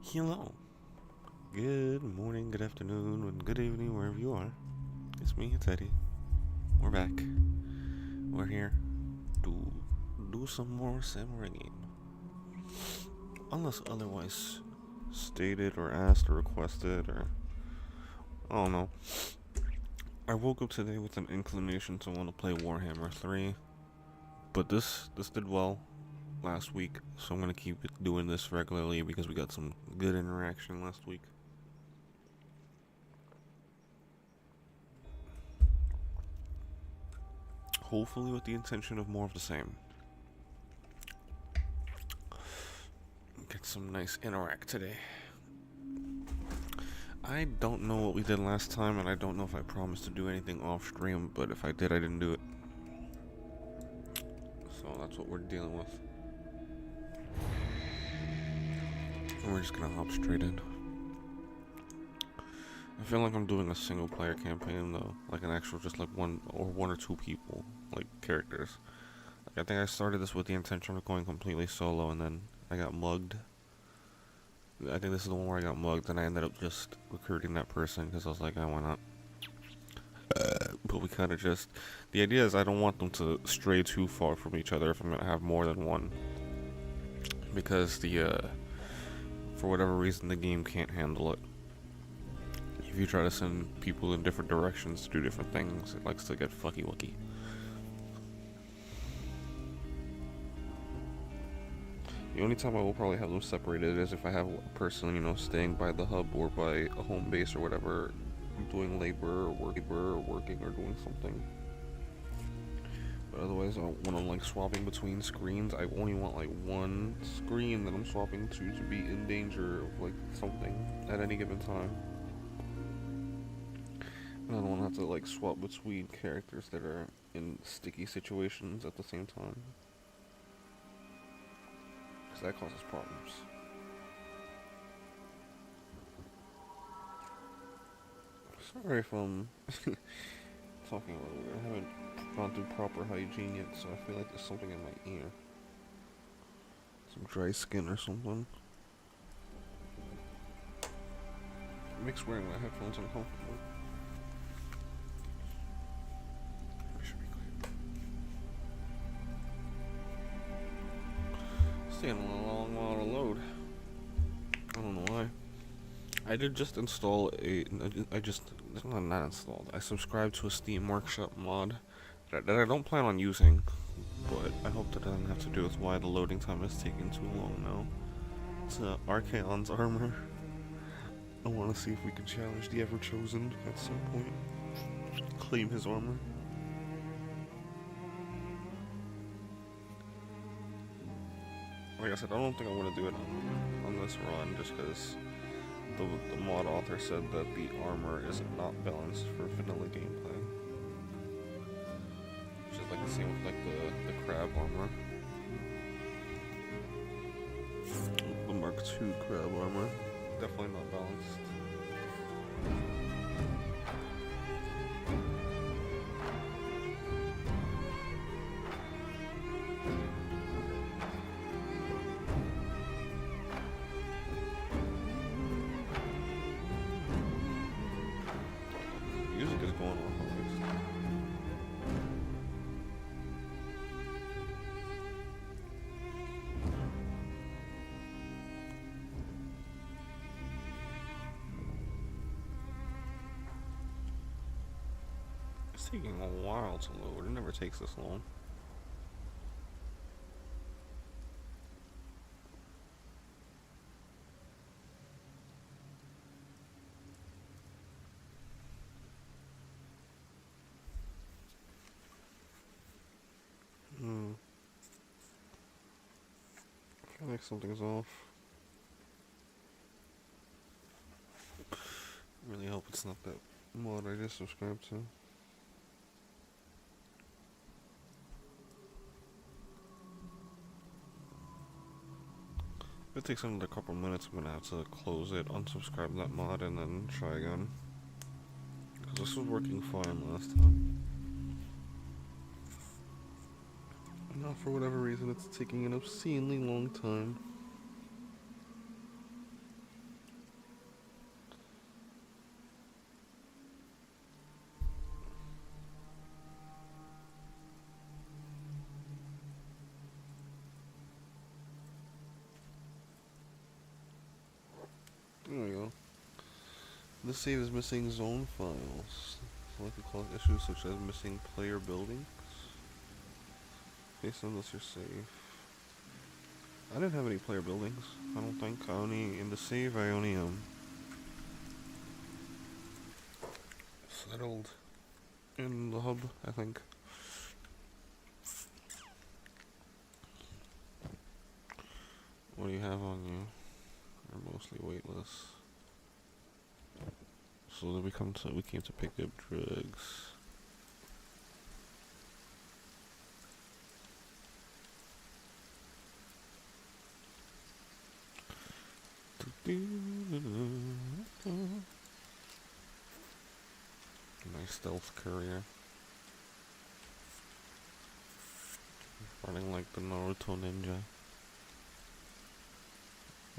Hello. Good morning, good afternoon, and good evening, wherever you are. It's me, it's Eddie. We're back. We're here to do some more samurai game. Unless otherwise stated or asked or requested or I don't know. I woke up today with an inclination to want to play Warhammer 3, but this did well last week, so I'm gonna keep doing this regularly because we got some good interaction last week. Hopefully with the intention of more of the same. Get some nice interact today. I don't know what we did last time, and I don't know if I promised to do anything off stream, but if I did, I didn't do it. So that's what we're dealing with. And we're just gonna hop straight in. I feel like I'm doing a single player campaign though, like an actual just like one or two people, like characters. Like I think I started this with the intention of going completely solo, and then I got mugged. I think this is the one where I got mugged, and I ended up just recruiting that person because I was like, why not? But we kind of just, the idea is I don't want them to stray too far from each other if I'm gonna have more than one, because for whatever reason the game can't handle it. If you try to send people in different directions to do different things, it likes to get fucky wucky. The only time I will probably have them separated is if I have a person, staying by the hub or by a home base or whatever, doing labor or working or doing something. But otherwise, when I'm like swapping between screens, I only want like one screen that I'm swapping to be in danger of like something at any given time. And I don't want to have to like swap between characters that are in sticky situations at the same time, because that causes problems. Sorry if I'm talking a little weird. I haven't gone through proper hygiene yet, so I feel like there's something in my ear. Some dry skin or something. It makes wearing my headphones uncomfortable. It should be clear. It's taking a long while to load. I don't know why. I did just install not installed. I subscribed to a Steam Workshop mod that I don't plan on using, but I hope that doesn't have to do with why the loading time is taking too long now. It's Archaon's armor. I want to see if we can challenge the Ever-Chosen at some point. Claim his armor. Like I said, I don't think I want to do it on this run, just because the mod author said that the armor is not balanced for vanilla gameplay. Which is like the same with like the crab armor. The Mark II crab armor. Definitely not balanced. Music is going on always. It's taking a while to load. It never takes this long. I feel like something's off. I really hope it's not that mod I just subscribed to. If it takes another couple minutes, I'm gonna have to close it, unsubscribe that mod, and then try again. Because this was working fine last time. And now, for whatever reason, it's taking an obscenely long time. This save is missing zone files. Select cause issues such as missing player buildings. Based on this, you're safe. I didn't have any player buildings. I don't think. I only in the save. I only settled in the hub. I think. What do you have on you? You're mostly weightless. So then we came to pick up drugs. Nice stealth courier. Running like the Naruto ninja.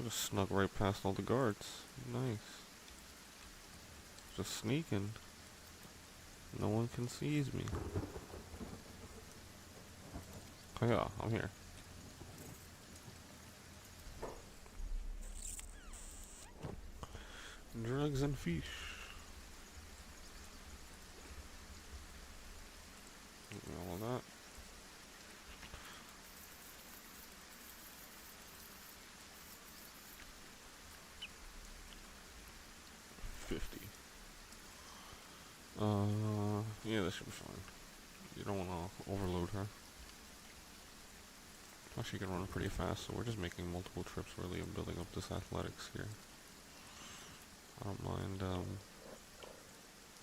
Just snuck right past all the guards. Nice. Just sneaking. No one can seize me. Oh yeah, I'm here. Drugs and fish. All of that. Yeah, this should be fine. You don't want to overload her. Plus, she can run pretty fast, so we're just making multiple trips really and building up this athletics here. I don't mind,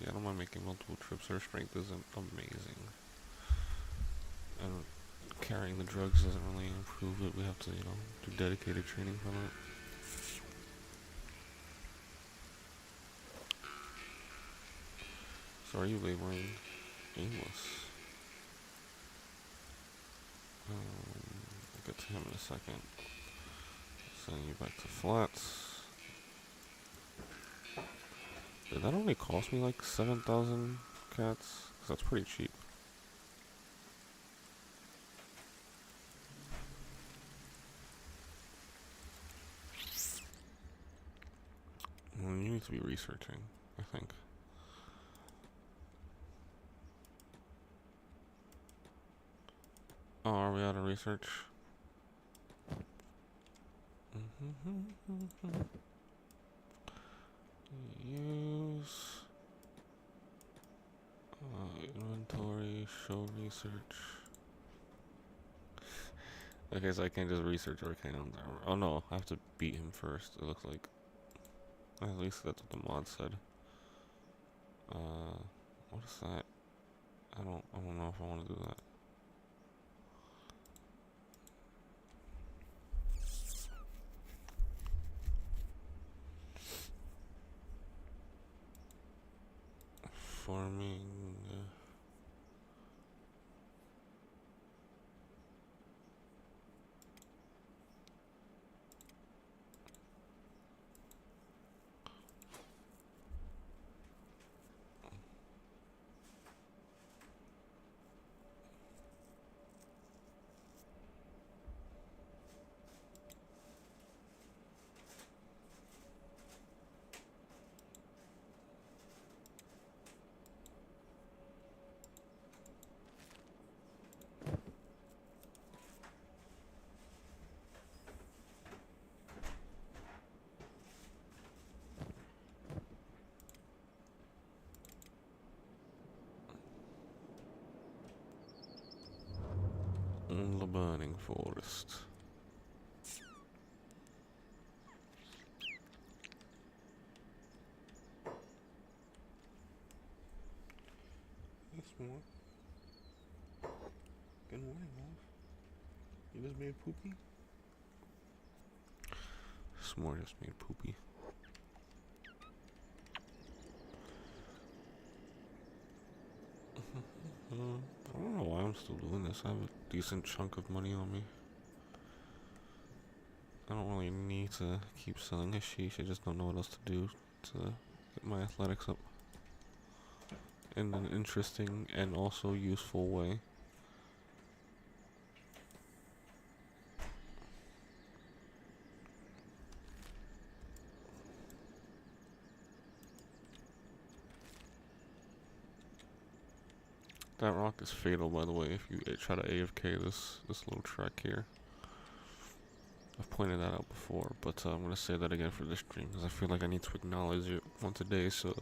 yeah, I don't mind making multiple trips. Her strength isn't amazing. And carrying the drugs doesn't really improve it. We have to, do dedicated training for that. So are you laboring aimless? I'll get to him in a second. Sending you back to flats. Did that only cost me like 7,000 cats? 'Cause that's pretty cheap. Well, you need to be researching, I think. Oh, are we out of research? Use inventory, show research. Okay, so I can't just research Arcanum's armor. Oh no, I have to beat him first, it looks like. At least that's what the mod said. What is that? I don't know if I want to do that. Farming. The burning forest. That's more. Good morning, love. You just made poopy? S'more just made poopy. I don't know why I'm still doing this. I have a decent chunk of money on me. I don't really need to keep selling a sheesh. I just don't know what else to do to get my athletics up in an interesting and also useful way. That rock is fatal, by the way, if you try to AFK this little track here. I've pointed that out before, but I'm going to say that again for this stream, because I feel like I need to acknowledge it once a day, so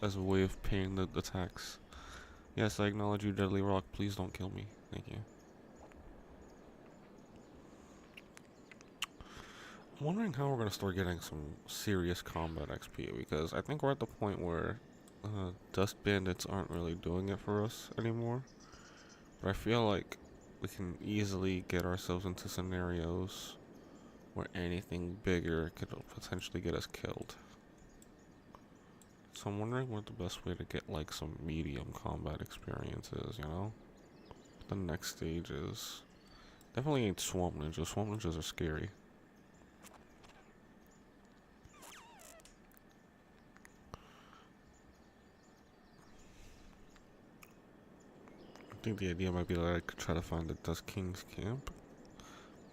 as a way of paying the tax. Yes, I acknowledge you, Deadly Rock. Please don't kill me. Thank you. I'm wondering how we're going to start getting some serious combat XP, because I think we're at the point where Dust Bandits aren't really doing it for us anymore. But I feel like we can easily get ourselves into scenarios where anything bigger could potentially get us killed. So I'm wondering what the best way to get like some medium combat experience is, you know? The next stage is... Definitely ain't Swamp Ninjas. Swamp Ninjas are scary. I think the idea might be that I could try to find the Dust King's camp.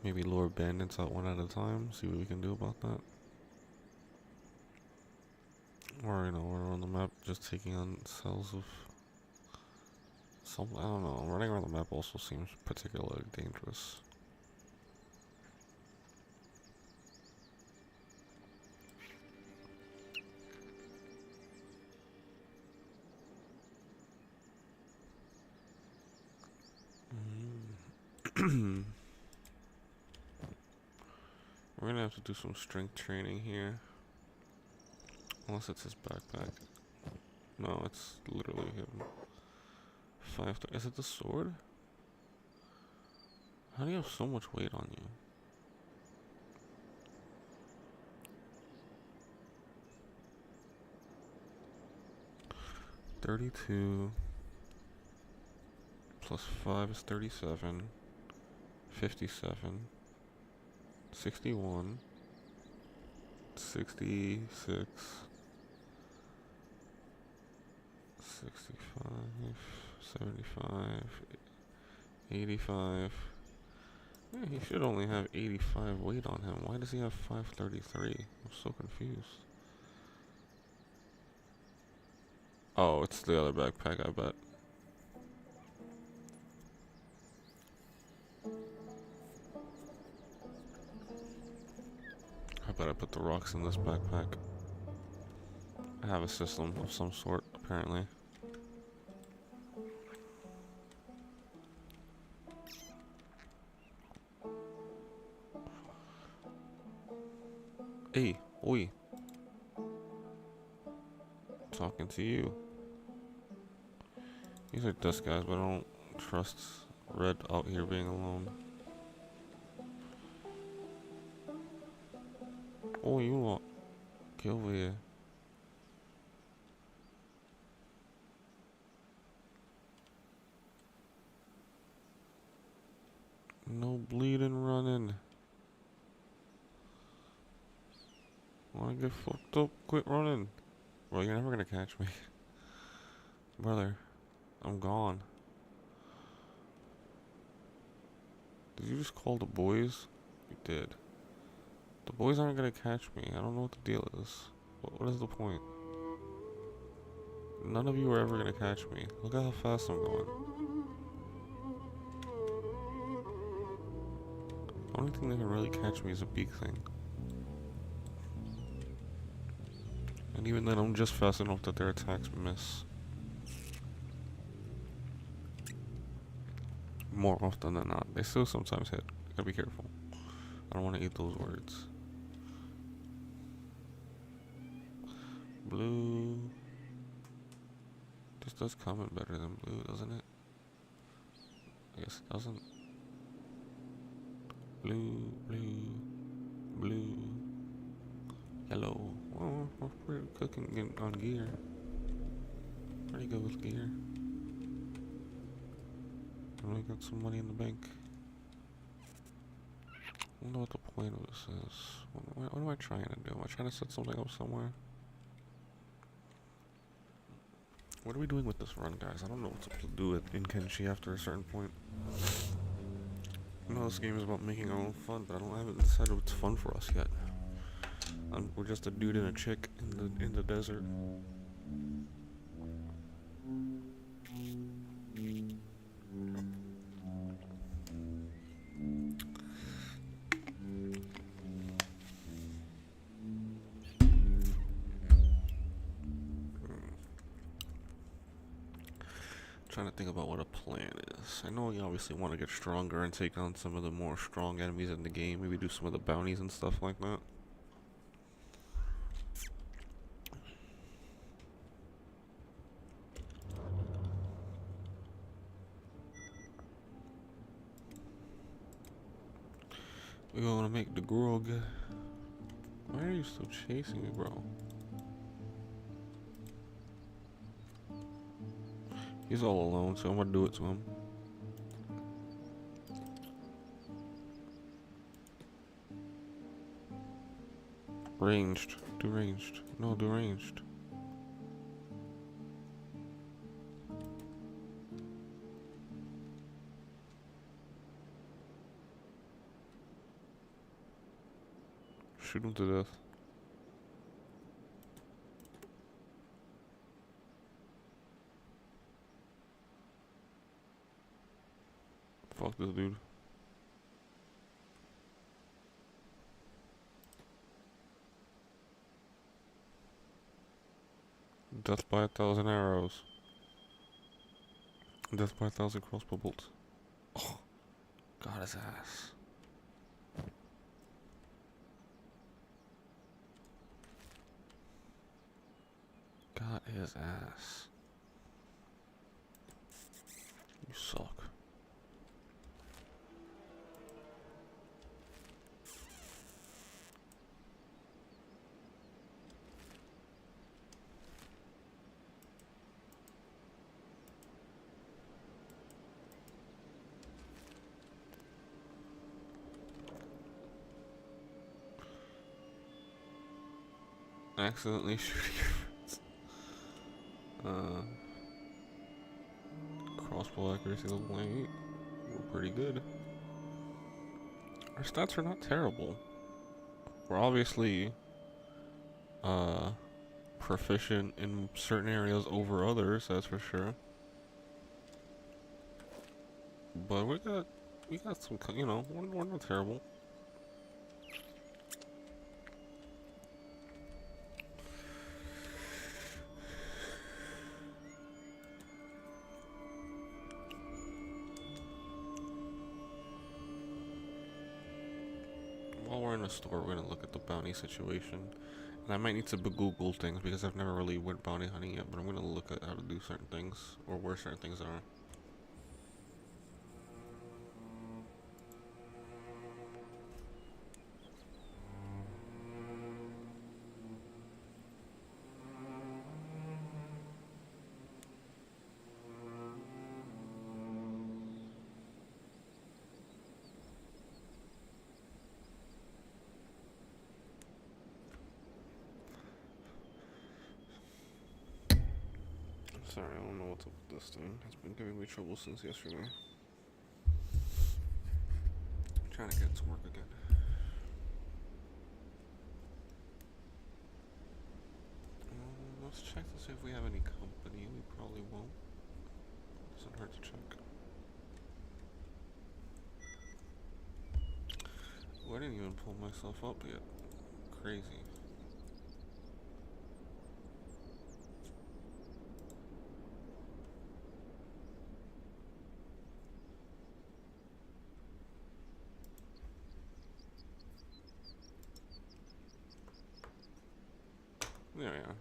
Maybe lure bandits out one at a time, see what we can do about that. Or, you know, we're on the map just taking on cells of something. I don't know. Running around the map also seems particularly dangerous. We're gonna have to do some strength training here. Unless it's his backpack. No, it's literally him. Is it the sword? How do you have so much weight on you? $32 plus 5 is 37. 57. 61. 66. 65, 75, 85. Yeah, he should only have 85 weight on him. Why does he have 533? I'm so confused. Oh, it's the other backpack, I bet. I bet I put the rocks in this backpack. I have a system of some sort, apparently. Hey, oi. Talking to you. These are dust guys, but I don't trust Red out here being alone. Oh, you lot. Get over here. No bleeding running. Wanna get fucked up? Quit running. Bro, you're never gonna catch me. Brother, I'm gone. Did you just call the boys? You did. The boys aren't gonna catch me. I don't know what the deal is. What is the point? None of you are ever gonna catch me. Look at how fast I'm going. The only thing that can really catch me is a beak thing. And even then, I'm just fast enough that their attacks miss. More often than not. They still sometimes hit. Gotta be careful. I don't want to eat those words. Blue. This does comment better than blue, doesn't it? I guess it doesn't. Blue, blue, blue, yellow. Oh, we're pretty cooking on gear. Pretty good with gear. And we got some money in the bank. I don't know what the point of this is. What am I trying to do? Am I trying to set something up somewhere? What are we doing with this run, guys? I don't know what to do in Kenshi after a certain point. I know this game is about making our own fun, but I haven't decided what's fun for us yet. We're just a dude and a chick in the desert. Trying to think about what a plan is. I know we obviously want to get stronger and take on some of the more strong enemies in the game. Maybe do some of the bounties and stuff like that. We want to make the grog. Why are you still chasing me, bro? He's all alone, so I'm gonna do it to him. Ranged. Do ranged. No, do ranged. Shoot him to death. Fuck this dude. Death by 1,000 arrows. Death by 1,000 crossbow bolts. Oh, got his ass. Got his ass. You suck. Accidentally shooting your friends. Crossbow accuracy level 8. We're pretty good. Our stats are not terrible. We're obviously proficient in certain areas over others, that's for sure. But we got some, you know, we're not terrible. While we're in the store, we're gonna look at the bounty situation. And I might need to Google things because I've never really went bounty hunting yet, but I'm gonna look at how to do certain things or where certain things are. Sorry, I don't know what's up with this thing. It's been giving me trouble since yesterday. I'm trying to get it to work again. Let's check to see if we have any company. We probably won't. Doesn't hurt to check. Oh, I didn't even pull myself up yet. Crazy. There we are.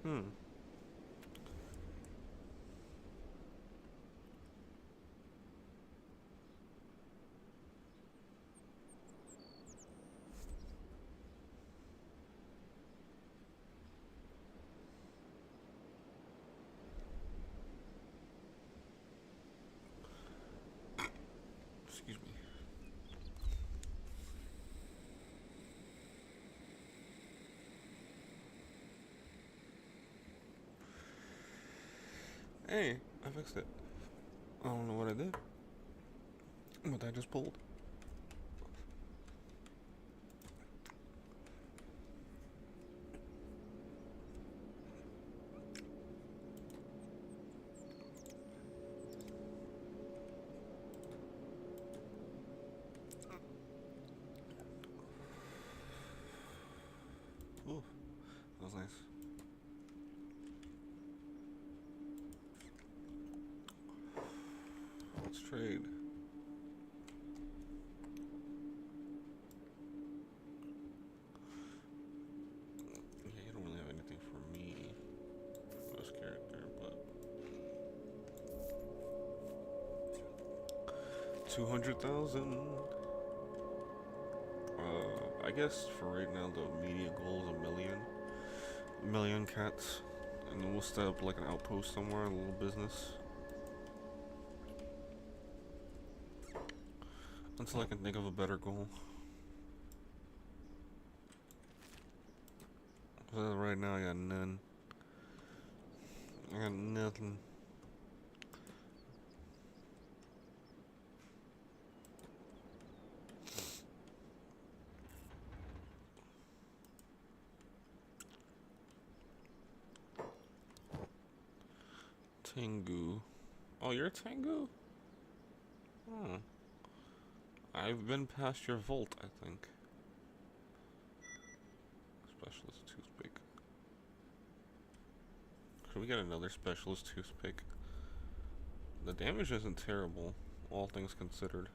Hmm. Excuse me. Hey, I fixed it. I don't know what I did, but I just pulled. Ooh, that was nice. Let's trade. Yeah, you don't really have anything for me, this character, but 200,000. I guess for right now the immediate goal is a million cats, and then we'll set up like an outpost somewhere, a little business, until I can think of a better goal. Right now I got none. I got nothing. Tengu. Oh, you're a Tengu? Hmm. I've been past your vault, I think. Specialist toothpick. Should we get another specialist toothpick? The damage isn't terrible, all things considered.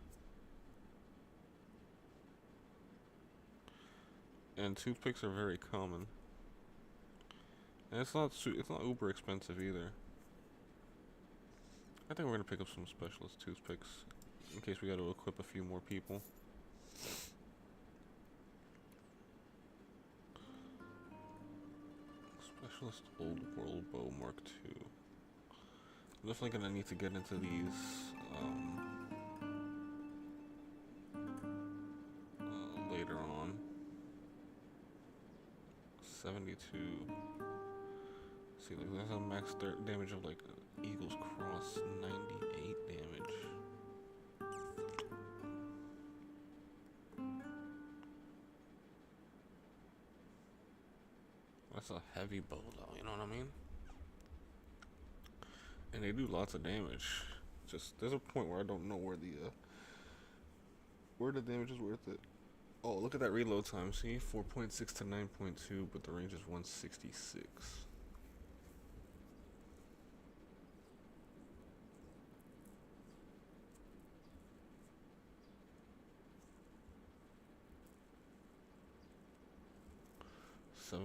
And toothpicks are very common. And it's not uber expensive either. I think we're gonna pick up some specialist toothpicks in case we gotta equip a few more people. Specialist Old World Bow Mark II. I'm definitely gonna need to get into these later on. 72. See, like there's a max damage of like Eagle's Cross, 98 damage. That's a heavy bow though, you know what I mean? And they do lots of damage. Just there's a point where I don't know where the damage is worth it. Oh, look at that reload time. See, 4.6 to 9.2, but the range is 166. So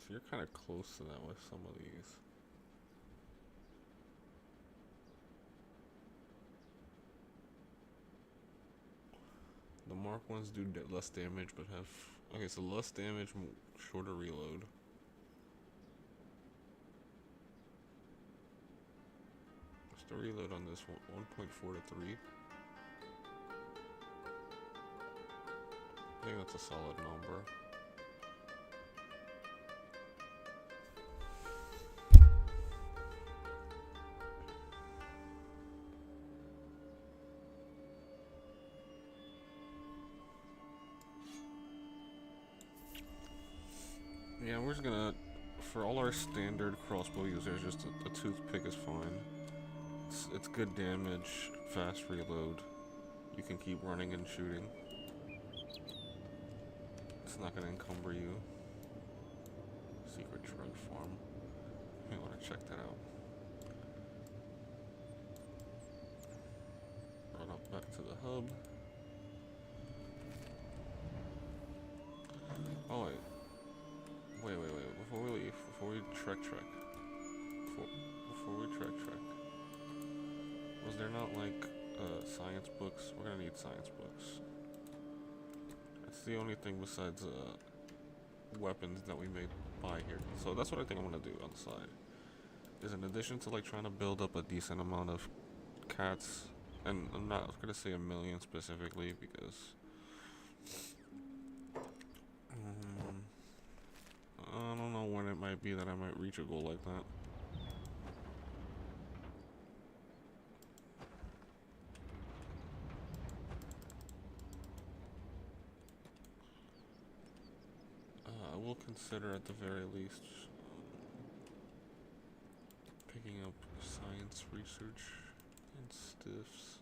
you're kind of close to that with some of these. The Mark ones do less damage, but have okay. So less damage, shorter reload. What's the reload on this one? 1.4 to 3. I think that's a solid number. Yeah, we're just gonna, for all our standard crossbow users, just a toothpick is fine. It's good damage, fast reload. You can keep running and shooting. It's not gonna encumber you. Secret drug farm. You may want to check that out. Run up back to the hub. Oh wait. Wait. Before we leave, before we trek. Was there not like science books? We're gonna need science books. That's the only thing besides weapons that we may buy here. So that's what I think I'm gonna do on the side. Is in addition to like trying to build up a decent amount of cats, and I'm not gonna say a million specifically because I don't know when it might be that I might reach a goal like that. consider at the very least picking up science research and stiffs.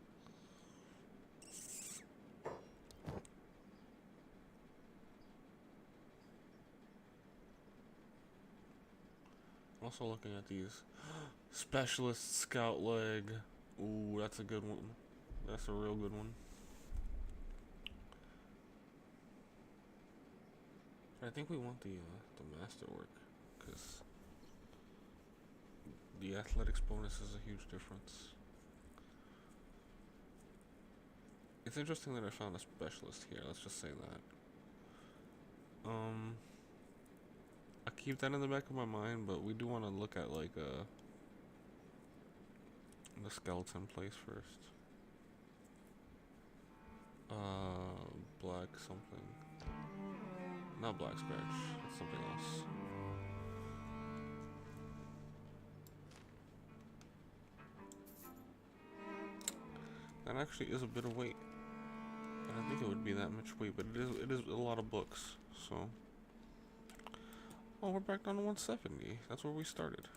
Also looking at these specialist scout leg. Ooh, that's a good one. That's a real good one. But I think we want the masterwork, because the athletics bonus is a huge difference. It's interesting that I found a specialist here. Let's just say that. I keep that in the back of my mind, but we do want to look at like the skeleton place first. Black something. Not black scratch. It's something else. That actually is a bit of weight. I don't think it would be that much weight, but it is a lot of books. So. Oh, we're back down to 170. That's where we started.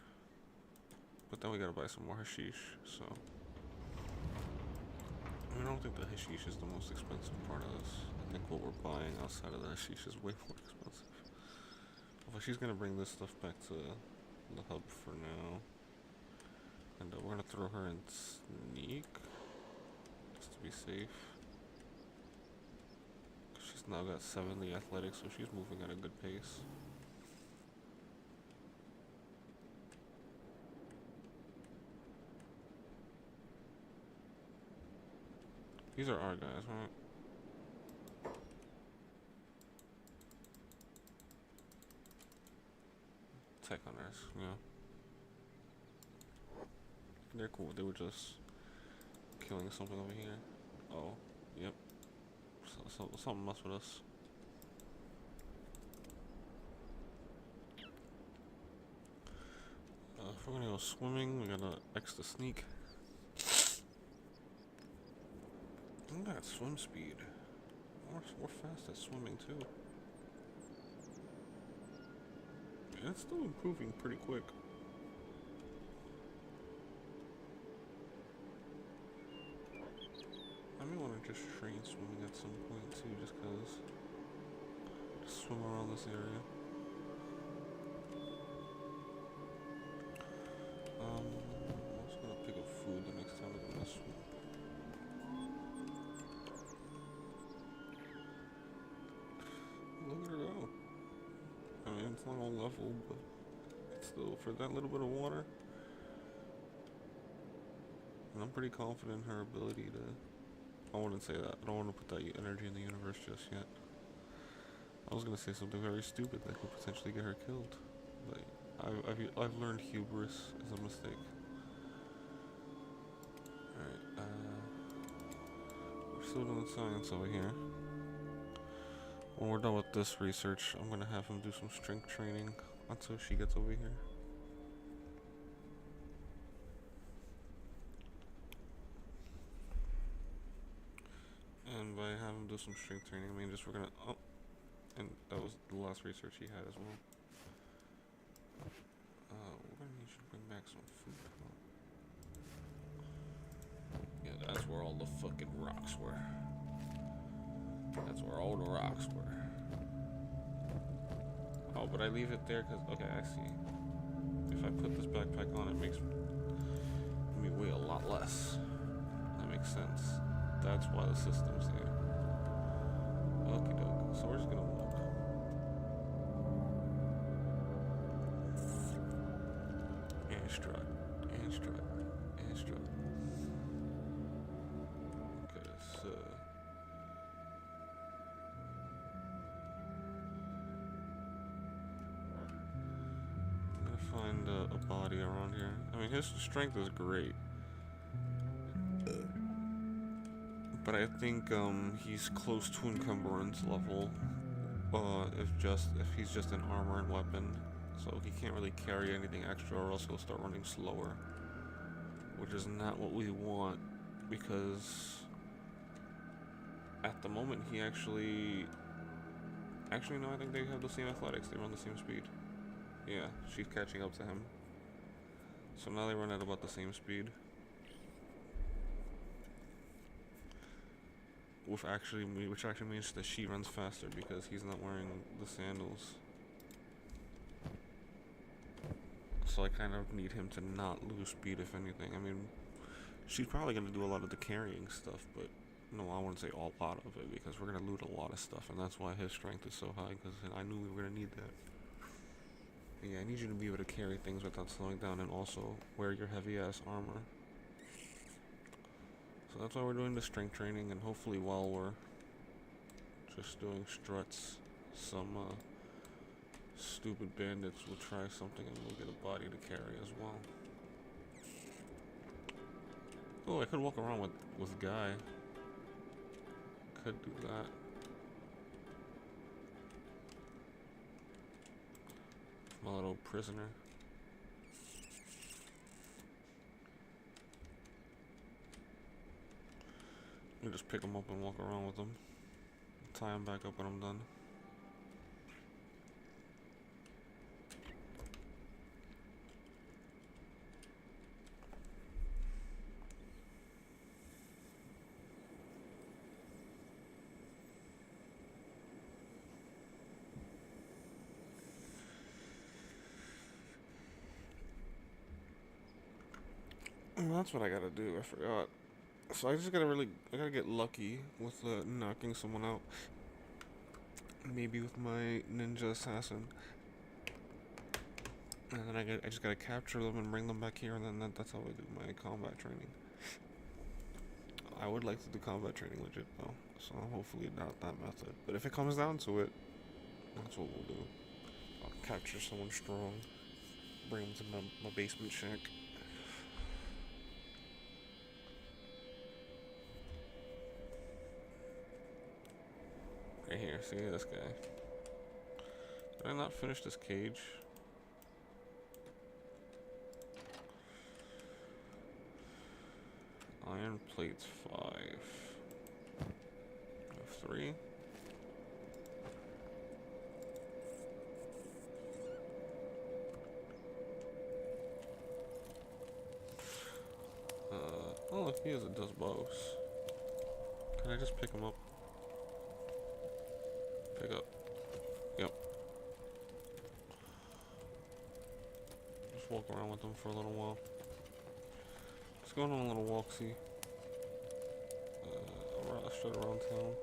But then we gotta buy some more hashish, so. I don't think the hashish is the most expensive part of this. I think what we're buying outside of the hashish is way more expensive. Well, she's gonna bring this stuff back to the hub for now. And we're gonna throw her in sneak. Just to be safe. She's now got 70 athletics, so she's moving at a good pace. These are our guys, right? Tech hunters, yeah. They're cool. They were just killing something over here. Oh, yep. Something messed with us. If we're gonna go swimming, we gotta X the sneak. Look at that swim speed. We're fast at swimming too. And it's still improving pretty quick. I may want to just train swimming at some point too, just cause. Just swim around this area. I'm just gonna pick up food the next time I'm gonna swim. Look at her go. I mean, it's not on level, but it's still, for that little bit of water. And I'm pretty confident in her ability to. I wouldn't say that. I don't want to put that energy in the universe just yet. I was gonna say something very stupid that could potentially get her killed, but I've learned hubris is a mistake. All right. We're still doing science over here. When we're done with this research, I'm gonna have him do some strength training until she gets over here. And by having him do some strength training, I mean just we're gonna. Oh, and that was the last research he had as well. We're gonna need you to bring back some food. Yeah, that's where all the fucking rocks were. That's where all the rocks were. Oh, but I leave it there because, okay, I see. If I put this backpack on, it makes me weigh a lot less. That makes sense. That's why the system's there. Okie doke. So we're just gonna walk. And strut. And strut. And strut. Okay, so. Find a body around here. I mean, his strength is great, but I think he's close to encumbrance level. If he's just an armor and weapon, so he can't really carry anything extra, or else he'll start running slower, which is not what we want, because at the moment he actually Actually, no, I think they have the same athletics. They run the same speed. Yeah, she's catching up to him. So now they run at about the same speed. Which actually means that she runs faster because he's not wearing the sandals. So I kind of need him to not lose speed, if anything. I mean, she's probably going to do a lot of the carrying stuff, but no, I wouldn't say a lot of it because we're going to loot a lot of stuff, and that's why his strength is so high because I knew we were going to need that. Yeah, I need you to be able to carry things without slowing down and also wear your heavy ass armor. So that's why we're doing the strength training, and hopefully while we're just doing struts, some stupid bandits will try something and we'll get a body to carry as well. Oh, I could walk around with Guy. Could do that. My little prisoner. You just pick him up and walk around with him. Tie him back up when I'm done. That's what I gotta do. I forgot. So I gotta get lucky with knocking someone out. Maybe with my ninja assassin. And then I just gotta capture them and bring them back here, and then that's how I do my combat training. I would like to do combat training legit though, so hopefully not that method. But if it comes down to it, that's what we'll do. I'll capture someone strong, bring them to my basement shack. Right here, see this guy. Did I not finish this cage? Iron plates 5. I have 3. Oh, look, he has a does bows. Can I just pick him up? Pick up. Yep. Just walk around with them for a little while. Just going on a little walk-see. Straight around town.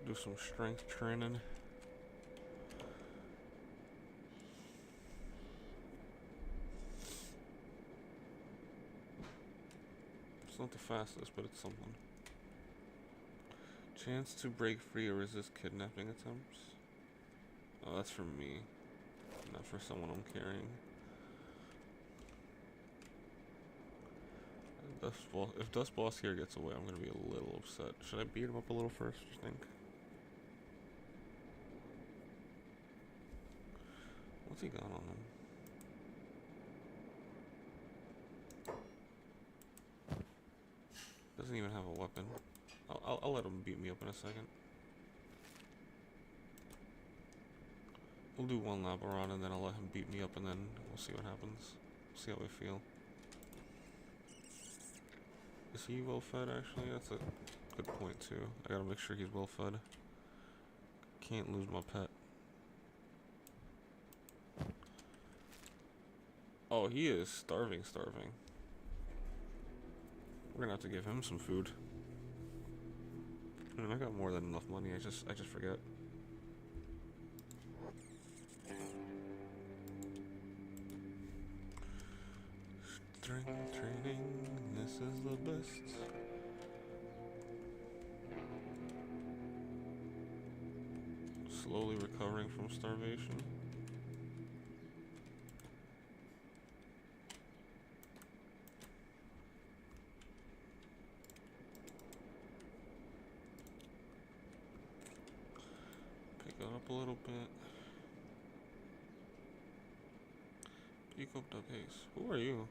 Do some strength training. It's not the fastest, but it's something. Chance to break free or resist kidnapping attempts. Oh, that's for me, not for someone I'm carrying. If Dust Boss here gets away, I'm gonna be a little upset. Should I beat him up a little first, you think? What's he got on him? Doesn't even have a weapon. I'll let him beat me up in a second. We'll do one lap around and then I'll let him beat me up and then we'll see what happens. See how I feel. Is he well fed actually? That's a good point too. I gotta make sure he's well fed. Can't lose my pet. Oh, he is starving. We're gonna have to give him some food. I mean, I got more than enough money. I just forget. Strength training, this is the best. Slowly recovering from starvation. Pick it up a little bit. Pick up the pace. Who are you?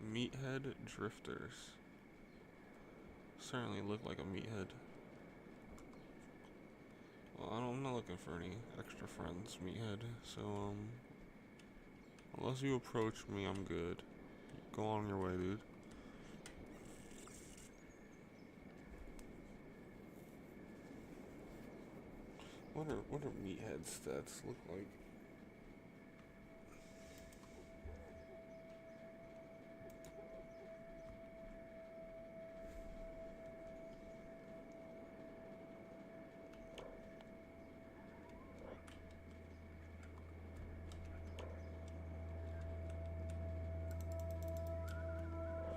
Meathead drifters. Certainly look like a meathead. Well, I'm not looking for any extra friends, meathead. So, unless you approach me, I'm good. Go on your way, dude. What are meathead stats look like?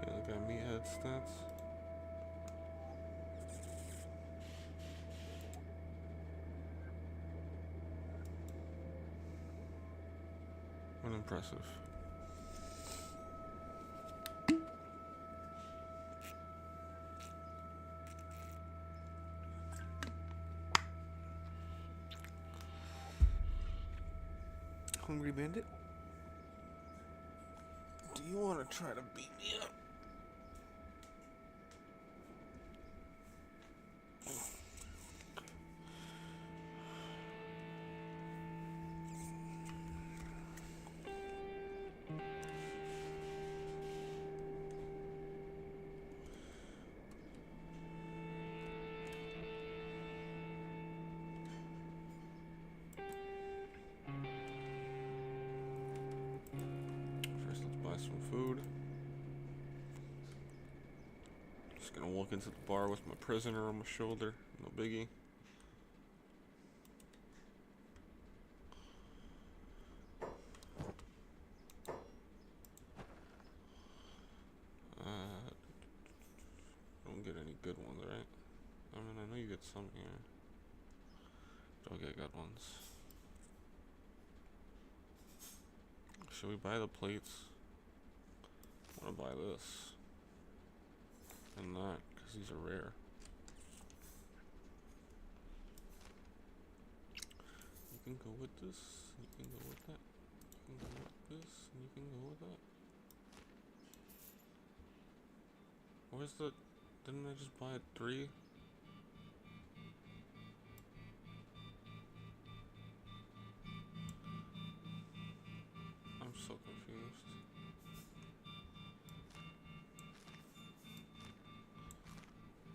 Okay, look at meathead stats. Unimpressive. Hungry Bandit? Do you want to try to beat me up? First, let's buy some food. Just gonna walk into the bar with my prisoner on my shoulder. No biggie. Don't get any good ones, right? I mean, I know you get some here. Don't get good ones. Should we buy the plates? I want to buy this. And that, because these are rare. You can go with this, you can go with that. You can go with this, and you can go with that. Where's the... Didn't I just buy 3? I'm so confused.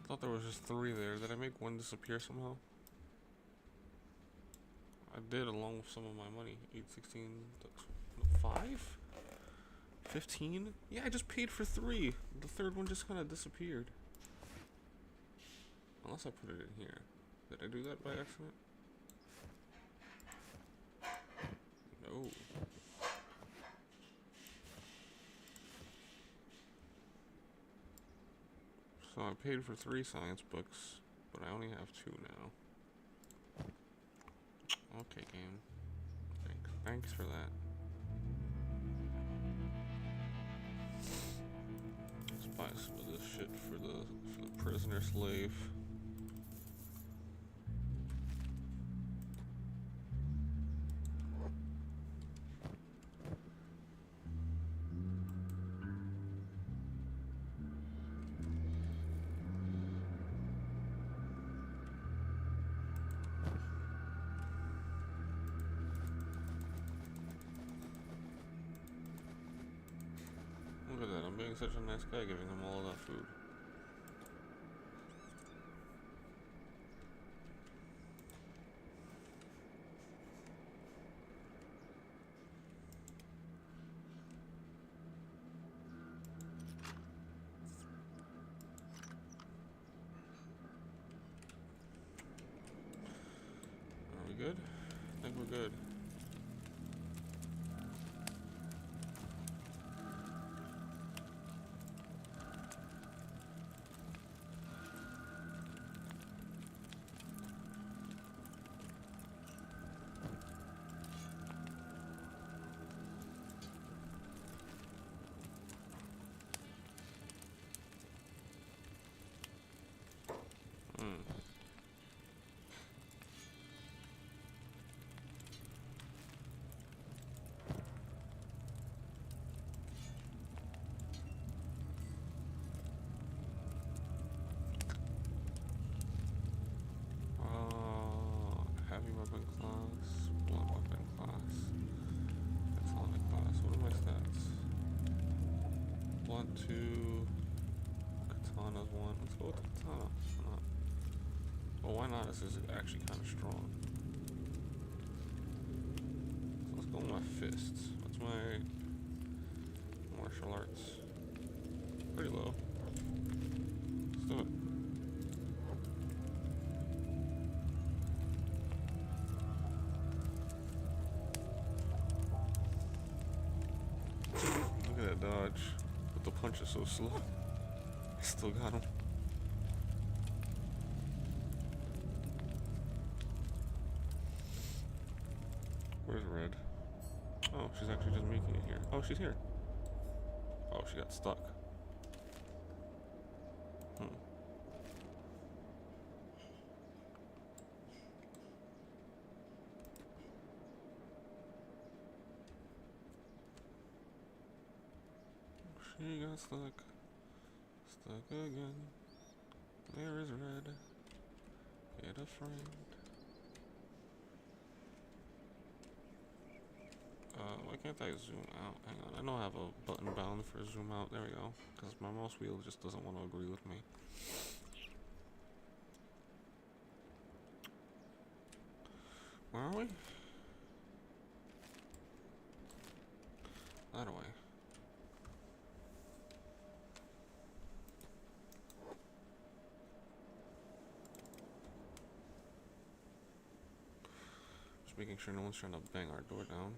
I thought there was just 3 there. Did I make one disappear somehow? I did, along with some of my money. 8, 16, 5? 15? Yeah, I just paid for 3. The third one just kind of disappeared. Unless I put it in here. Did I do that by accident? No. So I paid for 3 science books, but I only have 2 now. Okay, game. Thanks for that. Let's buy some of this shit for the prisoner slave. Look at that, I'm being such a nice guy giving them all of that food. Are we good? I think we're good. got 2. Katana's 1. Let's go with the katana. Why not? Well, why not? This is actually kind of strong. So let's go with my fists. What's my martial arts? Pretty low. Let's do it. Look at that dodge. But the punch is so slow. I still got him. Where's Red? Oh, she's actually just making it here. Oh, she's here. Oh, she got stuck. She got stuck. Stuck again. There is Red. Get a friend. Why can't I zoom out? Hang on, I know I have a button bound for zoom out. There we go. Because my mouse wheel just doesn't want to agree with me. Where are we? That way. Just making sure no one's trying to bang our door down.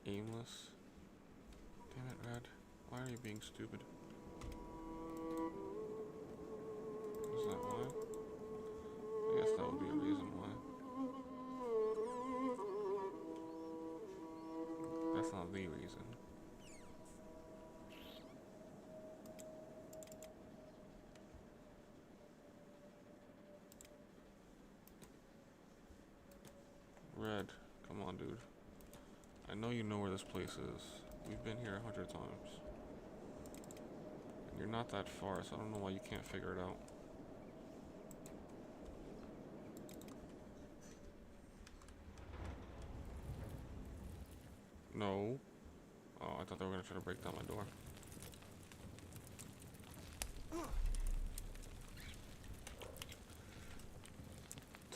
Aimless. Damn it, Red. Why are you being stupid? Is that why? I guess that would be a reason why. That's not the reason. Red, come on, dude. I know you know where this place is. We've been here 100 times. And you're not that far, so I don't know why you can't figure it out. No. Oh, I thought they were gonna try to break down my door.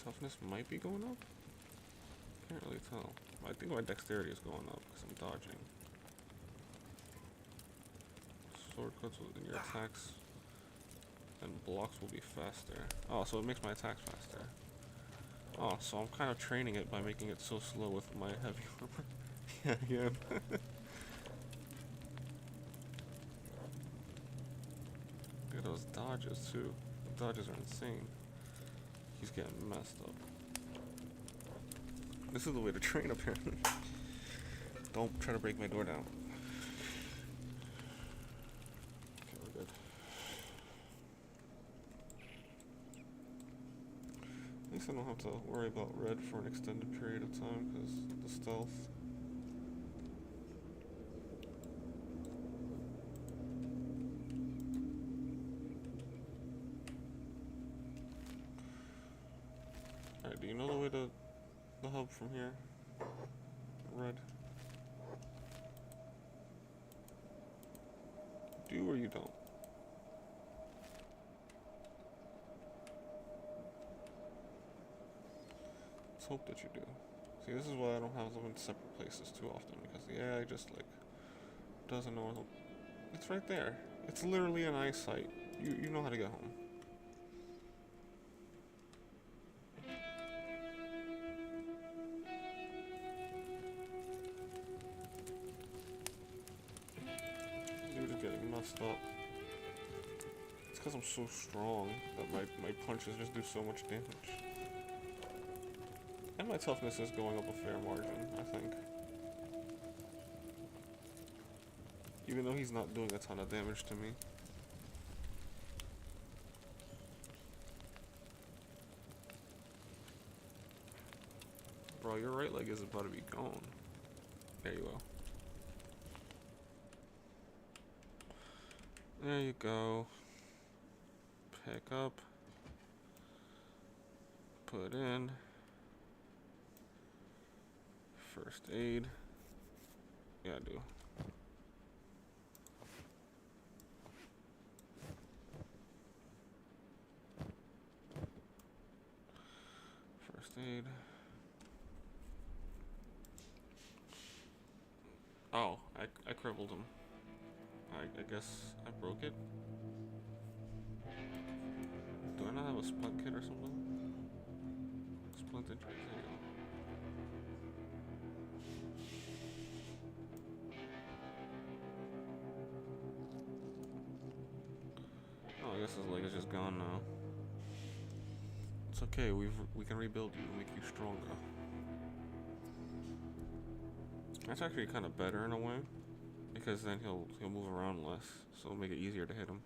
Toughness might be going up? Can't really tell. I think my dexterity is going up because I'm dodging. Sword cuts in your attacks and blocks will be faster. Oh, so it makes my attacks faster. Oh, so I'm kind of training it by making it so slow with my heavy armor. Yeah, again. Look at those dodges too. The dodges are insane. He's getting messed up. This is the way to train, apparently. Don't try to break my door down. Okay, we're good. At least I don't have to worry about Red for an extended period of time because the stealth. Alright, do you know the way to the hub from here? Red. Do or you don't? Let's hope that you do. See, this is why I don't have them in separate places too often, because the AI just like doesn't know where the... It's right there. It's literally an eyesight. You know how to get home. Getting messed up. It's because I'm so strong that my punches just do so much damage. And my toughness is going up a fair margin, I think. Even though he's not doing a ton of damage to me. Bro, your right leg is about to be gone. There you go. There you go. Pick up. Put in. first aid. Yeah, I do. First aid. Oh, I crippled him. I guess I broke it. Do I not have a splint kit or something? Splint injuries, there you go. Oh, I guess his leg is just gone now. It's okay, we can rebuild you and make you stronger. That's actually kind of better in a way, because then he'll move around less, so it'll make it easier to hit him.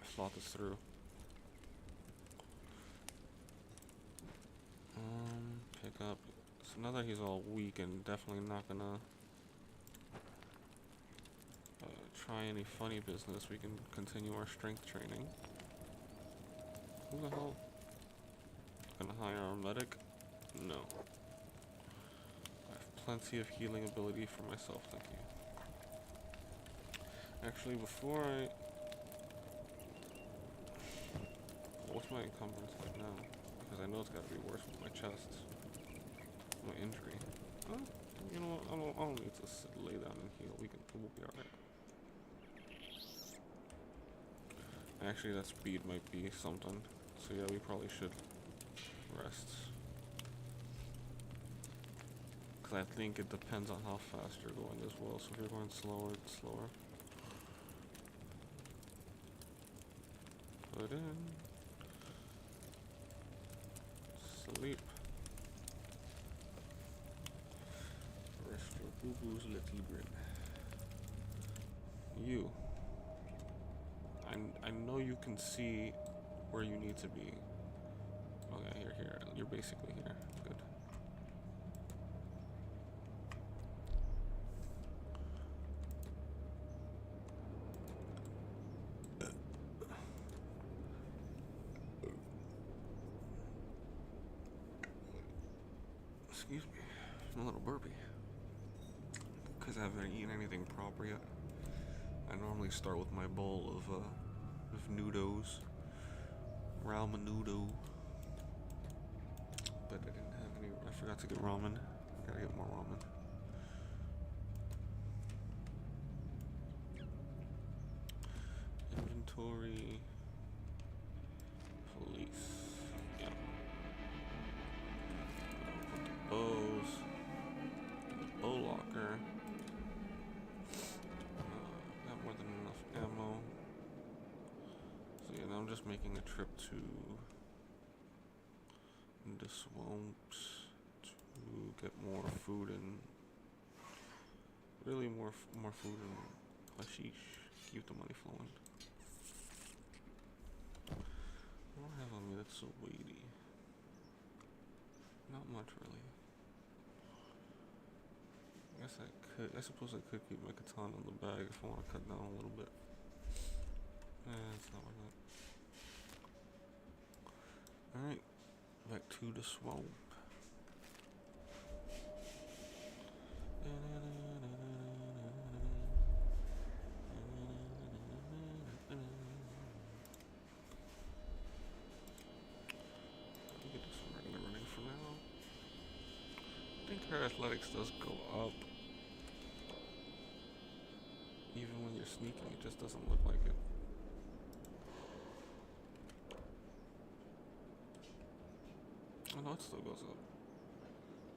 I thought this through. Pick up. So now that he's all weak and definitely not gonna try any funny business, we can continue our strength training. Who the hell? Gonna hire our medic? No. I have plenty of healing ability for myself, thank you. Actually, before I... What's my encumbrance like now? Because I know it's gotta be worse with my chest. My injury. Oh, you know what? I don't need to lay down and heal. We'll be alright. Actually, that speed might be something. So yeah, we probably should rest. Because I think it depends on how fast you're going as well. So if you're going slower, it's slower. Put in. Sleep. Rest your boo-boos, little grin. You. I know you can see where you need to be. Okay, you're here. You're basically here. Good. Excuse me. I'm a little burpy. Because I haven't eaten anything proper yet. I normally start with my bowl of noodles. Ramen noodle. But I didn't have any. I forgot to get ramen. I gotta get more ramen. Inventory. Police. Yeah. Put the bows. Bow locker. Got more than enough ammo. So yeah, now I'm just making a trip to the swamps to get more food and really more food and hashish. Keep the money flowing. What do I have on me that's so weighty? Not much really. I suppose I could keep my katana in the bag if I want to cut down a little bit. It's not worth it. Alright, back to the swamp. Let me do some regular running for now. I think her athletics does go up. Even when you're sneaking, it just doesn't look like it. Oh no, it still goes up.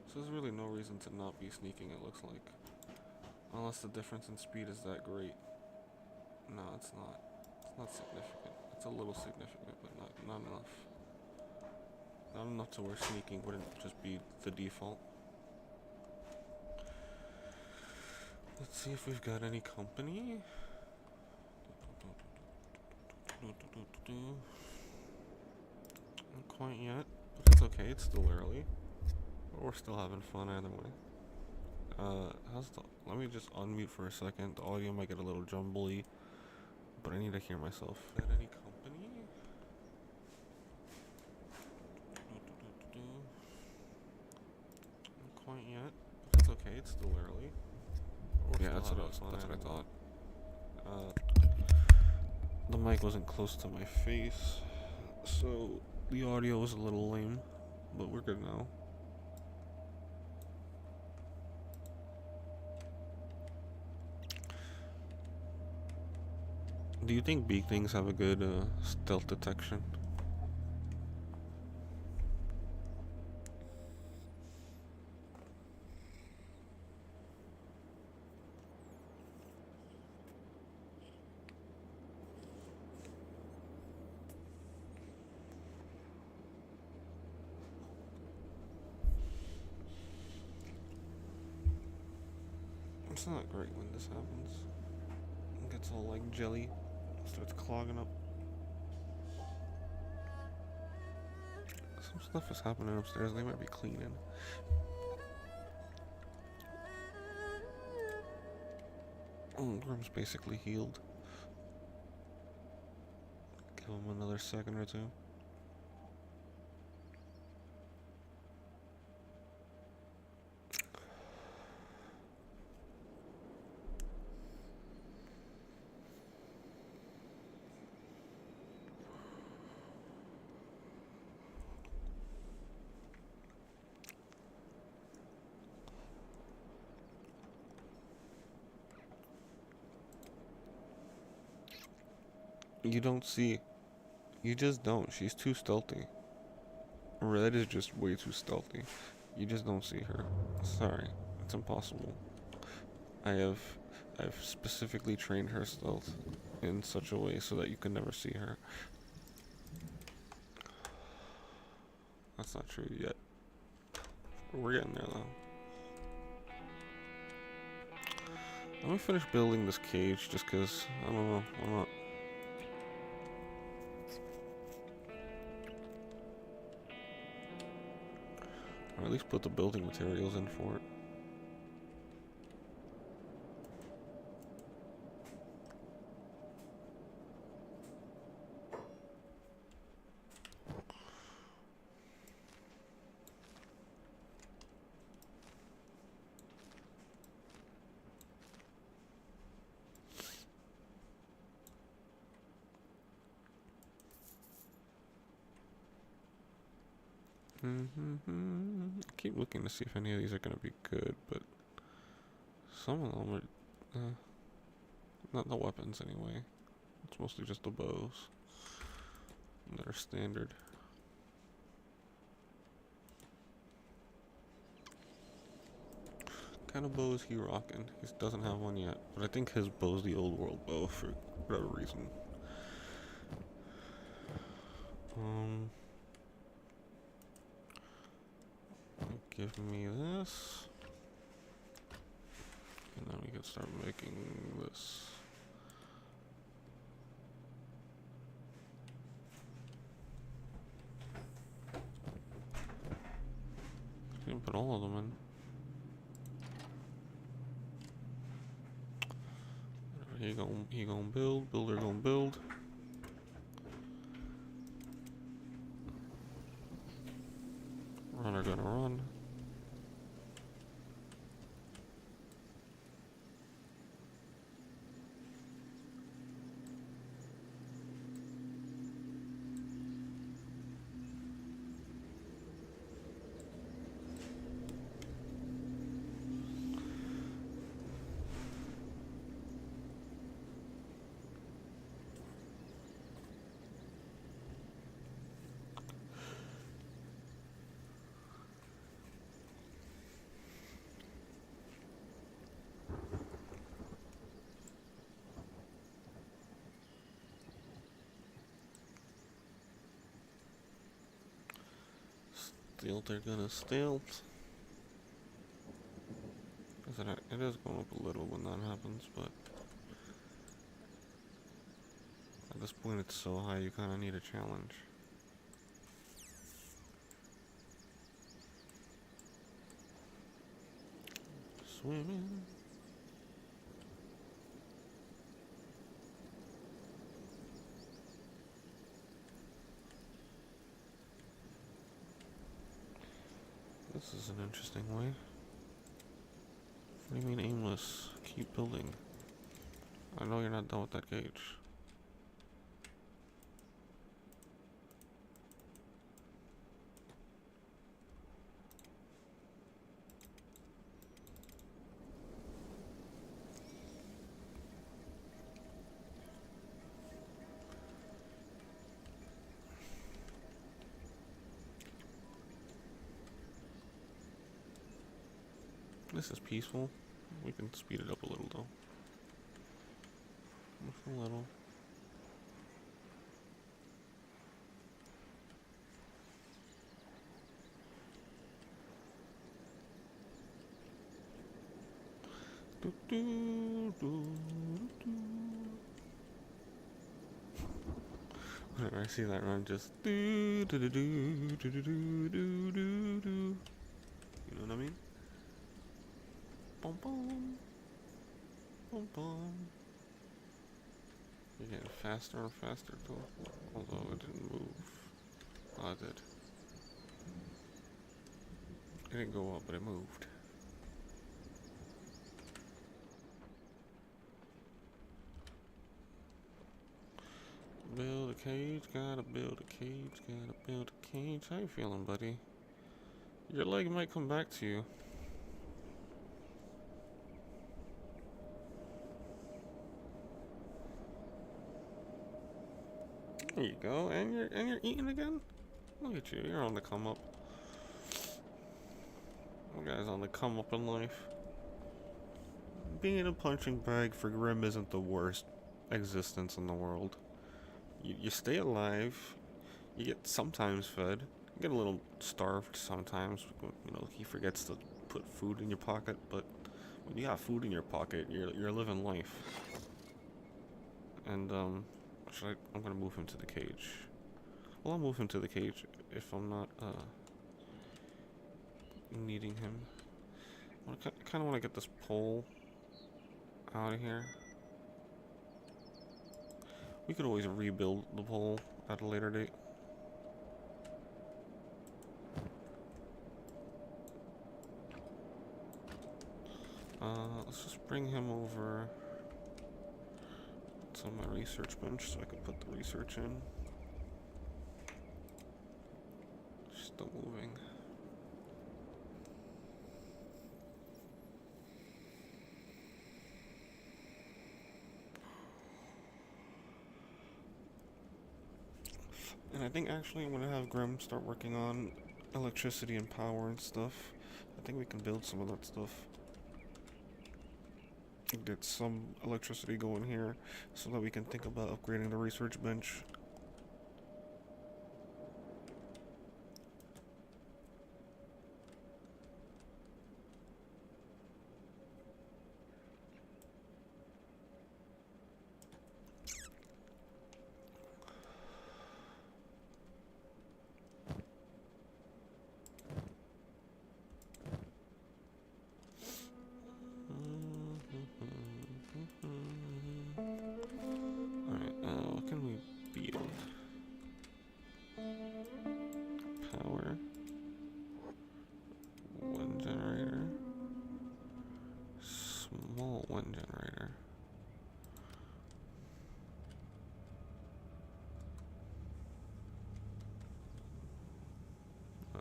So there's really no reason to not be sneaking, it looks like. Unless the difference in speed is that great. No, it's not. It's not significant. It's a little significant, but not enough. Not enough to where sneaking wouldn't just be the default. Let's see if we've got any company. Not quite yet, but it's okay. It's still early. But we're still having fun either way. Let me just unmute for a second. The audio might get a little jumbly, but I need to hear myself. Got any company? point yet. It's okay, it's still early. Yeah, that's what I thought. The mic wasn't close to my face, so the audio was a little lame, but we're good now. Do you think big things have a good stealth detection? It's not great when this happens. It gets all like jelly, starts clogging up. Some stuff is happening upstairs. They might be cleaning. Grim's basically healed. Give him another second or two. You don't see. You just don't. She's too stealthy. Red is just way too stealthy. You just don't see her. Sorry. It's impossible. I've specifically trained her stealth in such a way so that you can never see her. That's not true yet. We're getting there though. Let me finish building this cage just cause I don't know. I'm not. Or at least put the building materials in for it. Keep looking to see if any of these are gonna be good, but some of them are not the weapons anyway. It's mostly just the bows that are standard. What kind of bow is he rocking? He doesn't have one yet, but I think his bow's the old world bow for whatever reason. Give me this, and then we can start making this. You can put all of them in. He gonna build, builder gonna build. Runner gonna run. They're gonna stealth. It is going up a little when that happens, but at this point it's so high you kinda need a challenge. Swimming. This is an interesting way. What do you mean aimless? Keep building. I know you're not done with that cage. This is peaceful. We can speed it up a little though. Just a little. Do, do, do, do. Whenever I see that run, just do do do do do do do do do do. You know what I mean? Boom boom. Boom boom. You're getting faster and faster though. Although it didn't move. Oh, it did. It didn't go up, but it moved. Build a cage, gotta build a cage, gotta build a cage. How you feeling, buddy? Your leg might come back to you. There you go, and you're eating again? Look at you, you're on the come up. You guys on the come up in life. Being a punching bag for Grim isn't the worst existence in the world. You stay alive, you get sometimes fed, you get a little starved sometimes, you know, he forgets to put food in your pocket, but when you got food in your pocket, you're living life. And, I'm gonna move him to the cage. Well, I'll move him to the cage if I'm not, needing him. I kinda wanna get this pole out of here. We could always rebuild the pole at a later date. Let's just bring him over to my research bench so I can put the research in. Still moving. And I think actually I'm gonna have Grim start working on electricity and power and stuff. I think we can build some of that stuff. Get some electricity going here so that we can think about upgrading the research bench.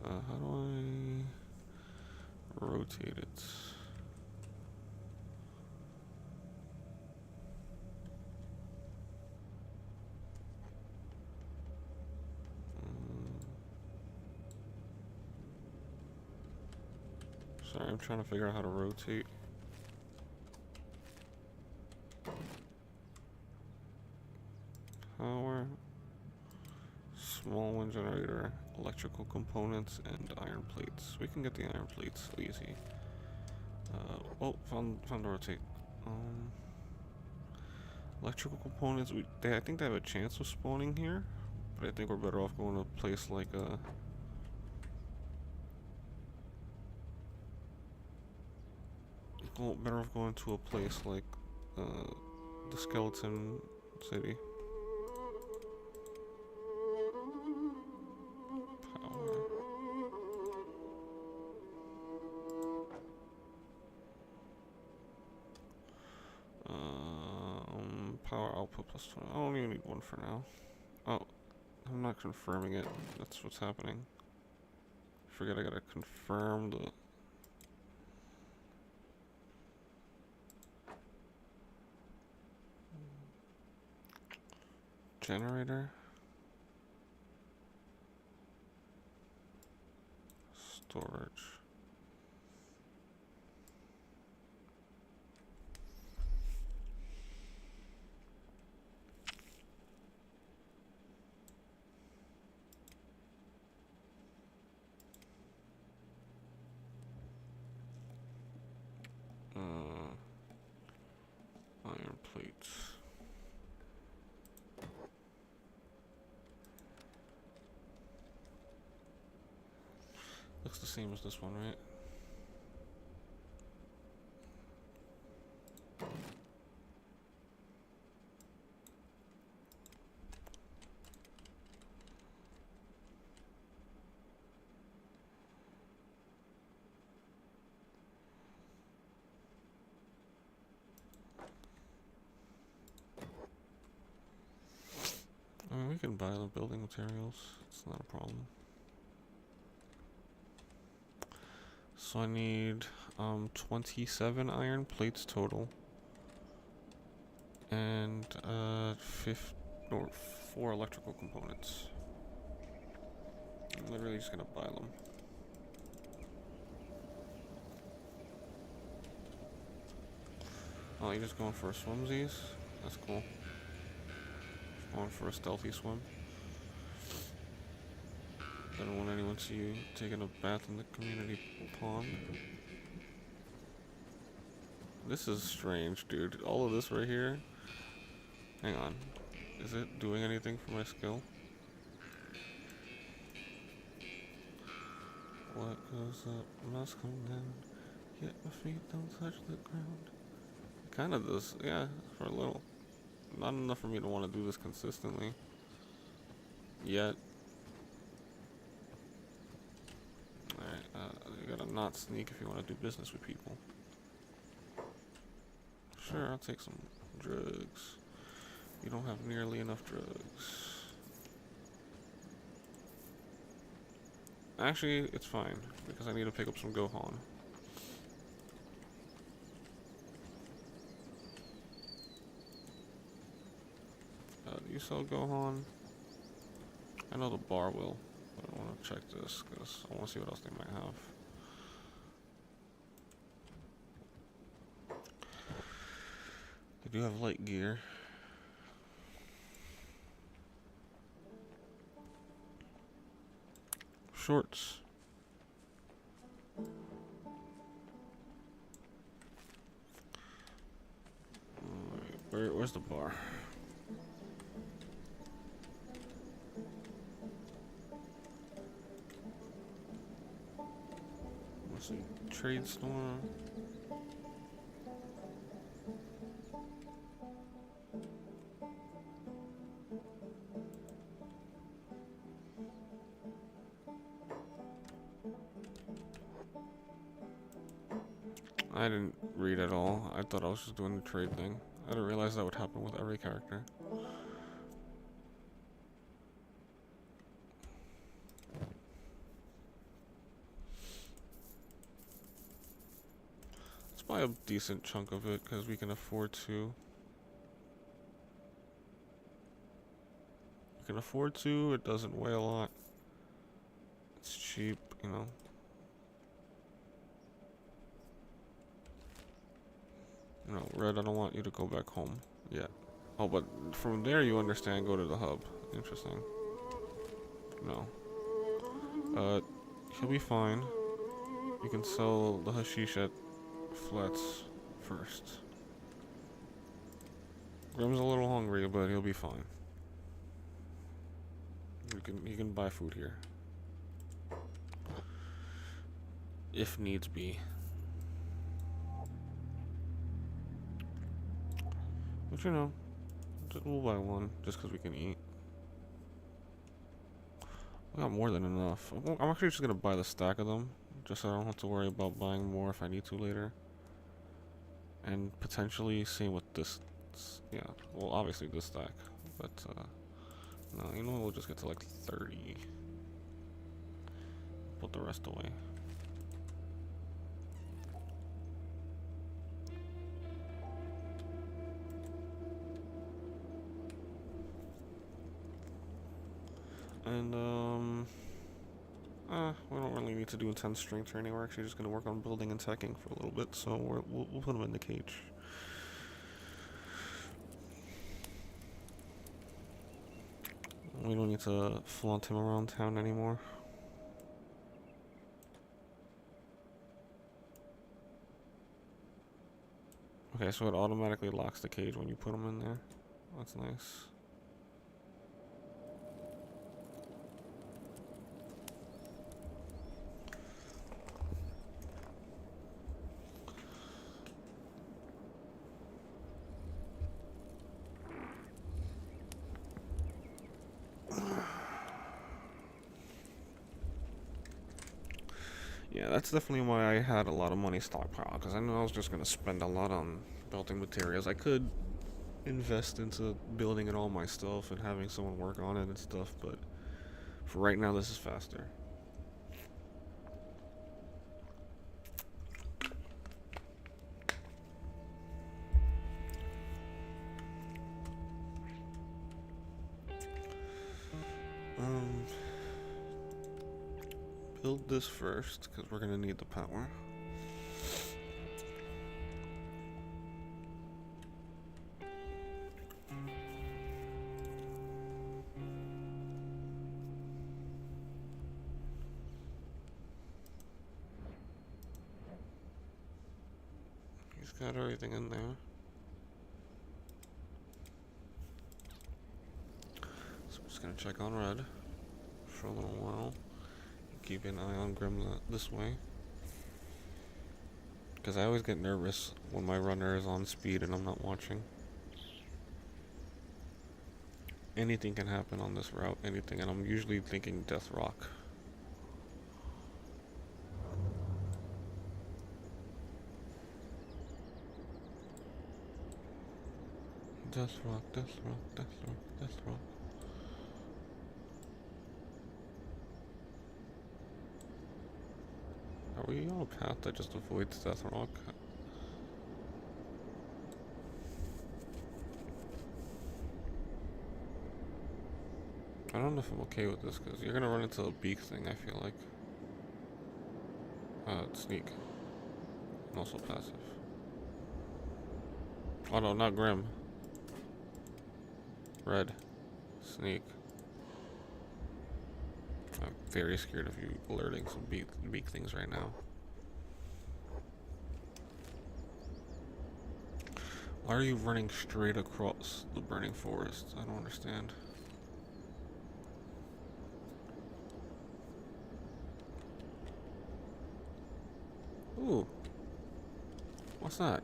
How do I rotate it? Sorry, I'm trying to figure out how to rotate. Power, small wind generator, electrical components, and iron plates. We can get the iron plates easy. Oh, found the rotate. Electrical components. I think they have a chance of spawning here, but I think we're better off going to a place like better off going to a place like the Skeleton City. Power output plus 20. I don't even need one for now. Oh, I'm not confirming it. That's what's happening. Forget I gotta confirm the... generator. Storage. Iron plates. Looks the same as this one, right? I mean, we can buy the building materials. It's not a problem. So I need 27 iron plates total, and 4 electrical components. I'm literally just gonna buy them. Oh, you're just going for a swimsies? That's cool. Going for a stealthy swim. I don't want anyone to see you taking a bath in the community pond. This is strange, dude. All of this right here. Hang on. Is it doing anything for my skill? What goes up must come down. Yet my feet don't touch the ground. It kind of does, yeah, for a little. Not enough for me to want to do this consistently. Yet. Alright, you gotta not sneak if you want to do business with people. Sure, I'll take some drugs. You don't have nearly enough drugs. Actually, it's fine, because I need to pick up some Gohan. Do you sell Gohan? I know the bar will, but I want to check this, because I want to see what else they might have. They do have light gear. Shorts. Where's the bar? Let's see. Trade store. I didn't read at all. I thought I was just doing the trade thing. I didn't realize that would happen with every character. Let's buy a decent chunk of it because we can afford to. We can afford to. It doesn't weigh a lot. It's cheap, you know. No, Red, I don't want you to go back home yet. Oh, but from there you understand, go to the hub. Interesting. No. He'll be fine. You can sell the hashish at Flats first. Grim's a little hungry, but he'll be fine. You can buy food here. If needs be. But you know, we'll buy one just because we can eat. We got more than enough. I'm actually just gonna buy the stack of them, just so I don't have to worry about buying more if I need to later. And potentially same with this Yeah, well, obviously this stack, but no, you know what, we'll just get to like 30. Put the rest away. And we don't really need to do intense strength training. We're actually just gonna work on building and teching for a little bit, so we'll put them in the cage. We don't need to flaunt him around town anymore. Okay, so it automatically locks the cage when you put him in there. That's nice. Yeah, that's definitely why I had a lot of money stockpiled, because I knew I was just going to spend a lot on building materials. I could invest into building it all myself and having someone work on it and stuff, but for right now, this is faster. Build this first, because we're going to need the power. He's got everything in there. So I'm just going to check on red for a little while. Keep an eye on Grim this way. Because I always get nervous when my runner is on speed and I'm not watching. Anything can happen on this route, anything, and I'm usually thinking Death Rock. Death Rock, Death Rock, Death Rock, Death Rock. Are we on a path that just avoids Death Rock? I don't know if I'm okay with this, because you're gonna run into a beak thing, I feel like. Sneak. And also passive. Oh no, not Grim. Red. Sneak. I'm very scared of you alerting some beak things right now. Why are you running straight across the burning forest? I don't understand. Ooh. What's that?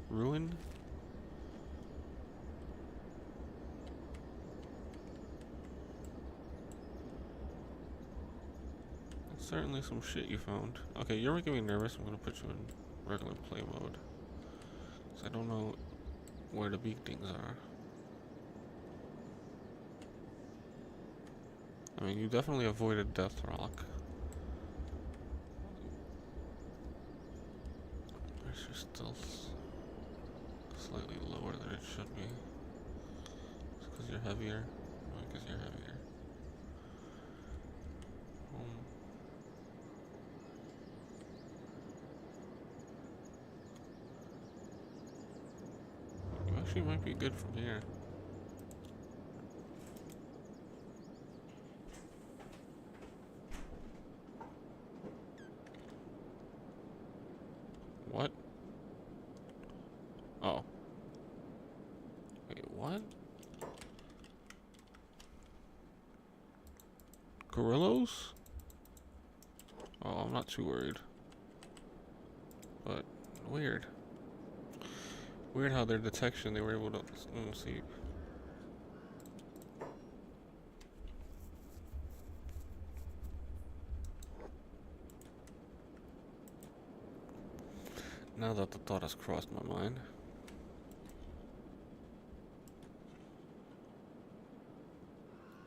Ruin? That's certainly some shit you found. Okay, you're making me nervous. I'm gonna put you in regular play mode. So I don't know where the beak things are. I mean, you definitely avoided Death Rock. It's just still slightly lower than it should be. It's because you're heavier. I guess you're heavier. You actually might be good from here. What? Oh. Wait, what? Gorillas? Oh, I'm not too worried. But, weird. Weird how their detection, they were able to see. Now that the thought has crossed my mind.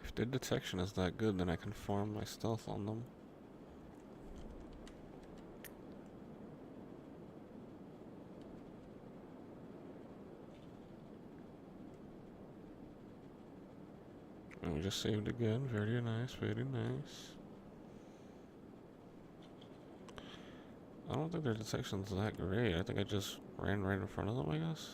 If their detection is that good, then I can farm my stealth on them. And we just saved again. Very nice, very nice. I don't think their detection's that great. I think I just ran right in front of them, I guess.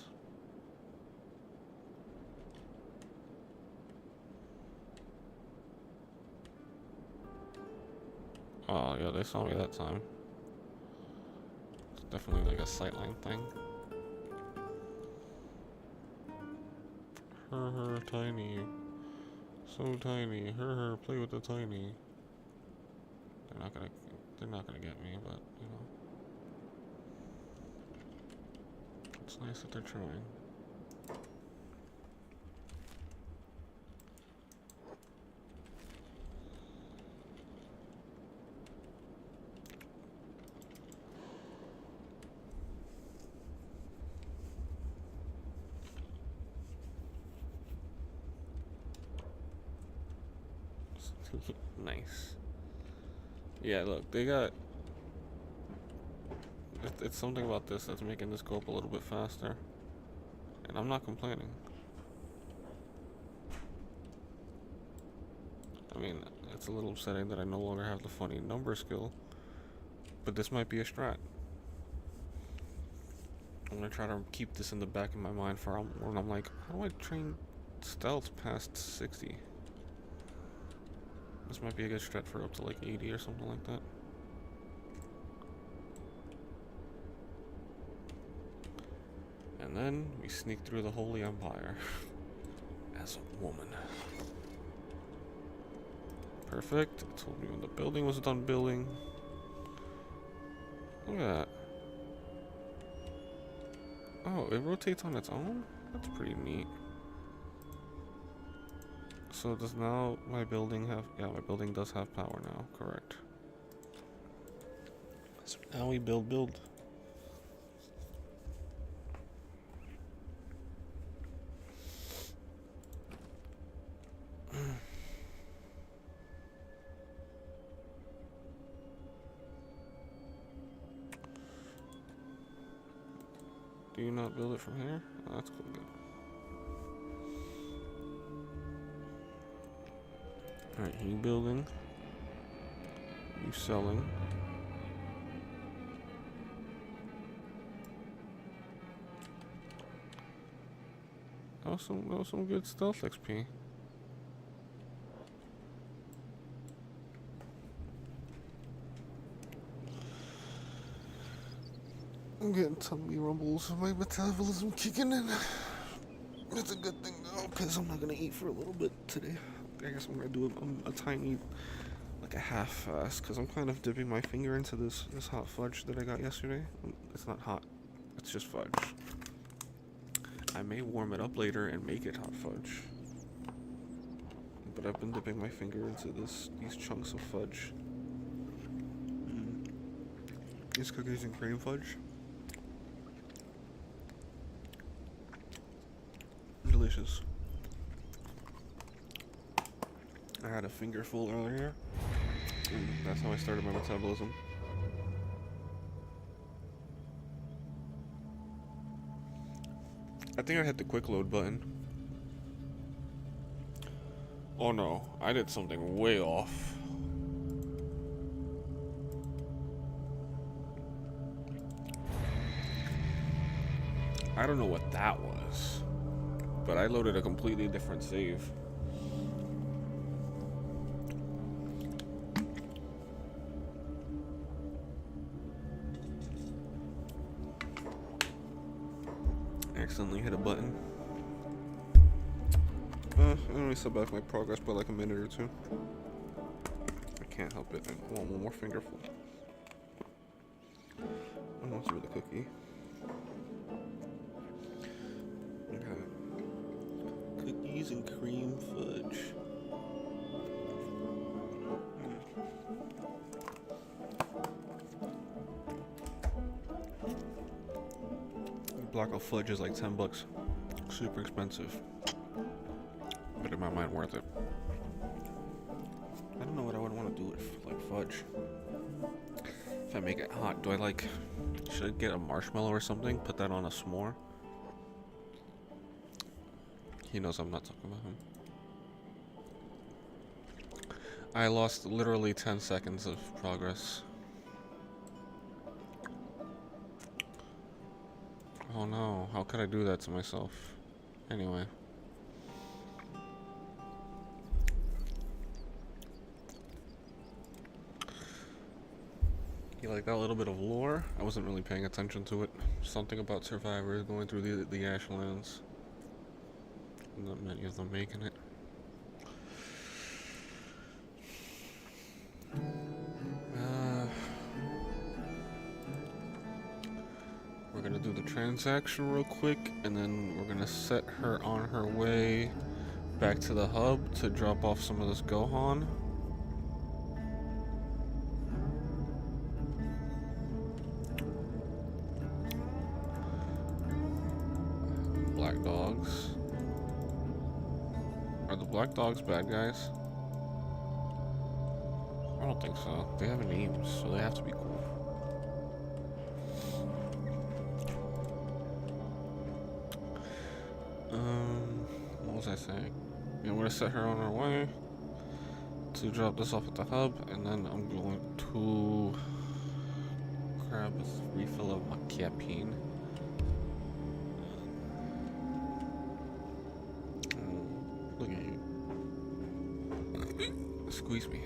Oh, yeah, they saw me that time. It's definitely like a sightline thing. Her, tiny. So tiny. Her, play with the tiny. They're not gonna get me, but, you know. It's nice that they're trying. Nice. Yeah, look, they got... It's something about this that's making this go up a little bit faster. And I'm not complaining. I mean, it's a little upsetting that I no longer have the funny number skill. But this might be a strat. I'm gonna try to keep this in the back of my mind for when I'm like, how do I train stealth past 60? This might be a good strat for up to like 80 or something like that. And then we sneak through the Holy Empire as a woman. Perfect. It told me when the building was done building. Look at that. Oh, it rotates on its own? That's pretty neat. So does now my building have... Yeah, my building does have power now, correct. So now we build. Do you not build it from here? Oh, that's cool, good. Alright, you building. You selling. That was some good stealth XP. I'm getting tummy rumbles. My metabolism kicking in. It's a good thing though, because I'm not gonna eat for a little bit today. I guess I'm gonna do a tiny, like a half fast, because I'm kind of dipping my finger into this hot fudge that I got yesterday. It's not hot, it's just fudge. I may warm it up later and make it hot fudge. But I've been dipping my finger into these chunks of fudge. These cookies and cream fudge. Delicious. I had a finger full earlier. And that's how I started my metabolism. I think I hit the quick load button. Oh no, I did something way off. I don't know what that was, but I loaded a completely different save. Accidentally hit a button. I only set back my progress by like a minute or two. I can't help it. I want one more fingerful. I want to the cookie. Okay. Cookies and cream fudge. block of fudge is like 10 bucks. Super expensive. But in my mind, worth it. I don't know what I would want to do with like fudge. If I make it hot, do I like... Should I get a marshmallow or something? Put that on a s'more? He knows I'm not talking about him. I lost literally 10 seconds of progress. Oh no, how could I do that to myself? Anyway. You like that little bit of lore? I wasn't really paying attention to it. Something about survivors going through the ashlands. Not many of them making it. We're gonna do the transaction real quick, and then we're gonna set her on her way back to the hub to drop off some of this Gohan. Black dogs. Are the black dogs bad guys? I don't think so. They have names, so they have to be cool. What was I saying? Yeah, I'm gonna set her on her way to drop this off at the hub, and then I'm going to grab a refill of my caffeine. Look at you. Squeeze me.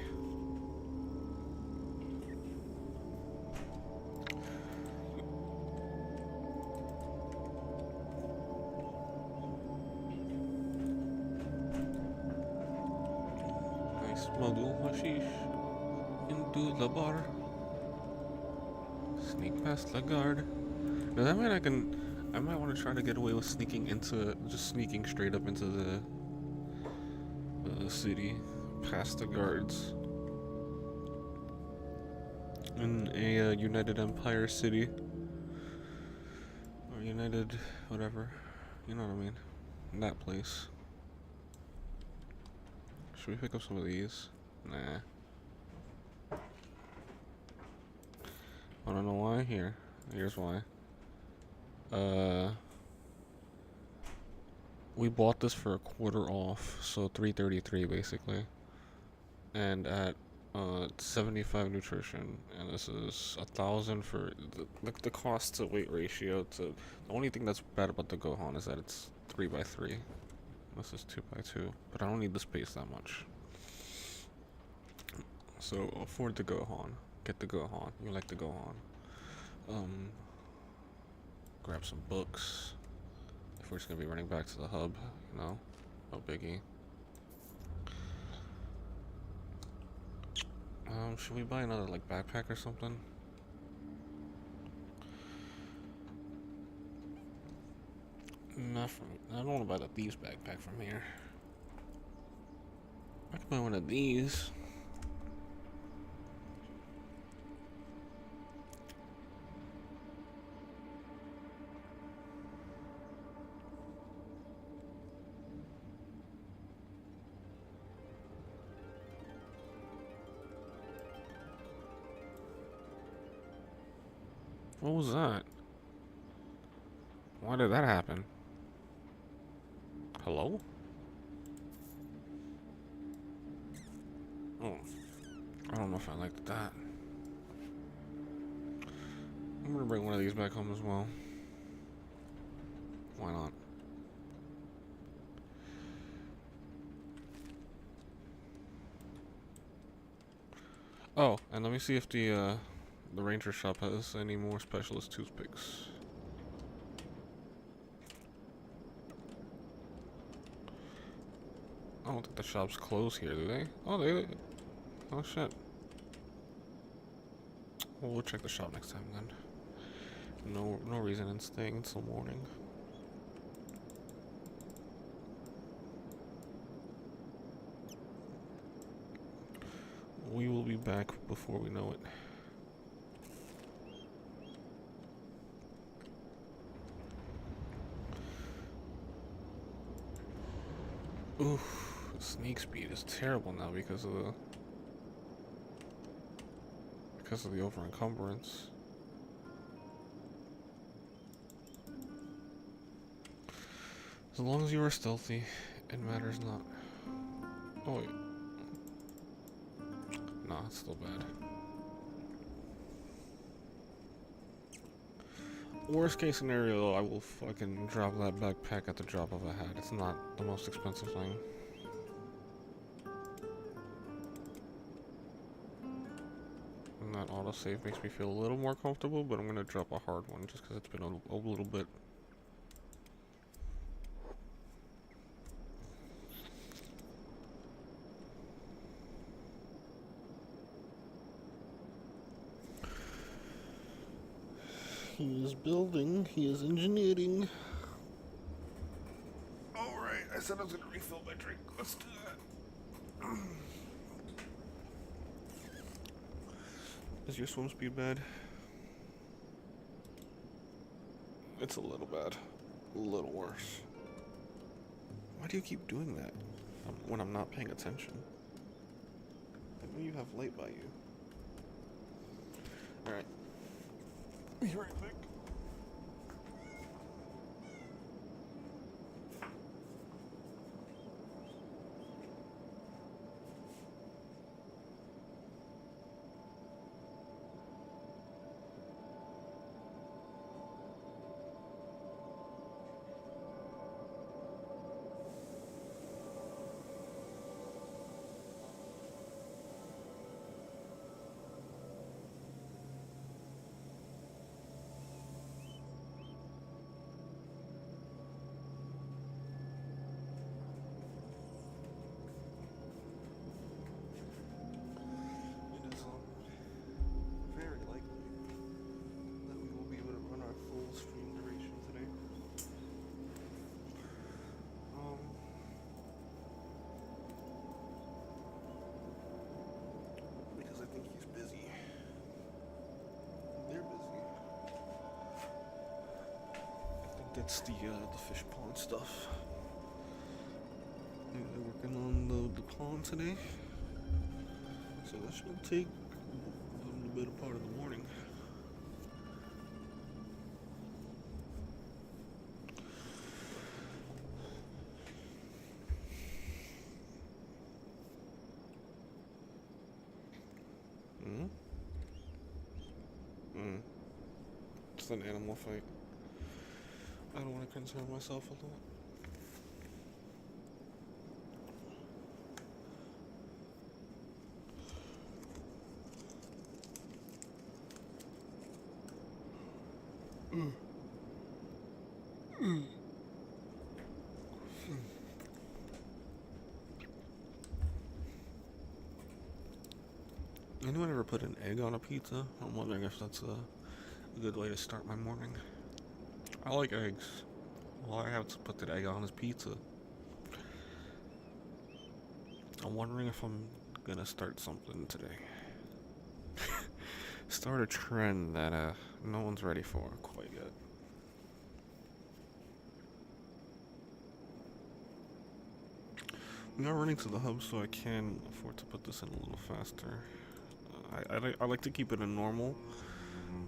Smuggle hashish into the bar. Sneak past the guard. Now that mean I might want to try to get away with just sneaking straight up into the city, past the guards. In a United Empire city. Or United, whatever. You know what I mean. In that place. Should we pick up some of these? Nah. Wanna know why? Here's why. We bought this for $1/4 off, so $3.33 basically. And at 75 nutrition, and this is 1,000 for the cost to weight ratio. The only thing that's bad about the Gohan is that it's 3x3. This is 2x2, but I don't need the space that much. So afford the Gohan. Get the Gohan. You like the Gohan. Grab some books. If we're just gonna be running back to the hub, you know, no biggie. Should we buy another like backpack or something? Not from. I don't want to buy the thieves backpack from here. I could buy one of these. What was that? Why did that happen? Hello? Oh. I don't know if I liked that. I'm gonna bring one of these back home as well. Why not? Oh, and let me see if the ranger shop has any more specialist toothpicks. I don't think the shops close here, do they? Oh, oh shit. Well, we'll check the shop next time then. No reason in staying until morning. We will be back before we know it. Oof, sneak speed is terrible now because of the over encumbrance. As long as you are stealthy, it matters not. Oh wait. Nah, it's still bad. Worst case scenario, I will fucking drop that backpack at the drop of a hat. It's not the most expensive thing. And that autosave makes me feel a little more comfortable, but I'm gonna drop a hard one just because it's been a little bit. He is building, he is engineering. Alright, I said I was gonna refill my drink. Let's do that. Is your swim speed bad? It's a little bad. A little worse. Why do you keep doing that when I'm not paying attention? I know you have light by you. Alright. Be right back. That's the fish pond stuff. They're working on the pond today, so that should take a little bit of part of the morning. It's an animal fight. I don't want to concern myself with that. Anyone ever put an egg on a pizza? I'm wondering if that's a good way to start my morning. I like eggs. All I have to put that egg on is pizza. I'm wondering if I'm gonna start something today. Start a trend that no one's ready for quite yet. We are running to the hub, so I can afford to put this in a little faster. I like to keep it in normal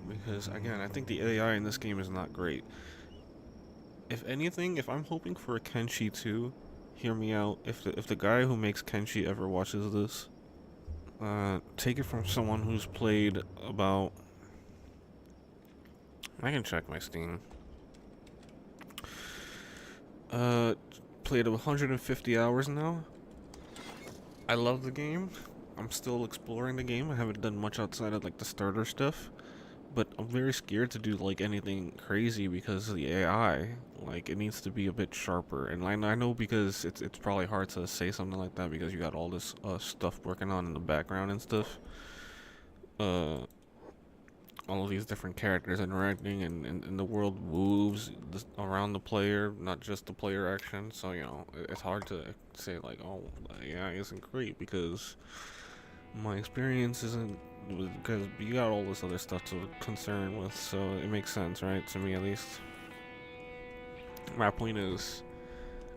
because, again, I think the AI in this game is not great. If anything, if I'm hoping for a Kenshi 2, hear me out. If the guy who makes Kenshi ever watches this, take it from someone who's played about. I can check my Steam. Played 150 hours now. I love the game. I'm still exploring the game. I haven't done much outside of like the starter stuff, but I'm very scared to do like anything crazy because of the AI. Like it needs to be a bit sharper, and I know because it's probably hard to say something like that because you got all this stuff working on in the background and stuff. All of these different characters interacting, and the world moves around the player, not just the player action. So you know it's hard to say like, oh, the AI isn't great because my experience isn't, because you got all this other stuff to concern with, so it makes sense, right? To me, at least. My point is,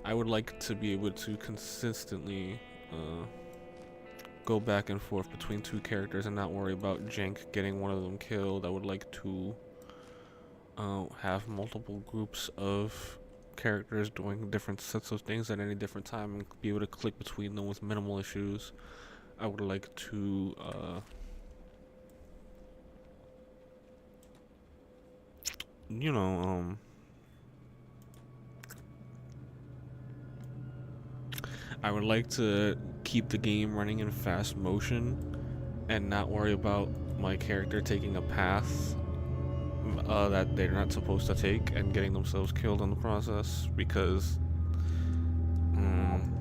I would like to be able to consistently go back and forth between two characters and not worry about Jank getting one of them killed. I would like to have multiple groups of characters doing different sets of things at any different time and be able to click between them with minimal issues. I would like to you know, I would like to keep the game running in fast motion and not worry about my character taking a path that they're not supposed to take and getting themselves killed in the process because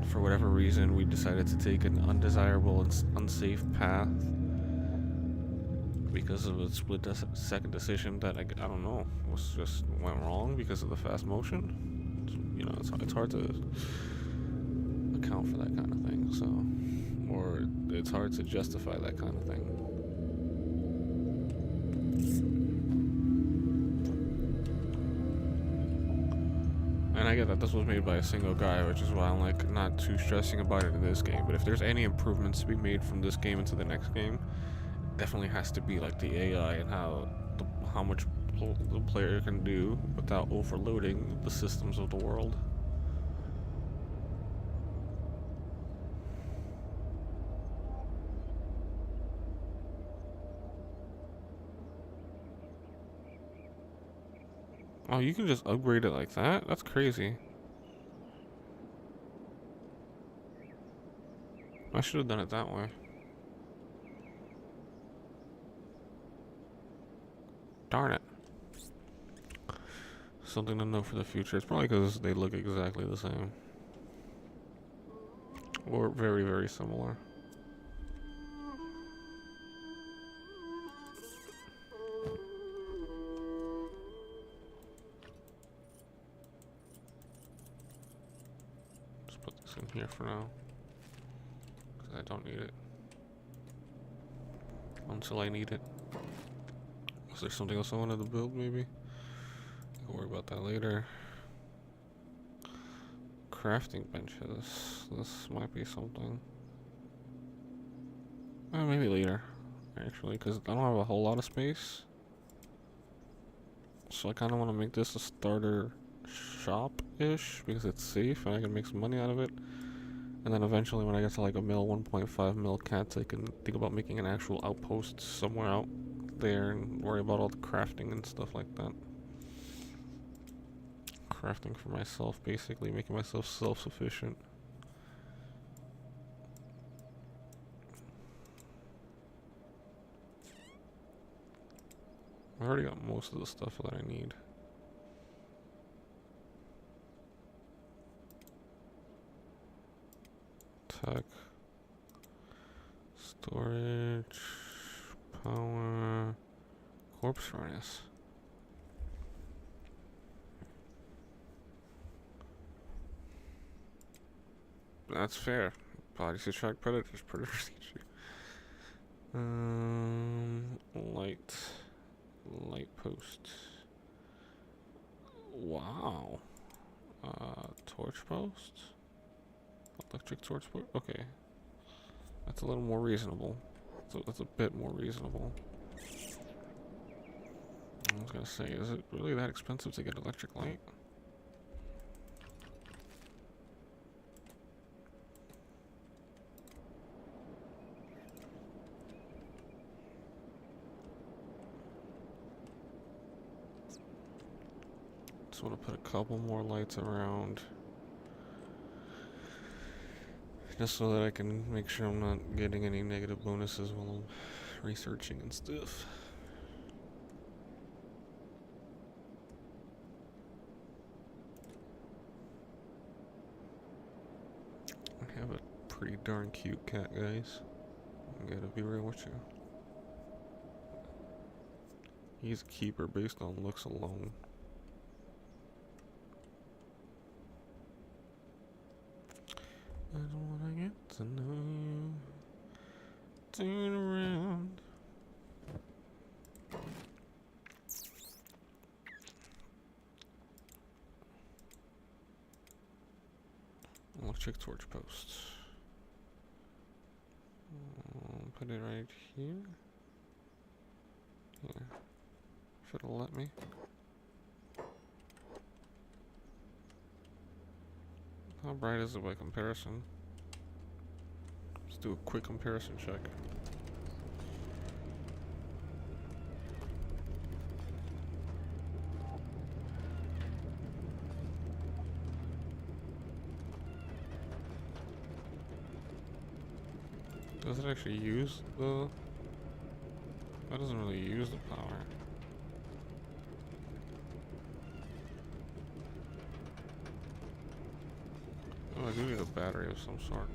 for whatever reason we decided to take an undesirable and unsafe path because of a split second decision that I don't know was just went wrong because of the fast motion. You know, it's hard to account for that kind of thing, so, or it's hard to justify that kind of thing. And I get that this was made by a single guy, which is why I'm like not too stressing about it in this game. But if there's any improvements to be made from this game into the next game, it definitely has to be like the AI and how much the player can do without overloading the systems of the world. Oh, you can just upgrade it like that? That's crazy. I should have done it that way. Darn it. Something to know for the future. It's probably because they look exactly the same. Or very, very similar. Just put this in here for now. Because I don't need it. Until I need it. Was there something else I wanted to build, maybe? I'll worry about that later. Crafting benches. This might be something. Maybe later, actually, because I don't have a whole lot of space. So I kind of want to make this a starter shop-ish, because it's safe and I can make some money out of it. And then eventually when I get to like a mil, 1.5 mil cats, I can think about making an actual outpost somewhere out there and worry about all the crafting and stuff like that. Crafting for myself, basically, making myself self-sufficient. I already got most of the stuff that I need. Tech. Storage. Power. Corpse furnace. That's fair. Bodies attract predators. Predators eat you. Light post. Wow. Torch post. Electric torch post. Okay. That's a little more reasonable. That's a bit more reasonable. I was gonna say, is it really that expensive to get electric light? Just want to put a couple more lights around. Just so that I can make sure I'm not getting any negative bonuses while I'm researching and stuff. I have a pretty darn cute cat, guys. I gotta be real with you. He's a keeper based on looks alone. I don't wanna get to know you. Turn around. Electric torch post. Put it right here. Yeah. Should have let me. How bright is it by comparison? Let's do a quick comparison check. Does it actually use the... That doesn't really use the power. Oh, I do need a battery of some sort.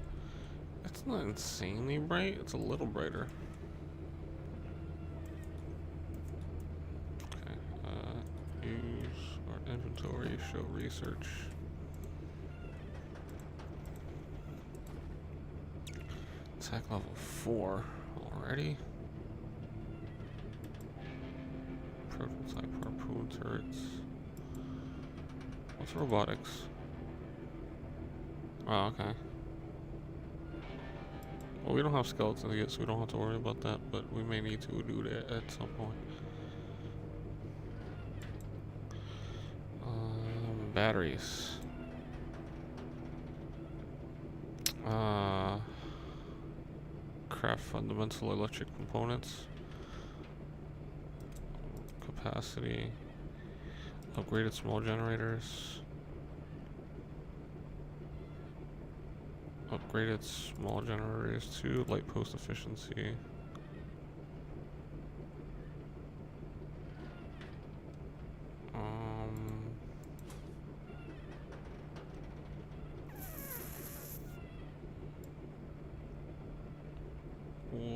It's not insanely bright, it's a little brighter. Okay, use our inventory, show research. Attack level 4 already. Prototype harpoon turrets. What's robotics? Oh, okay. Well, we don't have skeletons yet, so we don't have to worry about that, but we may need to do that at some point. Batteries. Craft fundamental electric components. Capacity. Upgraded small generators. Upgraded small generators to light post efficiency.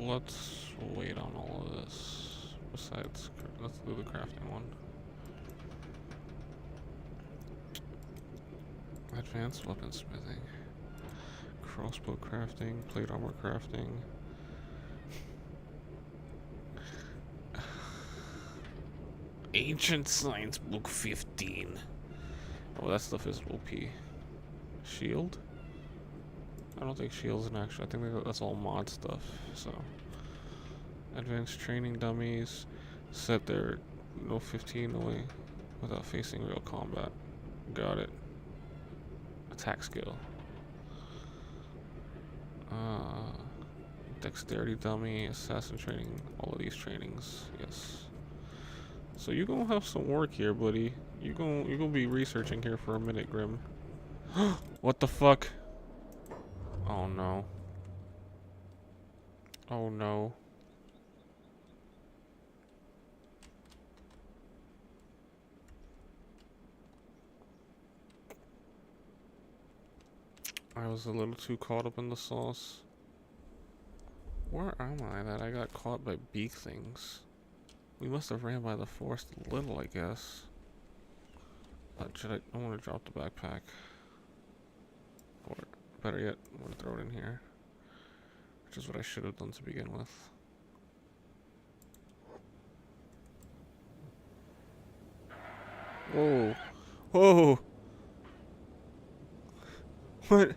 Let's wait on all of this. Besides, let's do the crafting one. Advanced weaponsmithing. Crossbow crafting, plate armor crafting. Ancient Science Book 15. Oh, that stuff is OP. Shield? I don't think shield's an actual. I think that's all mod stuff. So, advanced training dummies. Set their no 15 away without facing real combat. Got it. Attack skill. Dexterity dummy, assassin training, all of these trainings, yes. So you gonna have some work here, buddy. You gonna be researching here for a minute, Grim. What the fuck? Oh no. Oh no. I was a little too caught up in the sauce. Where am I that I got caught by beak things? We must have ran by the forest a little, I guess. But I want to drop the backpack. Or, better yet, I want to throw it in here. Which is what I should have done to begin with. Whoa. Whoa! What?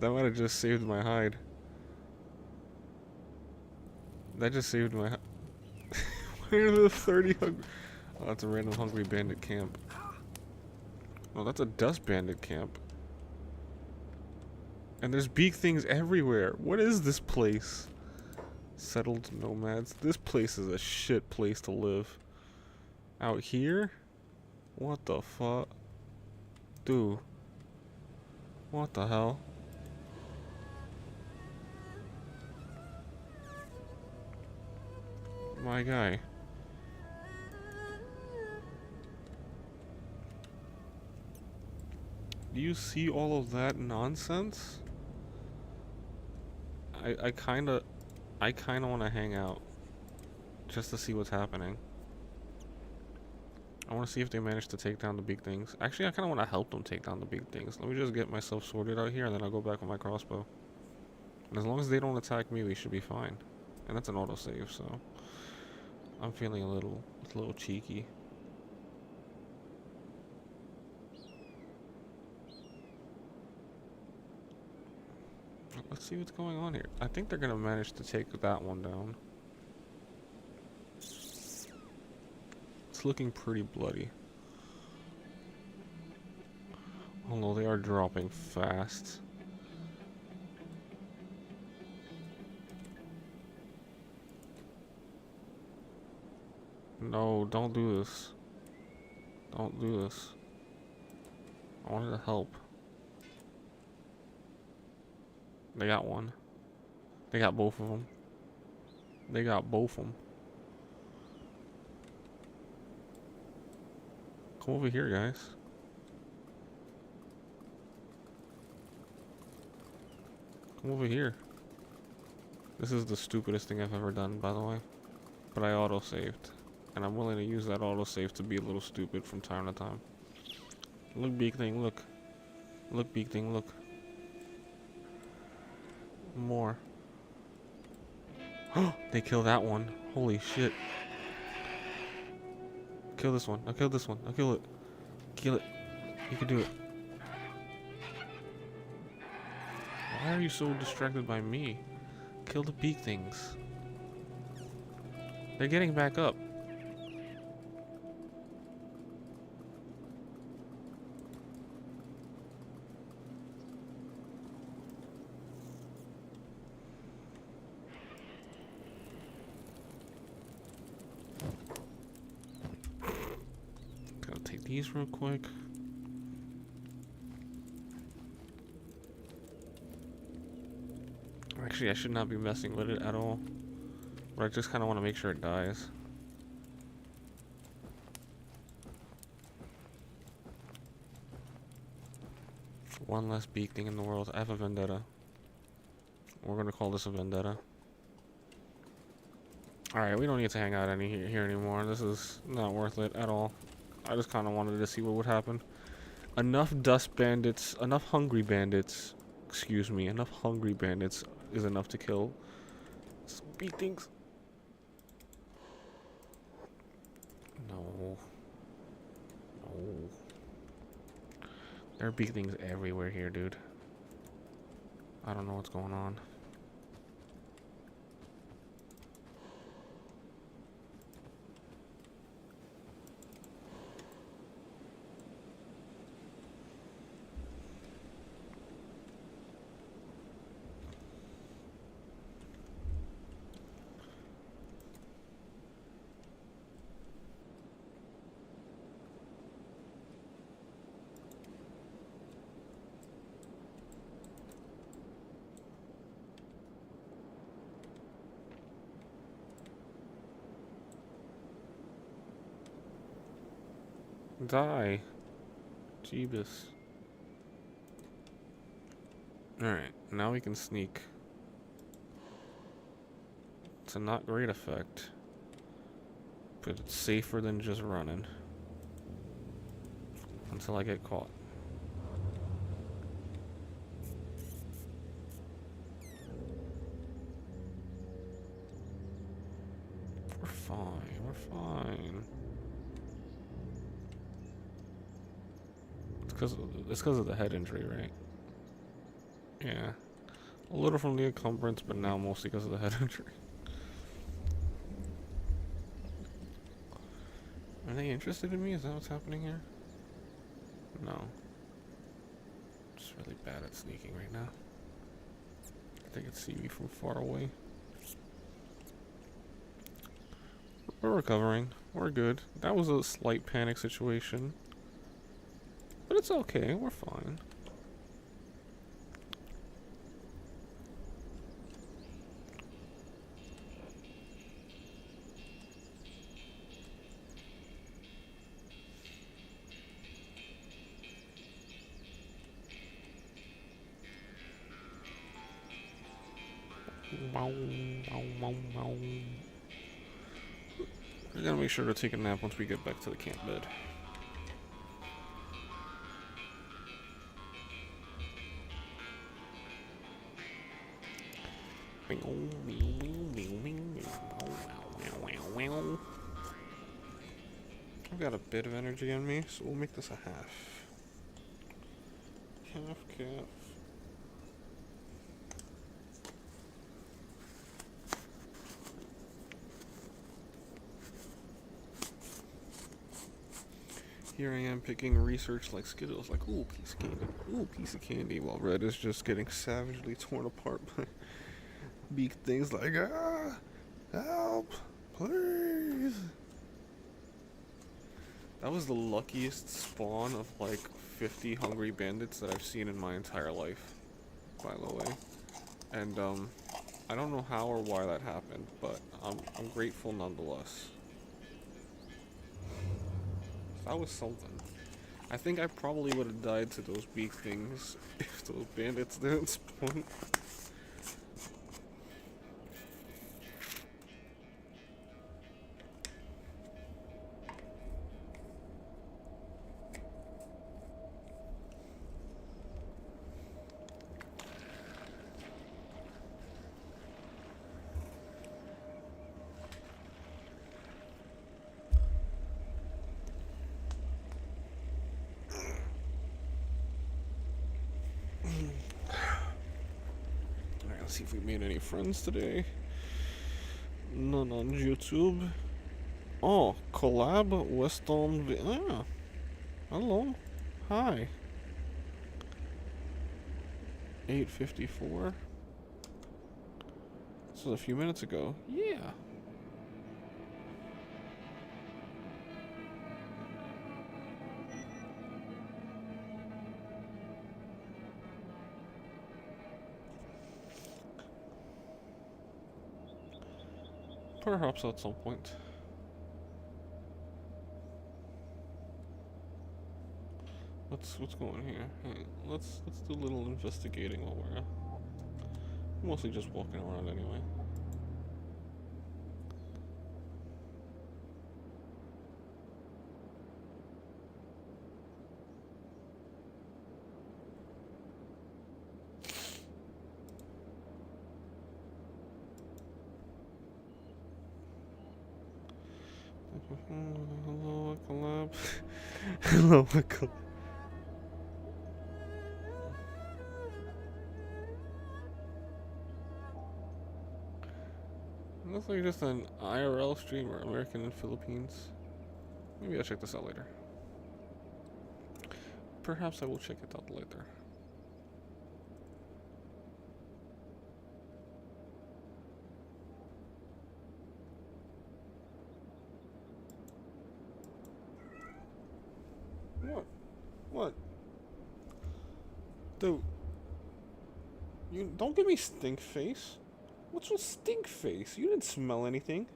That might have just saved my hide. That just saved my hide. Where are the 30 hungry? Oh, that's a random hungry bandit camp. Oh, that's a dust bandit camp. And there's beak things everywhere. What is this place? Settled nomads. This place is a shit place to live. Out here? What the fuck? Dude. What the hell? My guy. Do you see all of that nonsense? I kinda want to hang out just to see what's happening. I want to see if they manage to take down the big things. Actually, I kind of want to help them take down the big things. Let me just get myself sorted out here, and then I'll go back with my crossbow. And as long as they don't attack me, we should be fine. And that's an autosave, so I'm feeling a little cheeky. Let's see what's going on here. I think they're gonna manage to take that one down. It's looking pretty bloody. Although they are dropping fast. No, don't do this. Don't do this. I wanted to help. They got one. They got both of them. They got both of them. Come over here, guys. Come over here. This is the stupidest thing I've ever done, by the way. But I auto-saved. And I'm willing to use that autosave to be a little stupid from time to time. Look, beak thing, look. Look, beak thing, look. More. They kill that one. Holy shit. Kill this one. I'll kill this one. I'll kill it. Kill it. You can do it. Why are you so distracted by me? Kill the beak things. They're getting back up. Gotta take these real quick. Actually, I should not be messing with it at all. But I just kind of want to make sure it dies. One less beak thing in the world. I have a vendetta. We're gonna call this a vendetta. Alright, we don't need to hang out here anymore. This is not worth it at all. I just kind of wanted to see what would happen. Enough dust bandits, enough hungry bandits, excuse me, enough hungry bandits is enough to kill some beak things. No. No. There are beak things everywhere here, dude. I don't know what's going on. Die. Jeebus. Alright, now we can sneak. It's a not great effect. But it's safer than just running. Until I get caught. We're fine, we're fine. It's because of the head injury, right? Yeah. A little from the encumbrance, but now mostly because of the head injury. Are they interested in me? Is that what's happening here? No. Just really bad at sneaking right now. They can see me from far away. We're recovering. We're good. That was a slight panic situation. But it's okay, we're fine. We gotta make sure to take a nap once we get back to the camp bed. I've got a bit of energy in me, so we'll make this a half. Calf. Here I am picking research like Skittles, like, ooh, piece of candy, ooh, piece of candy, while Red is just getting savagely torn apart by beak things like, ah, help, please. That was the luckiest spawn of like 50 hungry bandits that I've seen in my entire life, by the way. And I don't know how or why that happened, but I'm grateful nonetheless. That was something. I think I probably would have died to those beak things if those bandits didn't spawn. Alright, let's see if we made any friends today. None on YouTube. Oh, collab Weston. Ah, hello. Hi. 8:54. This was a few minutes ago. Yeah. Perhaps at some point. What's going on here? Hey, let's do a little investigating while we're mostly just walking around anyway. Hello, collab. Hello, collab. Looks like just an IRL streamer, American in Philippines. Maybe I'll check this out later. Perhaps I will check it out later. What? What? Dude. You don't give me stink face. What's with stink face? You didn't smell anything.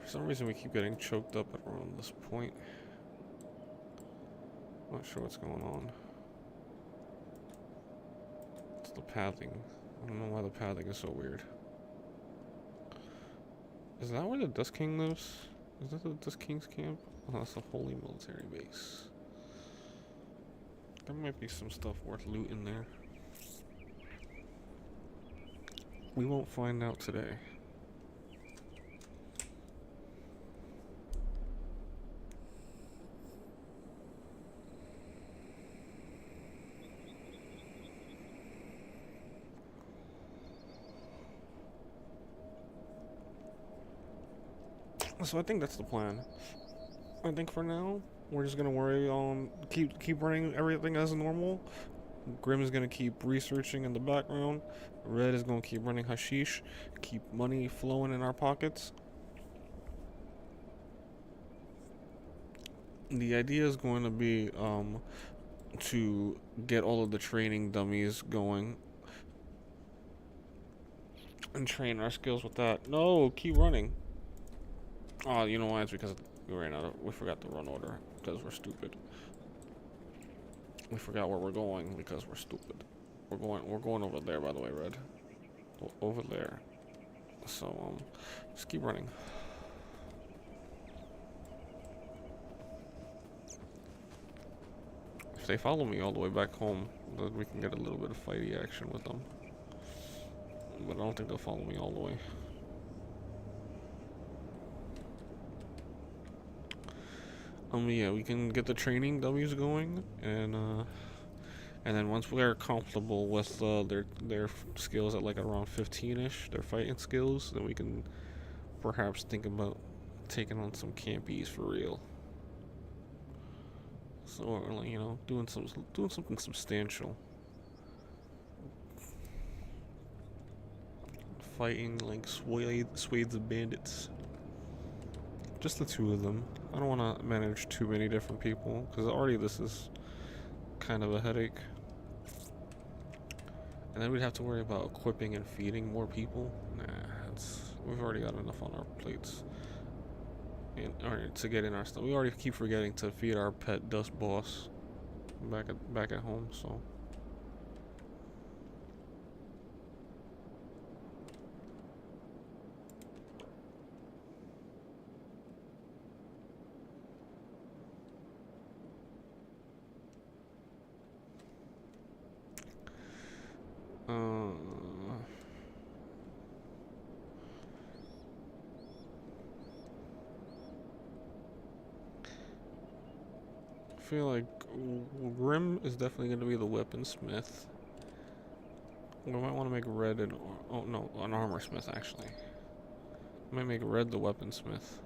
For some reason we keep getting choked up at around this point. Not sure what's going on. It's the pathing. I don't know why the pathing is so weird. Is that where the Dust King lives? Is that the Dust King's camp? Oh, that's a holy military base. There might be some stuff worth looting there. We won't find out today. So I think that's the plan. I think for now, we're just gonna worry on keep running everything as normal. Grim is gonna keep researching in the background. Red is gonna keep running hashish, keep money flowing in our pockets. The idea is going to be to get all of the training dummies going and train our skills with that. No, keep running. Oh, you know why? It's because we forgot the run order because we're stupid. We forgot where we're going because we're stupid. We're going over there, by the way, Red. Over there. So just keep running. If they follow me all the way back home, then we can get a little bit of fighty action with them. But I don't think they'll follow me all the way. Yeah, we can get the training W's going, and And then once we're comfortable with their skills at like around 15ish, their fighting skills, then we can perhaps think about taking on some campies for real. So like, you know, doing something substantial. Fighting like swades of bandits. Just the two of them. I don't want to manage too many different people because already this is kind of a headache. And then we'd have to worry about equipping and feeding more people. Nah, we've already got enough on our plates. And to get in our stuff, we already keep forgetting to feed our pet dust boss back at home. So. I feel like Grim is definitely going to be the weaponsmith. We might want to make Red an armor smith actually. I might make Red the weaponsmith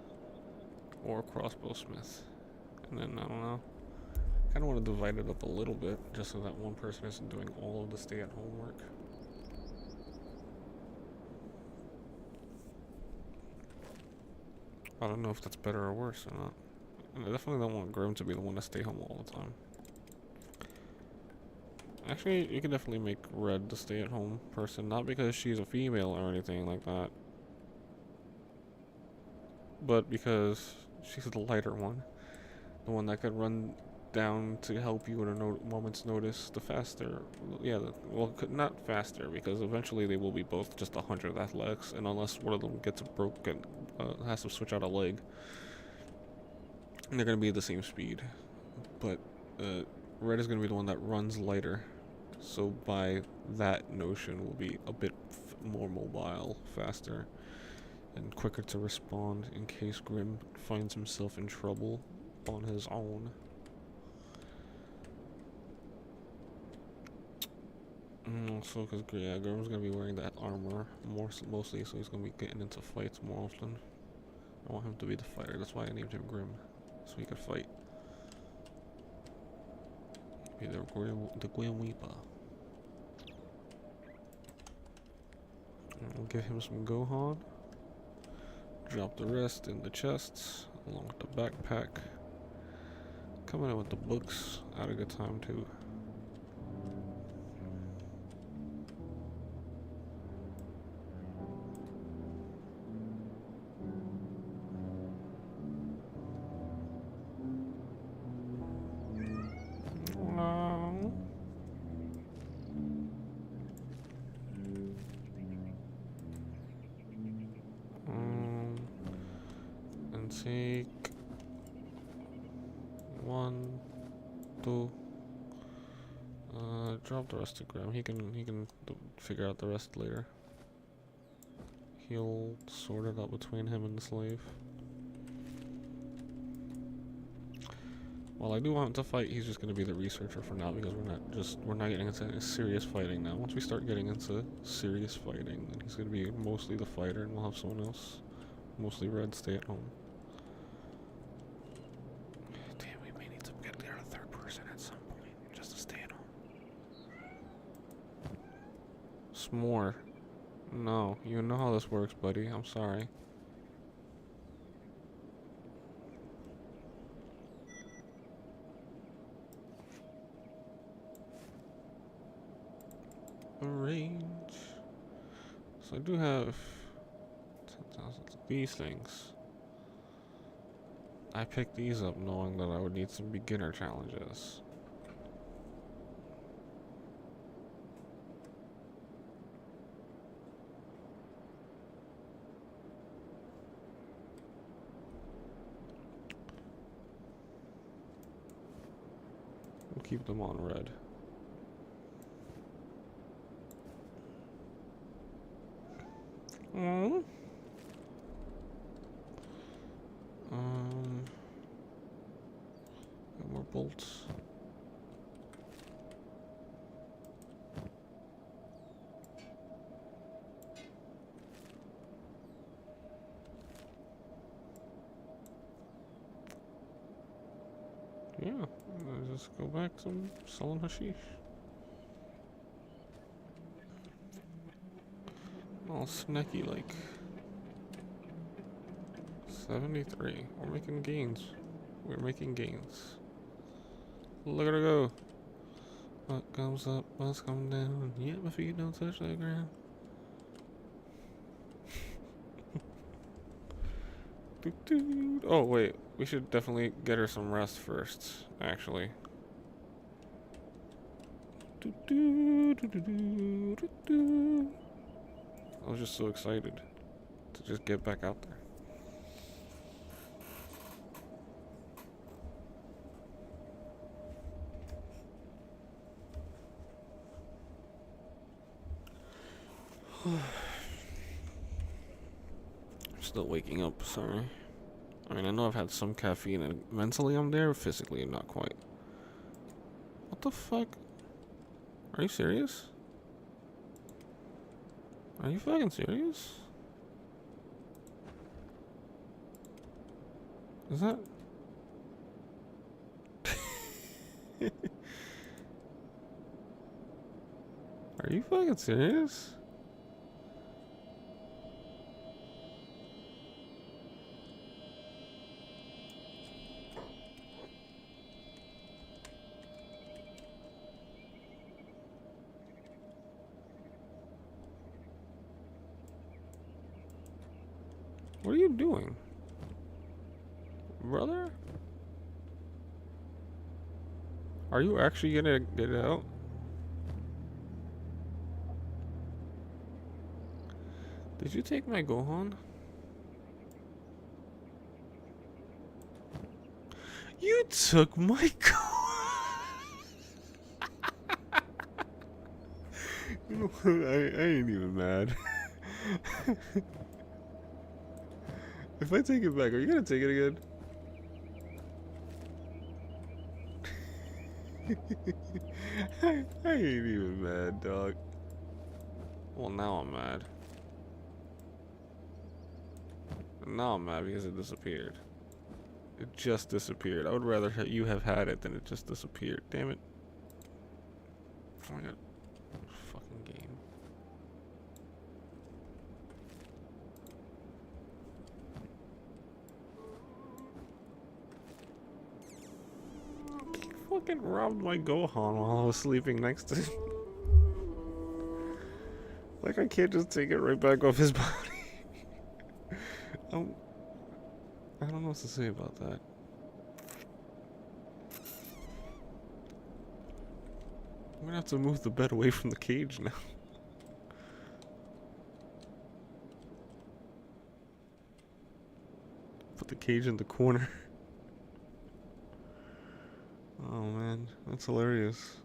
or crossbow smith, and then I don't know. Kind of want to divide it up a little bit just so that one person isn't doing all of the stay-at-home work. I don't know if that's better or worse or not. I definitely don't want Grim to be the one to stay home all the time. Actually, you can definitely make Red the stay-at-home person, not because she's a female or anything like that, but because she's the lighter one. The one that could run down to help you in a moment's notice. The faster, yeah, well, not faster, because eventually they will be both just 100 athletics, and unless one of them gets broken, has to switch out a leg, they're going to be the same speed. But Red is going to be the one that runs lighter, so by that notion will be a bit more mobile, faster, and quicker to respond in case Grim finds himself in trouble on his own. Also, because Grim's gonna be wearing that armor mostly, so he's gonna be getting into fights more often. I want him to be the fighter. That's why I named him Grim, so he could fight. Be the Grim Weeper. We'll give him some Gohan. Drop the rest in the chests, along with the backpack. Coming in with the books, had a good time too. And take 1, 2. Drop the rest to Graham. He can figure out the rest later. He'll sort it out between him and the slave. While I do want him to fight, he's just gonna be the researcher for now because we're not getting into serious fighting now. Once we start getting into serious fighting, then he's gonna be mostly the fighter, and we'll have someone else, mostly Red, stay at home. Damn, we may need to get there a third person at some point just to stay at home. S'more. No, you know how this works, buddy. I'm sorry. Range. So I do have 10,000 these things. I picked these up knowing that I would need some beginner challenges. We'll keep them on red. More bolts. Yeah, I just go back to selling hashish. All snacky like. 73. We're making gains. We're making gains. Look at her go. What comes up must come down. Yeah, my feet don't touch the ground. Oh, wait. We should definitely get her some rest first, actually. I was just so excited to just get back out there. Still waking up, sorry. I mean, I know I've had some caffeine and mentally I'm there, physically I'm not quite. What the fuck? Are you serious? Are you fucking serious? Is that... Are you fucking serious? What are you doing? Brother? Are you actually gonna get it out? Did you take my Gohan? You took my Gohan! You know what? I ain't even mad. If I take it back, are you gonna take it again? I ain't even mad, dog. Well, now I'm mad. Now I'm mad because it disappeared. It just disappeared. I would rather you have had it than it just disappeared. Damn it. Oh my god. Fucking game. Fucking robbed my Gohan while I was sleeping next to him. Like, I can't just take it right back off his body. I don't know what to say about that. I'm gonna have to move the bed away from the cage now. Put the cage in the corner. Oh man, that's hilarious.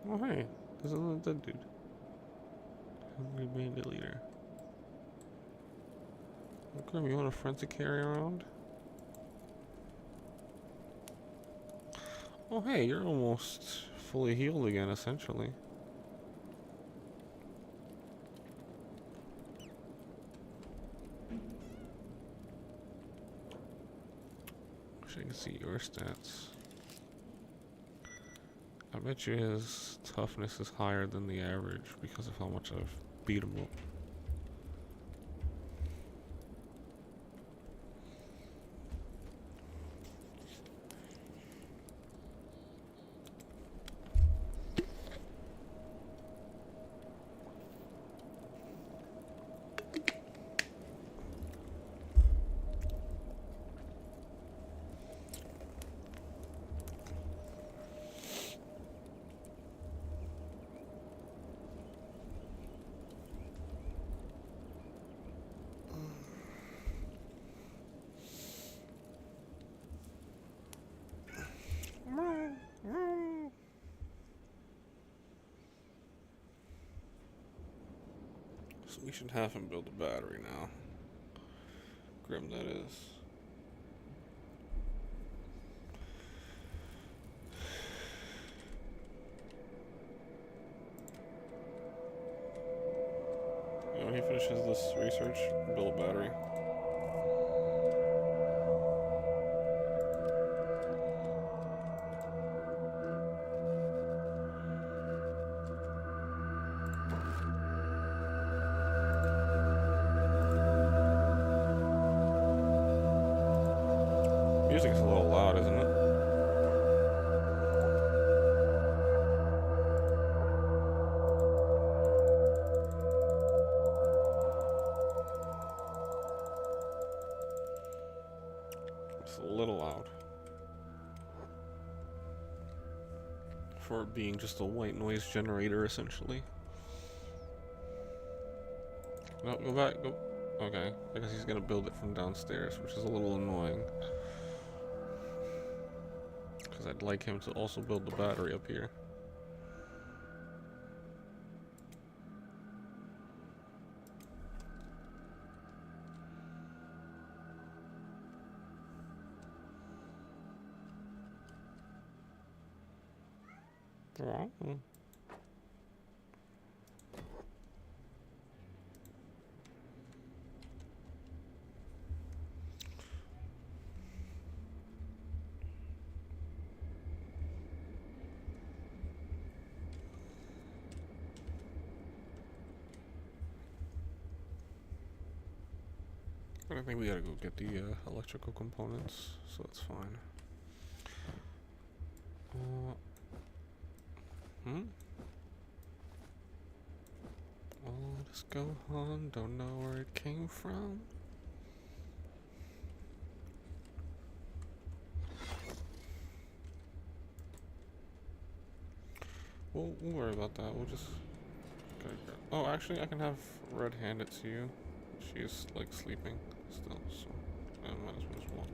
Oh hey, there's another dead dude. Hungry bandit leader. Okay, you want a friend to carry around? Oh hey, you're almost fully healed again, essentially. Wish I could see your stats. I bet you his toughness is higher than the average because of how much I've beat him up. So we should have him build a battery now. grim that is. When he finishes this research, build a battery. Music's a little loud, isn't it? It's a little loud. For it being just a white noise generator, essentially. No, go back, go. Okay, I guess he's gonna build it from downstairs, which is a little annoying. Because I'd like him to also build the battery up here. Wow. I think we gotta go get the electrical components, so that's fine. All this go on, don't know where it came from. We'll worry about that. We'll just. Oh, actually, I can have Red hand it to you. She's like sleeping still, so I might as well just walk.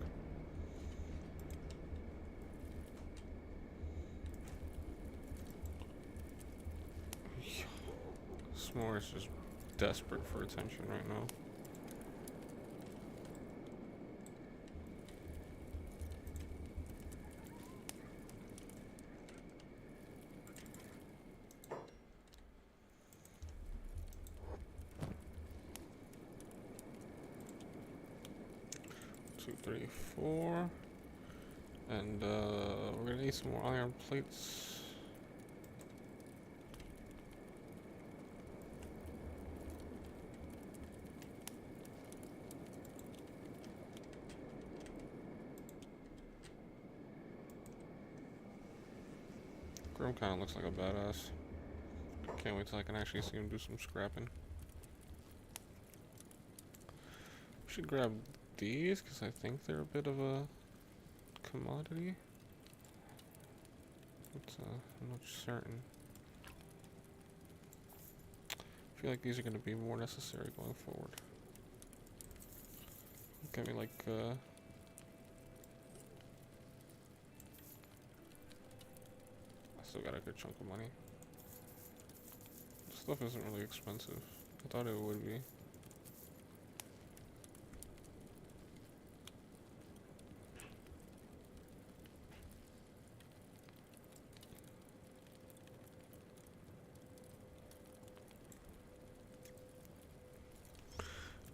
S'more is just desperate for attention right now. Two, three, four. And we're gonna need some more iron plates. Grim kinda looks like a badass. Can't wait till I can actually see him do some scrapping. We should grab these, because I think they're a bit of a commodity. But I'm not certain. I feel like these are going to be more necessary going forward. Get me like I still got a good chunk of money. This stuff isn't really expensive. I thought it would be.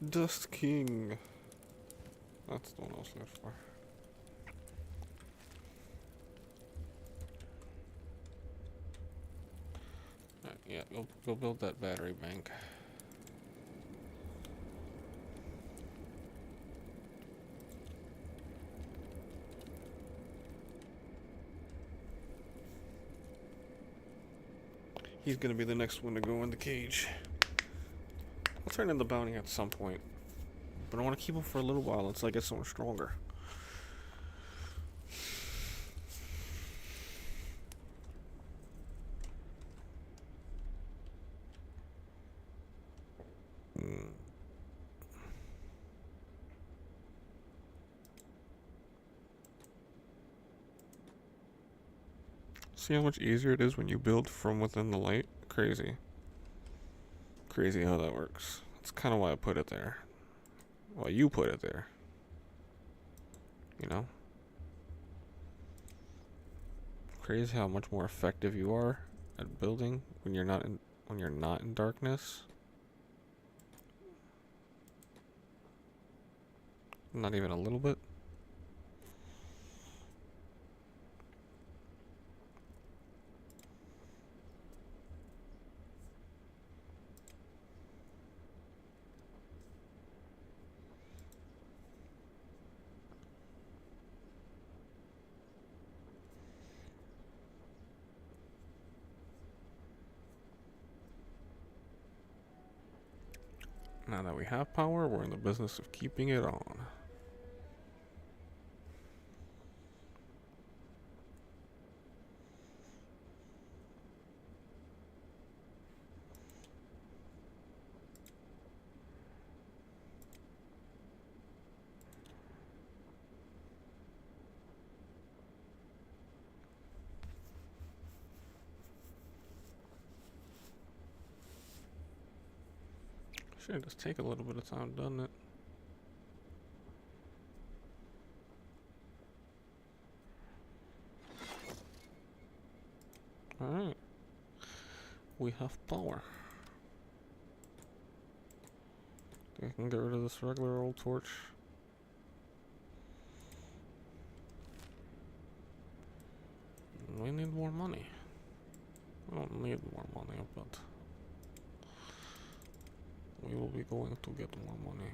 Dust King. That's the one I was looking for. Alright, yeah, go build that battery bank. He's gonna be the next one to go in the cage. I'll turn in the bounty at some point, but I want to keep him for a little while until I get someone stronger. See how much easier it is when you build from within the light? Crazy. Crazy how that works. That's kind of why I put it there. Well, you put it there. You know? Crazy how much more effective you are at building when you're not in darkness. Not even a little bit. Now that we have power, we're in the business of keeping it on. Should just take a little bit of time, doesn't it? Alright. We have power. I can get rid of this regular old torch. We need more money. We don't need more money, but we will be going to get more money.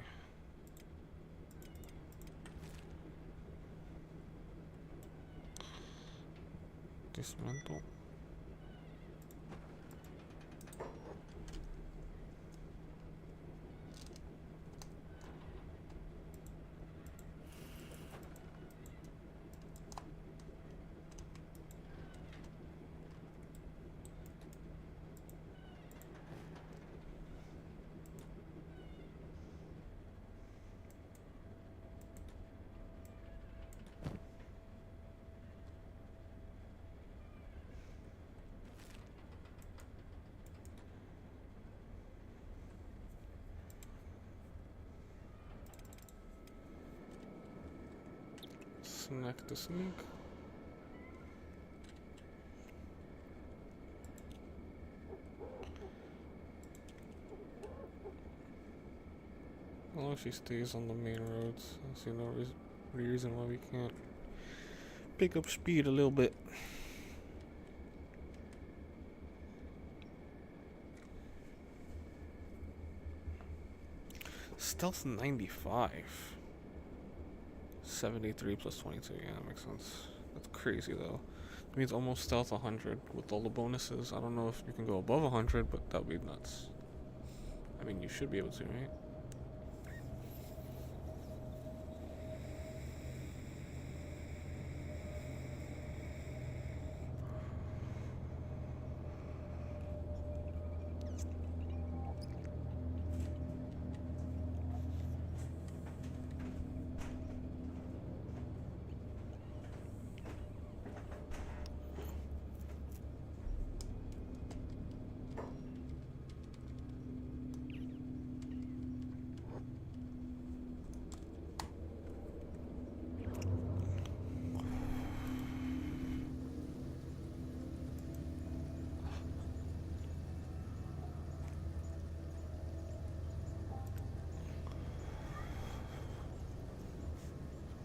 Dismantle. Snack to sneak. As long as she stays on the main roads, I see no reason why we can't pick up speed a little bit. Stealth 95. 73 plus 22, yeah, that makes sense. That's crazy though. It means almost stealth 100 with all the bonuses. I don't know if you can go above 100, but that would be nuts. I mean, you should be able to, right?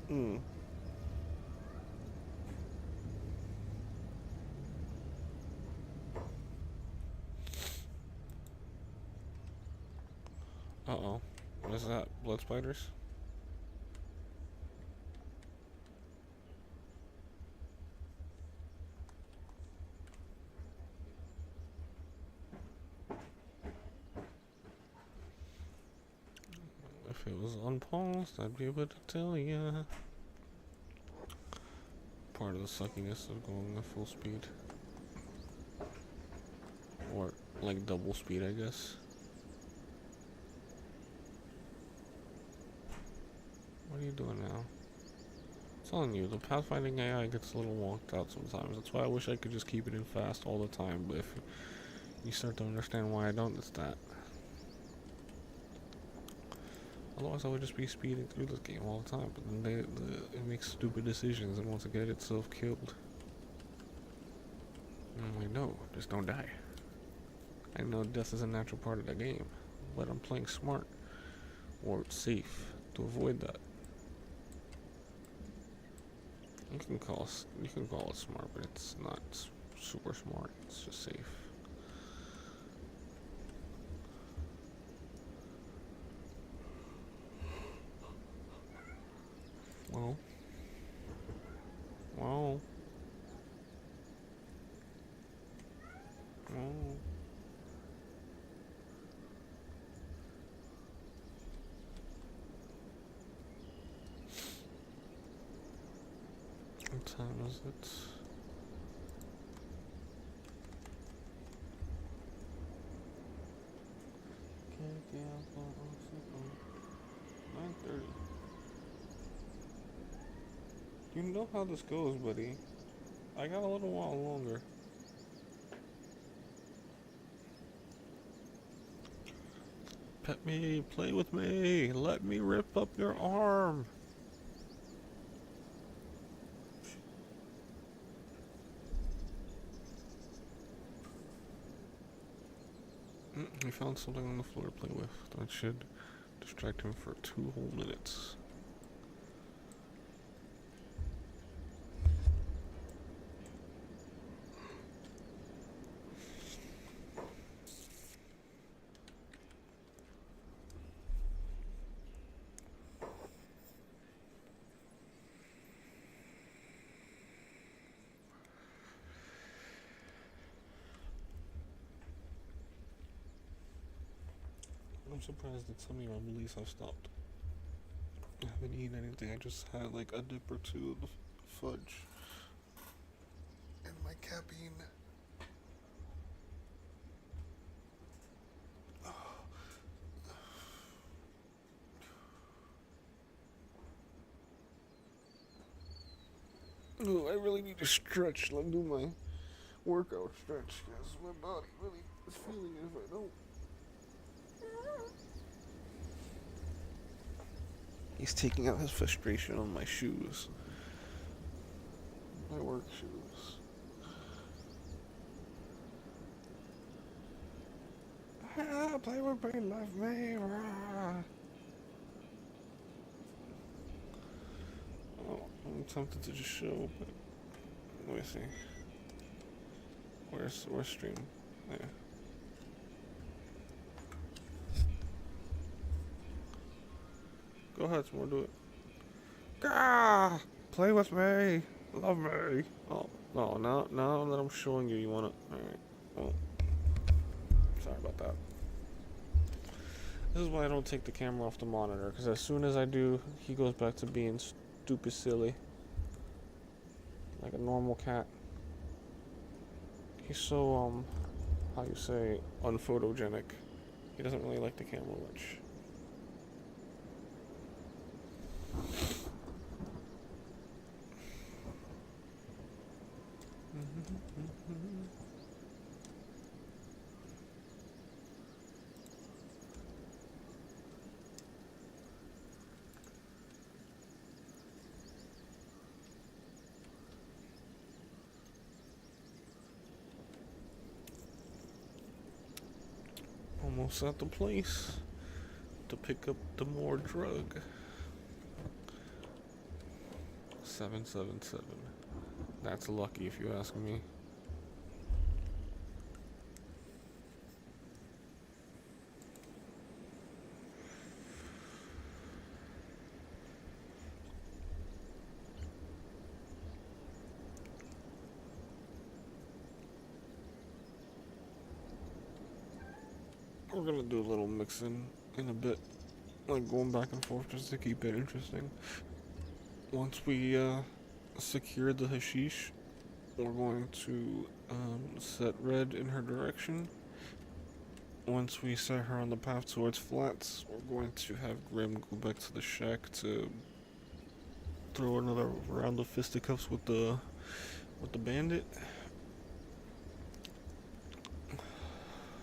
Hmm. Uh-oh. What is that? Blood spiders? If it was unpaused, I'd be able to tell ya. Part of the suckiness of going at full speed. Or, like, double speed, I guess. What are you doing now? I'm telling you, the pathfinding AI gets a little wonky out sometimes. That's why I wish I could just keep it in fast all the time, but if you start to understand why I don't, it's that. Otherwise, I would just be speeding through this game all the time. But then it makes stupid decisions and wants to get itself killed. And I'm like, no, just don't die. I know death is a natural part of the game, but I'm playing smart or safe to avoid that. You can call it smart, but it's not super smart. It's just safe. Well. Well. Well. What time is it? Okay, 9:30. You know how this goes, buddy. I got a little while longer. Pet me, play with me, let me rip up your arm. He found something on the floor to play with. That should distract him for 2 whole minutes. I'm surprised that some of your release have stopped. I haven't eaten anything. I just had like a dip or two of fudge and my caffeine. Oh, I really need to stretch, like do my workout stretch, because my body really is feeling it if I don't. He's taking out his frustration on my shoes. My work shoes. Ah, play with me, love me. Ah. Oh, I'm tempted to just show, but let me see. Where's stream? Yeah. Go ahead, more do it. Ah, play with me, love me. Oh, no, now that I'm showing you, you wanna. All right. Well, sorry about that. This is why I don't take the camera off the monitor, because as soon as I do, he goes back to being stupid silly. Like a normal cat. He's so, how you say, unphotogenic. He doesn't really like the camera much. Almost at the place to pick up the more drug. 777. That's lucky if you ask me. We're gonna do a little mixing in a bit, like going back and forth just to keep it interesting. Once we secure the hashish, we're going to set Red in her direction. Once we set her on the path towards flats, we're going to have Grim go back to the shack to throw another round of fisticuffs with the bandit.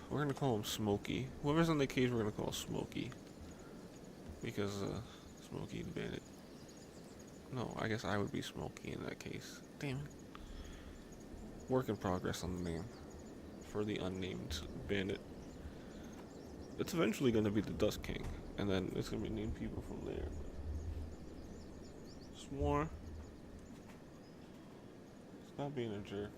We're gonna call him Smokey. Whoever's in the cage, we're gonna call Smokey. because Smokey the Bandit. No, I guess I would be Smokey in that case. Damn it. Work in progress on the name for the unnamed bandit. It's eventually going to be the Dust King, and then it's going to be named people from there. S'more. Stop being a jerk.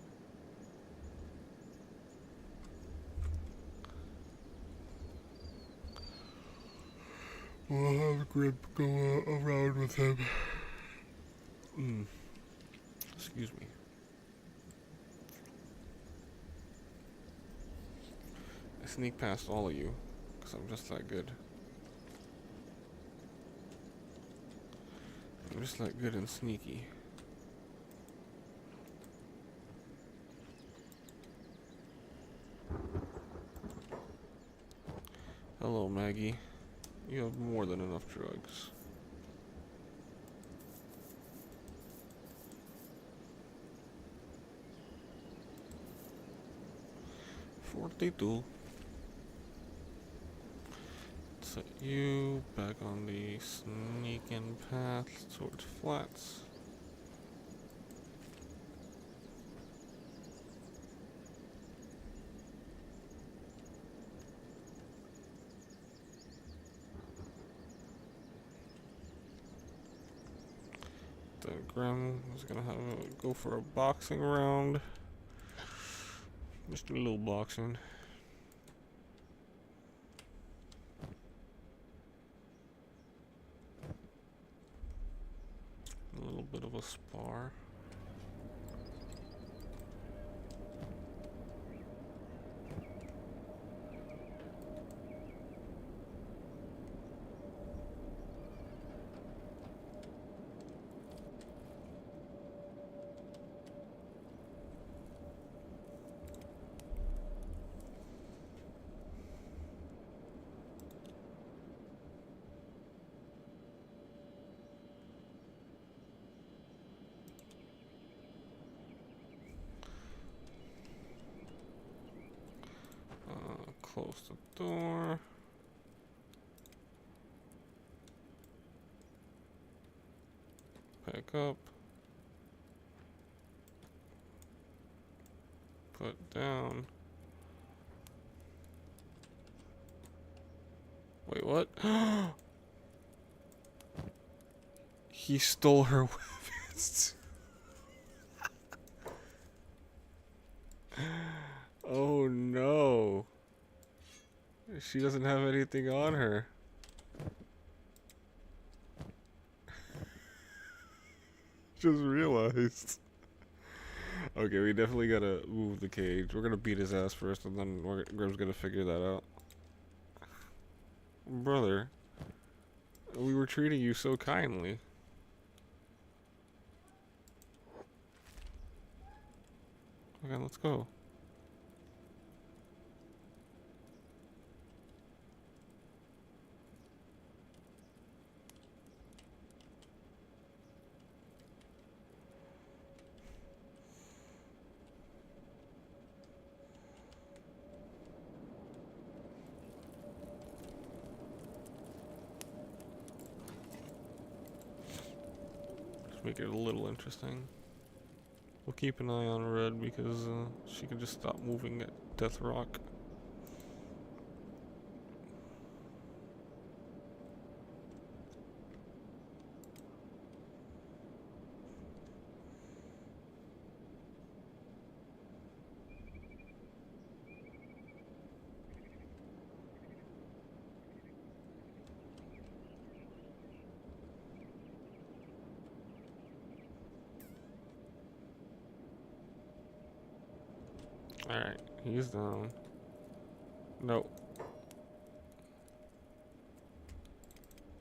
We'll have Grip go around with him. Excuse me. I sneak past all of you, because I'm just that good. I'm just that good and sneaky. Hello, Maggie. You have more than enough drugs. 42. Set you back on the sneaking path towards flats. The Grim is gonna go for a boxing round. Just a little boxing. A little bit of a spar. Close the door. Back up. Put down. Wait, what? He stole her weapons. Oh no. She doesn't have anything on her. Just realized. Okay, we definitely gotta move the cage. We're gonna beat his ass first, and then Grim's gonna figure that out. Brother, we were treating you so kindly. Okay, let's go. Make it a little interesting. We'll keep an eye on Red because she can just stop moving at Death Rock. Alright, he's down. Nope.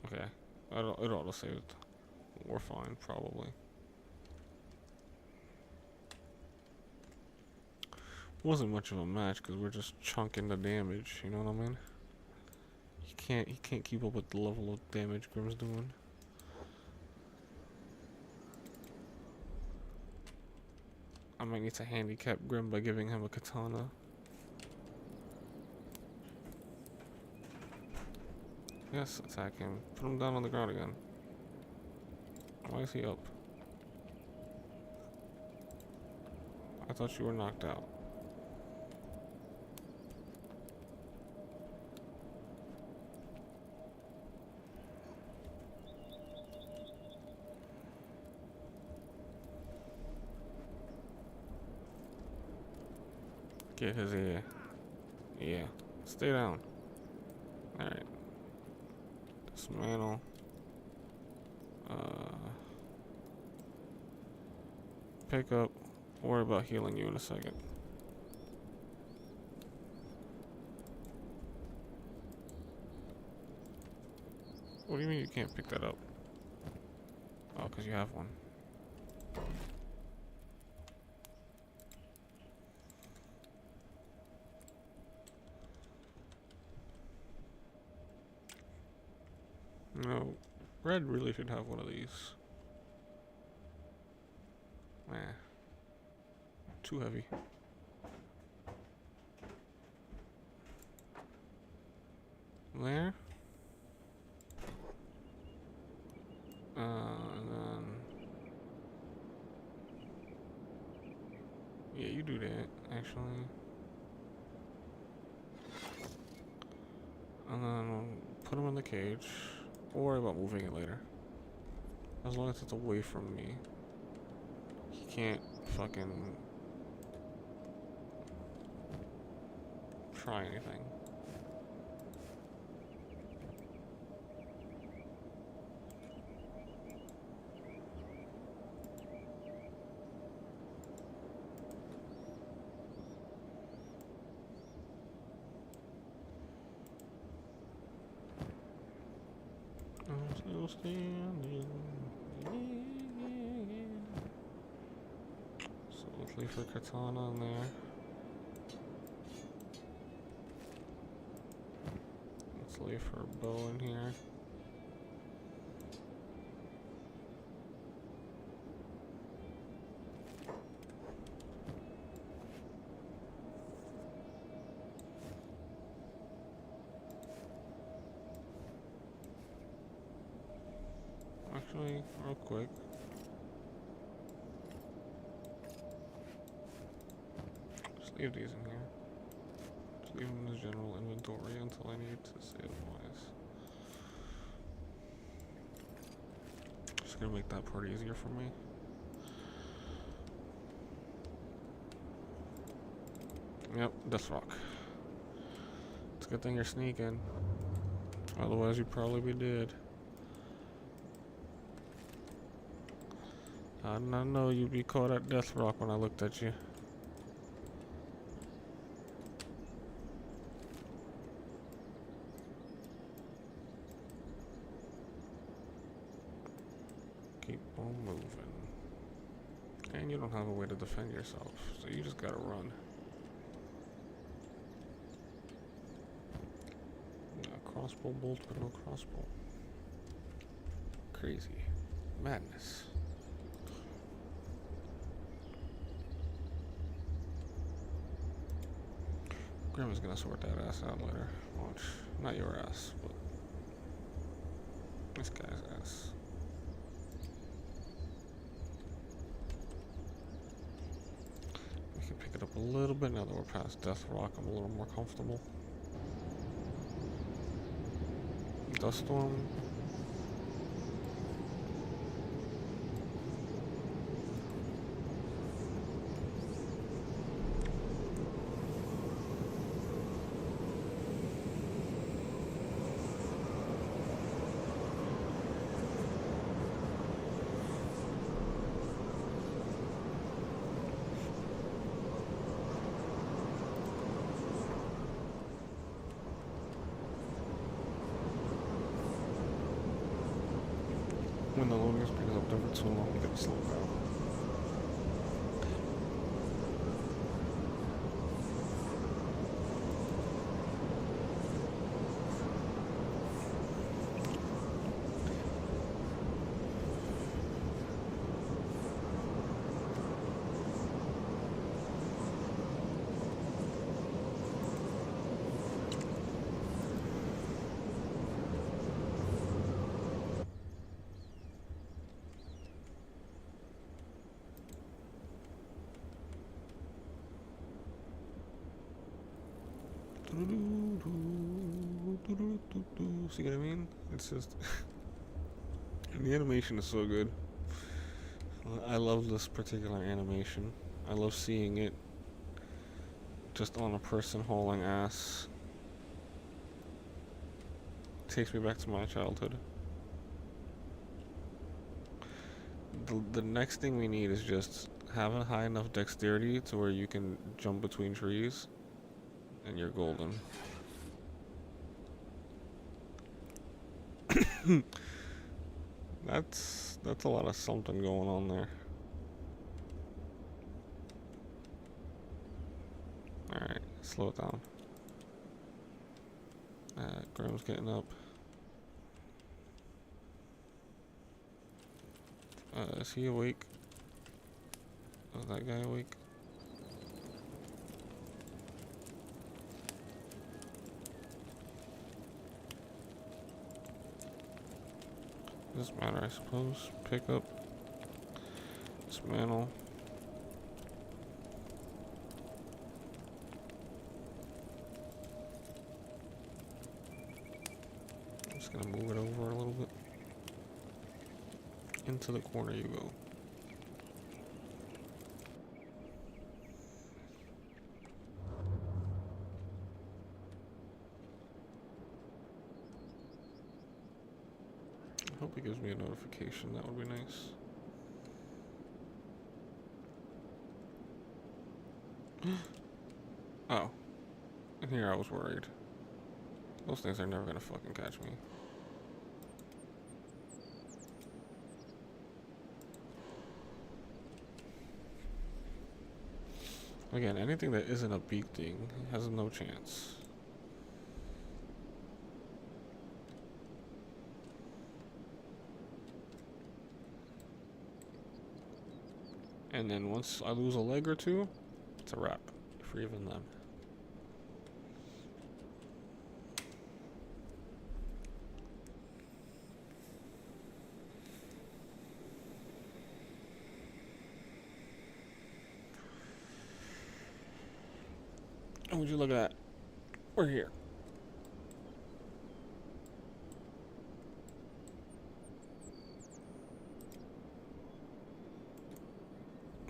Okay. It auto-saved. We're fine, probably. Wasn't much of a match because we're just chunking the damage, you know what I mean? He can't keep up with the level of damage Grim's doing. I might need to handicap Grim by giving him a katana. Yes, attack him. Put him down on the ground again. Why is he up? I thought you were knocked out. Get his ear. Yeah. Stay down. Alright. Dismantle. Pick up. Worry about healing you in a second. What do you mean you can't pick that up? Oh, because you have one. No, red really should have one of these. Nah. Too heavy. There. And then... Yeah, you do that, actually. And then put him in the cage. Don't worry about moving it later. As long as it's away from me. He can't fucking try anything. I'm still standing. So let's leave her katana in there. Let's leave her bow in here. Actually, real quick. Just leave these in here. Just leave them in the general inventory until I need to say otherwise. Just gonna make that part easier for me. Yep, Death Rock. It's a good thing you're sneaking. Otherwise you'd probably be dead. I did not know you'd be caught at Death Rock when I looked at you. Keep on moving. And you don't have a way to defend yourself, so you just gotta run. Crossbow bolt, but no crossbow. Crazy. Madness. Grandma's gonna sort that ass out later. Watch. Not your ass, but this guy's ass. We can pick it up a little bit now that we're past Death Rock. I'm a little more comfortable. Dust Storm. When the loading screen is up there for too long, you gotta slow down. See what I mean? It's just the animation is so good. I love this particular animation. I love seeing it just on a person hauling ass. Takes me back to my childhood. The next thing we need is just have a high enough dexterity to where you can jump between trees, and you're golden. That's a lot of something going on there. Alright, slow it down. Graham's getting up. Is he awake? Is that guy awake? Doesn't matter, I suppose. Pick up. Dismantle. I'm just gonna move it over a little bit. Into the corner you go. I hope it gives me a notification, that would be nice. Oh. And here I was worried. Those things are never gonna fucking catch me. Again, anything that isn't a beak thing has no chance. And then once I lose a leg or two, it's a wrap for even them. And would you look at that? We're here.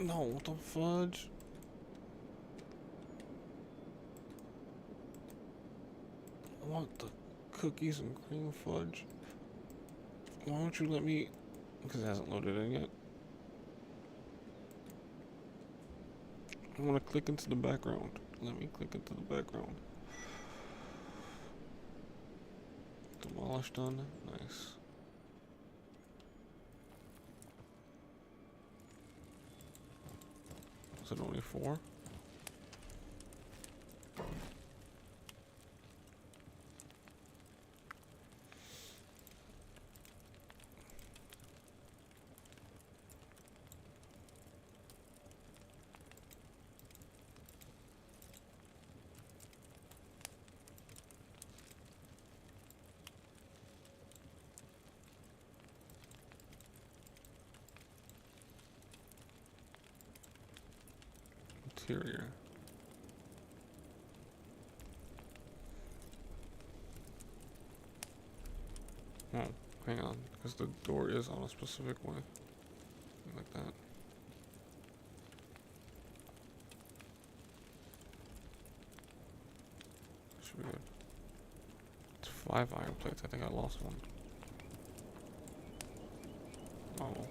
No, what the fudge? I want the cookies and cream fudge. Why don't you let me... Because it hasn't loaded in yet. I want to click into the background. Let me click into the background. Demolish done. Nice. Is it only 4? Interior. Oh, hang on, because the door is on a specific way. Like that. Should be good. It's 5 iron plates. I think I lost one. Oh.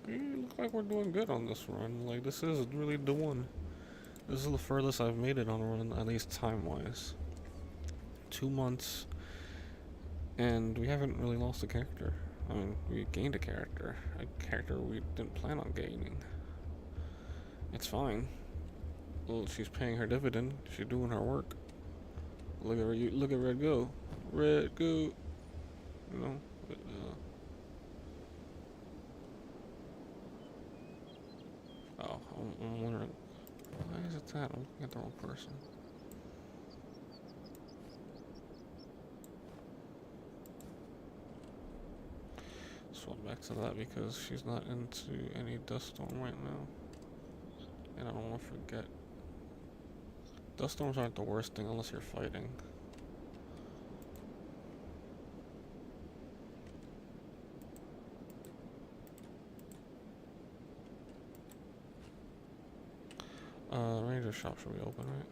We look like we're doing good on this run. Like, this is really the one. This is the furthest I've made it on a run, at least time-wise. 2 months, and we haven't really lost a character. I mean, we gained a character we didn't plan on gaining. It's fine. Well, she's paying her dividend. She's doing her work. Look at you. Look at Red go. Red go. You know. But, oh, I'm wondering why is it that I'm looking at the wrong person. Swap back to that because she's not into any dust storm right now, and I don't want to forget. Dust storms aren't the worst thing unless you're fighting. Ranger shop should be open, right?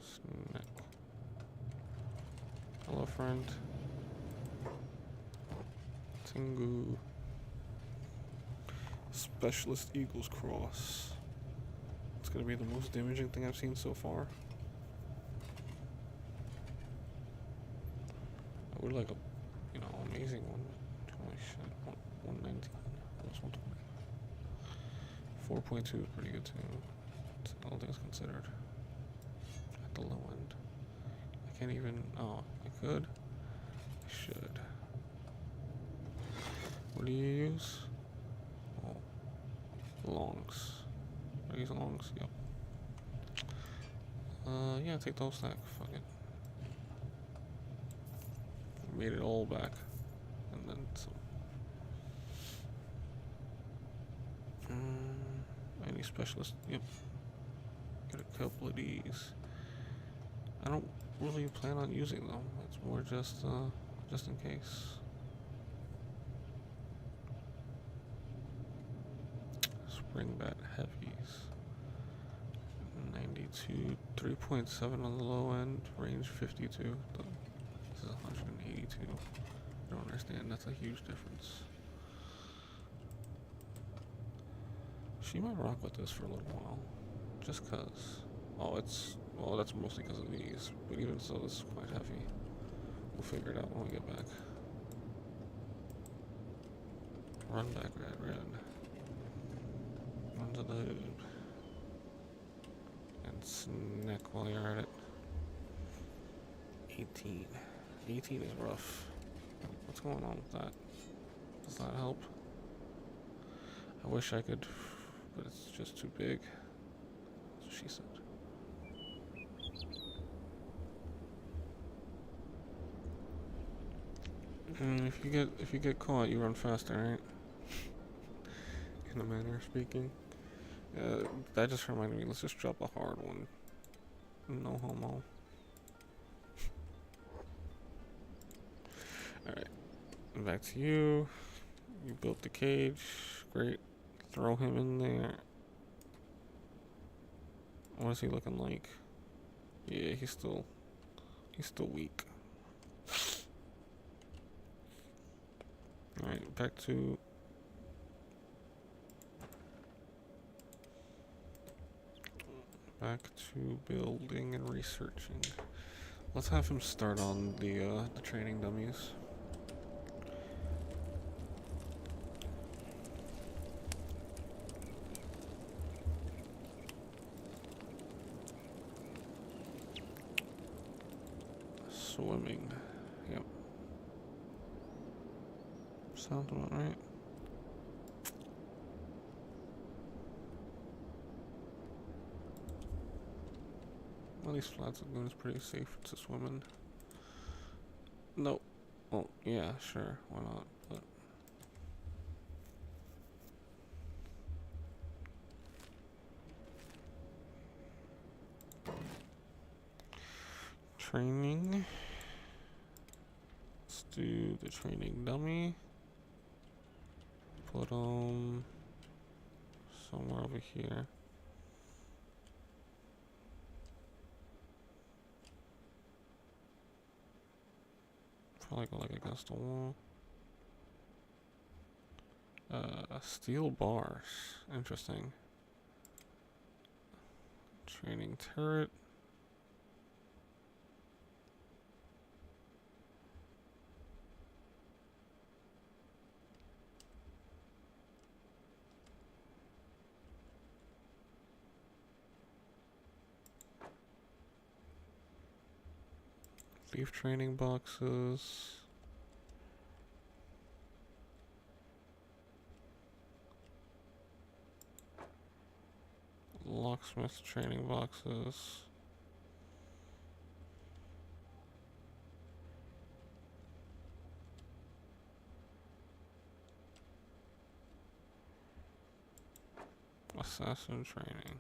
Snack. Hello, friend. Tengu. Specialist Eagle's Cross. It's gonna be the most damaging thing I've seen so far. I would like a, amazing one. Holy shit, 119, almost 120. 4.2 is pretty good too. All things considered. At the low end. I can't even, I could. I should. What do you use? Oh, longs. I use longs, yep. Yeah, take those back, fuck it. Made it all back. And then some. Any specialist? Yep. Get a couple of these. I don't really plan on using them. It's more just in case. Springbat heavies. 92, 3.7 on the low end, range 52. This is 182. I don't understand. That's a huge difference. She might rock with this for a little while, just cause. Oh, that's mostly because of these. But even so, this is quite heavy. We'll figure it out when we get back. Run back, red. Run to the hood. And snack while you're at it. 18. 18 is rough. What's going on with that? Does that help? I wish I could, but it's just too big. That's what she said. If you get caught, you run faster, right? In a manner of speaking. That just reminded me. Let's just drop a hard one. No homo. All right, back to you. You built the cage. Great. Throw him in there. What is he looking like? Yeah, he's still weak. Alright, back to building and researching. Let's have him start on the training dummies. Swimming. Yep. Sounds about right. Well, these flats lagoon is pretty safe to swim in. Nope. Well, yeah, sure. Why not? But training. Let's do the training dummy. Put them somewhere over here. Probably go like against the wall. Steel bars. Interesting. Training turret. Beef training boxes. Locksmith training boxes. Assassin training.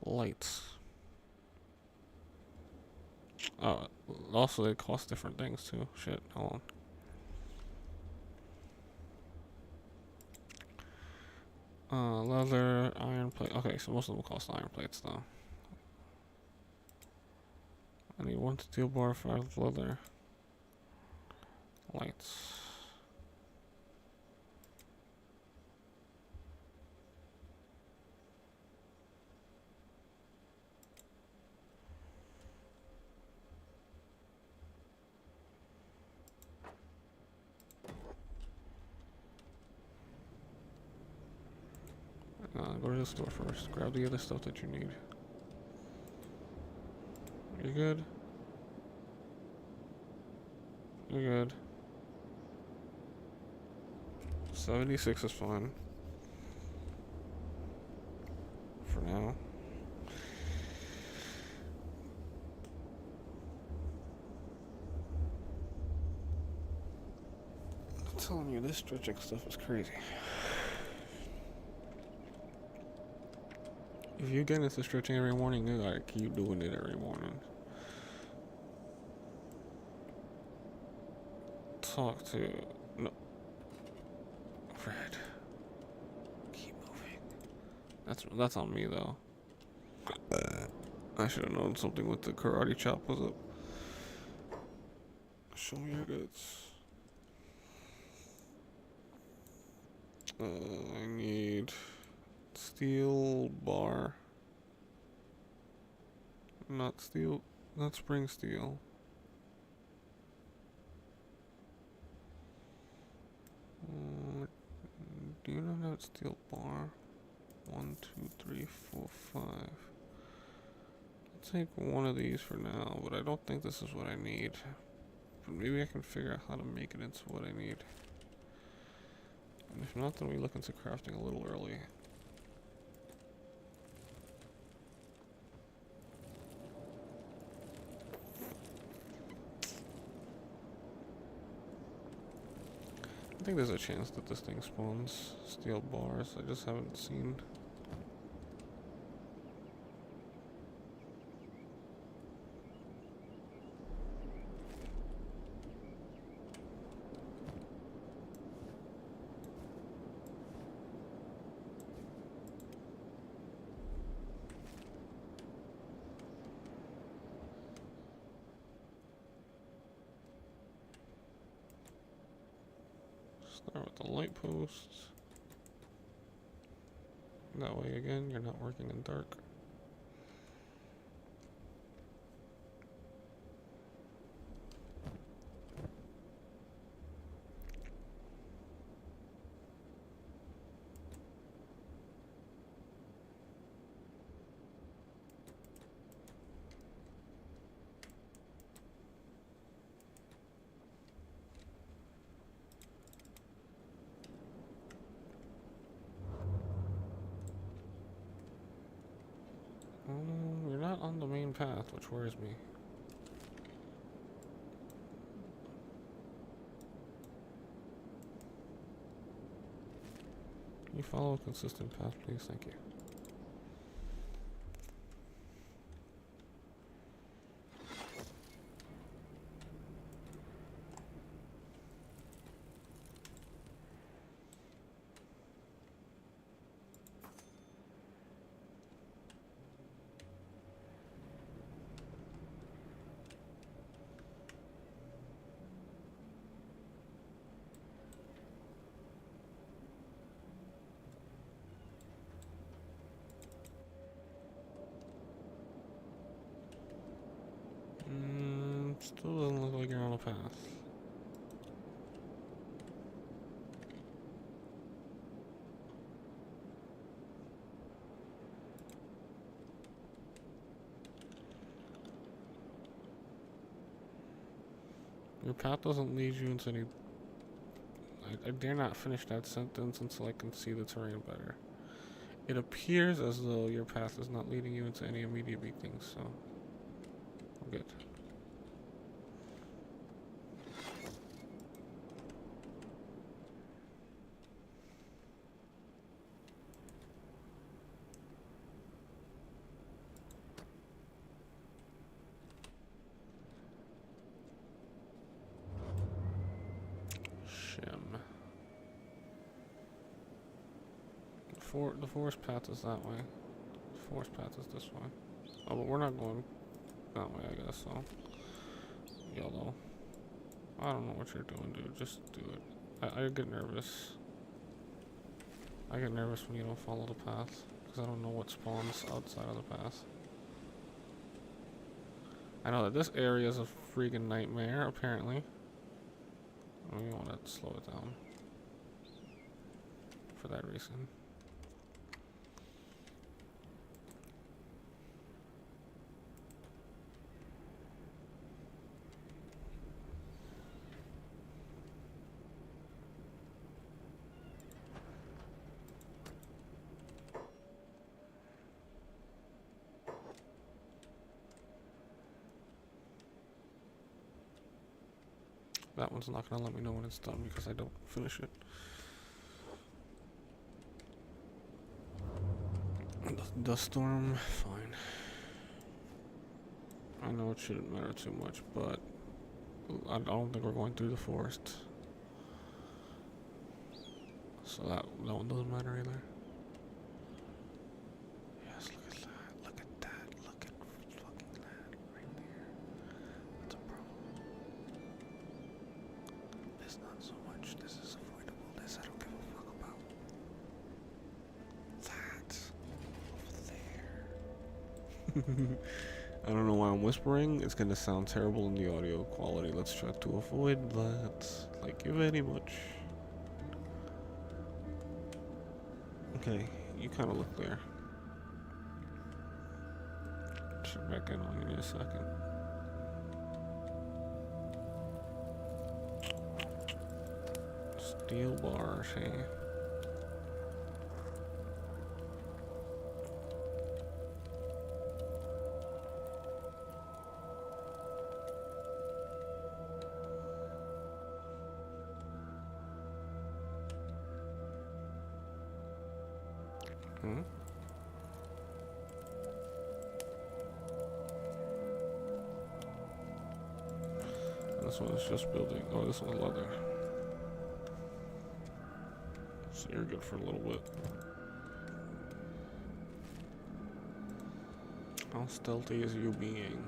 Lights. Oh, also they cost different things too. Shit, hold on. Leather, iron plate. Okay, so most of them cost iron plates though. I need 1 steel bar, 5 leather. Lights. Go to the store first. Grab the other stuff that you need. You good? You're good. 76 is fine. For now. I'm telling you, this stretching stuff is crazy. If you get into stretching every morning, you gotta keep doing it every morning. Talk to... No. Fred. Keep moving. That's on me, though. I should have known something with the karate chop was up. Show me your goods. I need... steel bar. Not steel... not spring steel. Do you not have steel bar? 1, 2, 3, 4, 5. I'll take one of these for now, but I don't think this is what I need. But maybe I can figure out how to make it into what I need. And if not, then we look into crafting a little early. I think there's a chance that this thing spawns steel bars. I just haven't seen. Start with the light posts. That way again, you're not working in dark. You're not on the main path, which worries me. Can you follow a consistent path, please? Thank you. Still doesn't look like you're on a path. Your path doesn't lead you into any... I dare not finish that sentence until I can see the terrain better. It appears as though your path is not leading you into any immediate beatings, so... I'm good. The forest path is that way. The forest path is this way. Oh, but we're not going that way, I guess, so. Yellow. I don't know what you're doing, dude. Just do it. I get nervous. I get nervous when you don't follow the path. Because I don't know what spawns outside of the path. I know that this area is a freaking nightmare, apparently. We want to slow it down. For that reason. That one's not gonna let me know when it's done because I don't finish it. Dust storm, fine. I know it shouldn't matter too much, but I don't think we're going through the forest. So that one doesn't matter either. Yes, look at that. Look at that. Look at fucking that right there. That's a problem. This not so much. This is avoidable. This I don't give a fuck about. That over there. I don't know why I'm whispering. It's gonna sound terrible in the audio quality. Let's try to avoid that. Thank you very much. Okay, you kind of look there. Check back in on you in a second. Steel bars, hey. Hmm? This one is just building. Oh, this one's leather. So you're good for a little bit. How stealthy is you being?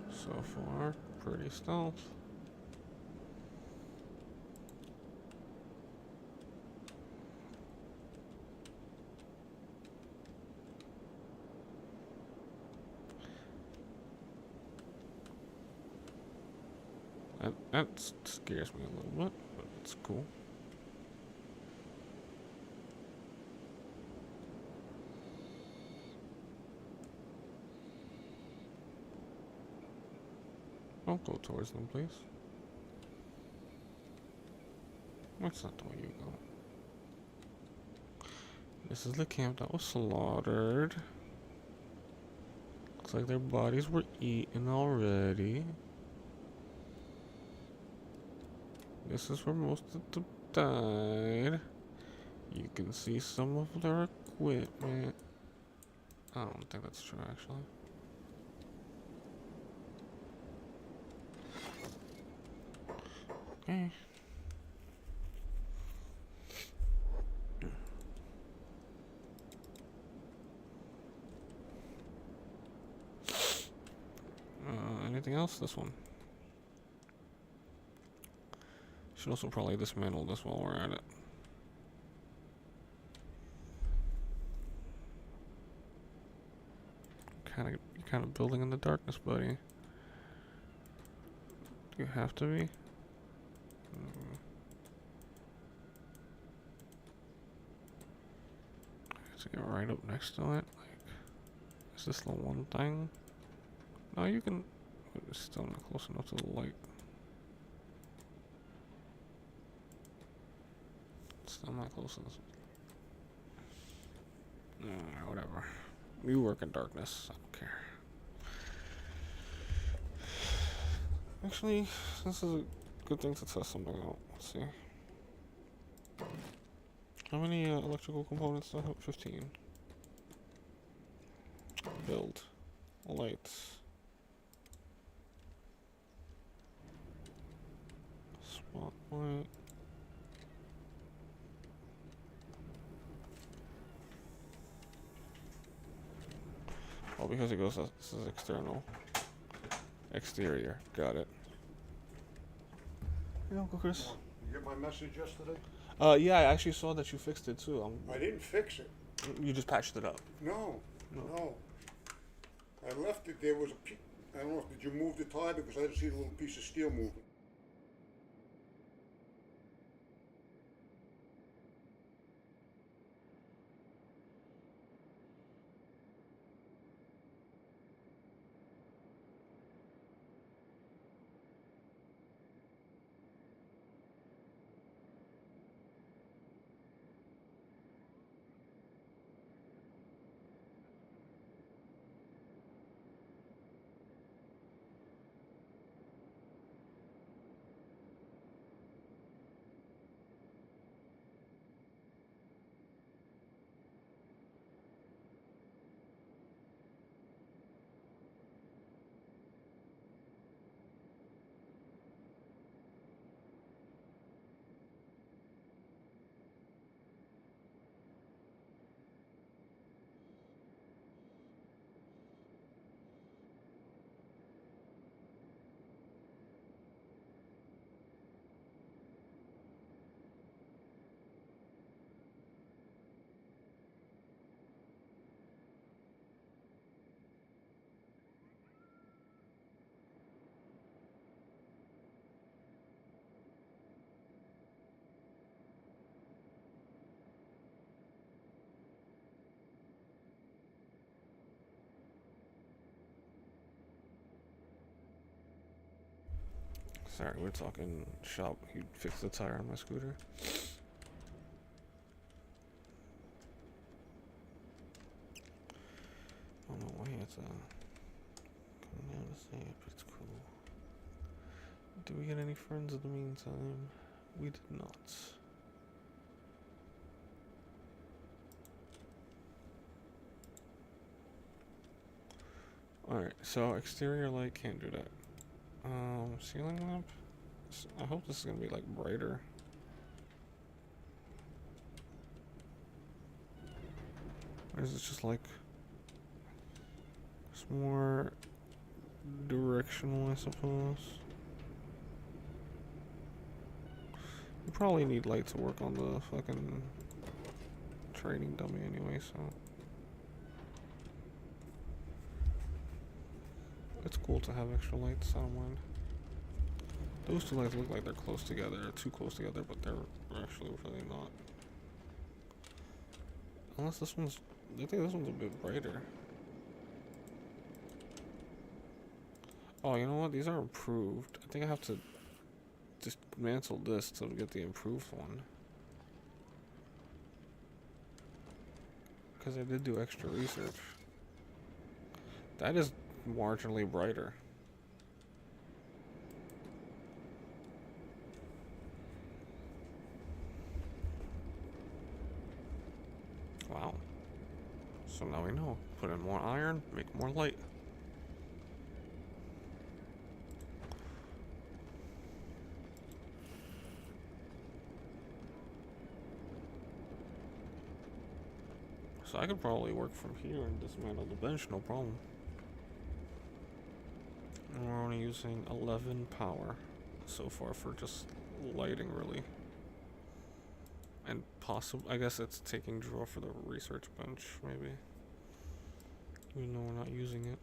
So far, pretty stealth. That scares me a little bit, but it's cool. Don't go towards them, please. That's not the way you go. This is the camp that was slaughtered. Looks like their bodies were eaten already. This is where most of them died. You can see some of their equipment. I don't think that's true, actually. Okay. Anything else? This one. Should also probably dismantle this while we're at it. You're kind of building in the darkness, buddy. You have to be. To get right up next to it. Like, is this the one thing? No, you can... It's still not close enough to the light. Still not close enough. Whatever. You work in darkness. I don't care. Actually, this is a good thing to test something out. Let's see. How many electrical components do I have? 15. Build. Lights. Spotlight. Oh, because it goes, this is external. Exterior. Got it. Hey, Uncle Chris. You get my message yesterday? Yeah, I actually saw that you fixed it too. I didn't fix it. You just patched it up. No. I left it. There was I don't know. Did you move the tie? Because I didn't see the little piece of steel moving. Sorry, we're talking shop. He fixed the tire on my scooter. I don't know why it's coming down to say it, but it's cool. Did we get any friends in the meantime? We did not. Alright, so exterior light can't do that. Ceiling lamp? I hope this is gonna be like brighter. Or is it just like it's more directional, I suppose? You probably need light to work on the fucking trading dummy anyway, so it's cool to have extra lights, I don't mind. Those two lights look like they're close together, too close together, but they're actually really not. Unless this one's, I think this one's a bit brighter. Oh, you know what? These are improved. I think I have to dismantle this to get the improved one. Because I did do extra research. That is marginally brighter. Wow. So now we know. Put in more iron, make more light. So I could probably work from here and dismantle the bench, no problem. And we're only using 11 power so far for just lighting, really. And possible, I guess it's taking draw for the research bench, maybe. Even though we're not using it.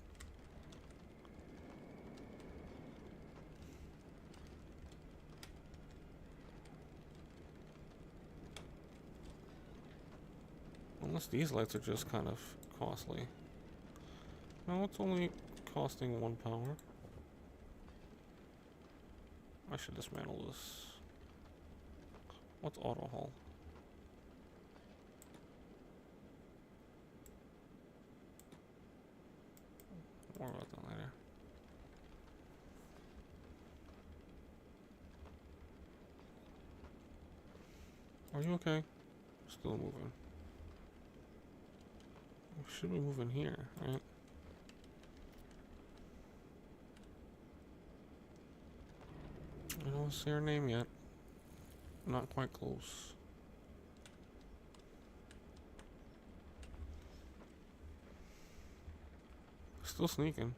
Unless these lights are just kind of costly. No, it's only costing 1 power. I should dismantle this. What's auto haul? More about that later. Are you okay? Still moving. We should be moving here, right? I don't see her name yet. Not quite close. Still sneaking.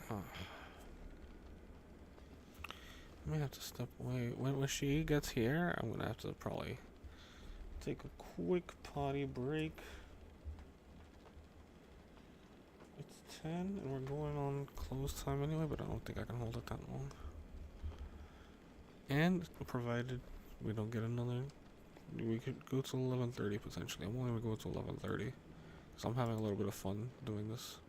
Huh. I may have to step away. When she gets here, I'm gonna have to probably take a quick potty break. It's 10 and we're going on close time anyway, but I don't think I can hold it that long. And provided we don't get another, we could go to 11:30 potentially. I'm only gonna go to 11:30 because I'm having a little bit of fun doing this.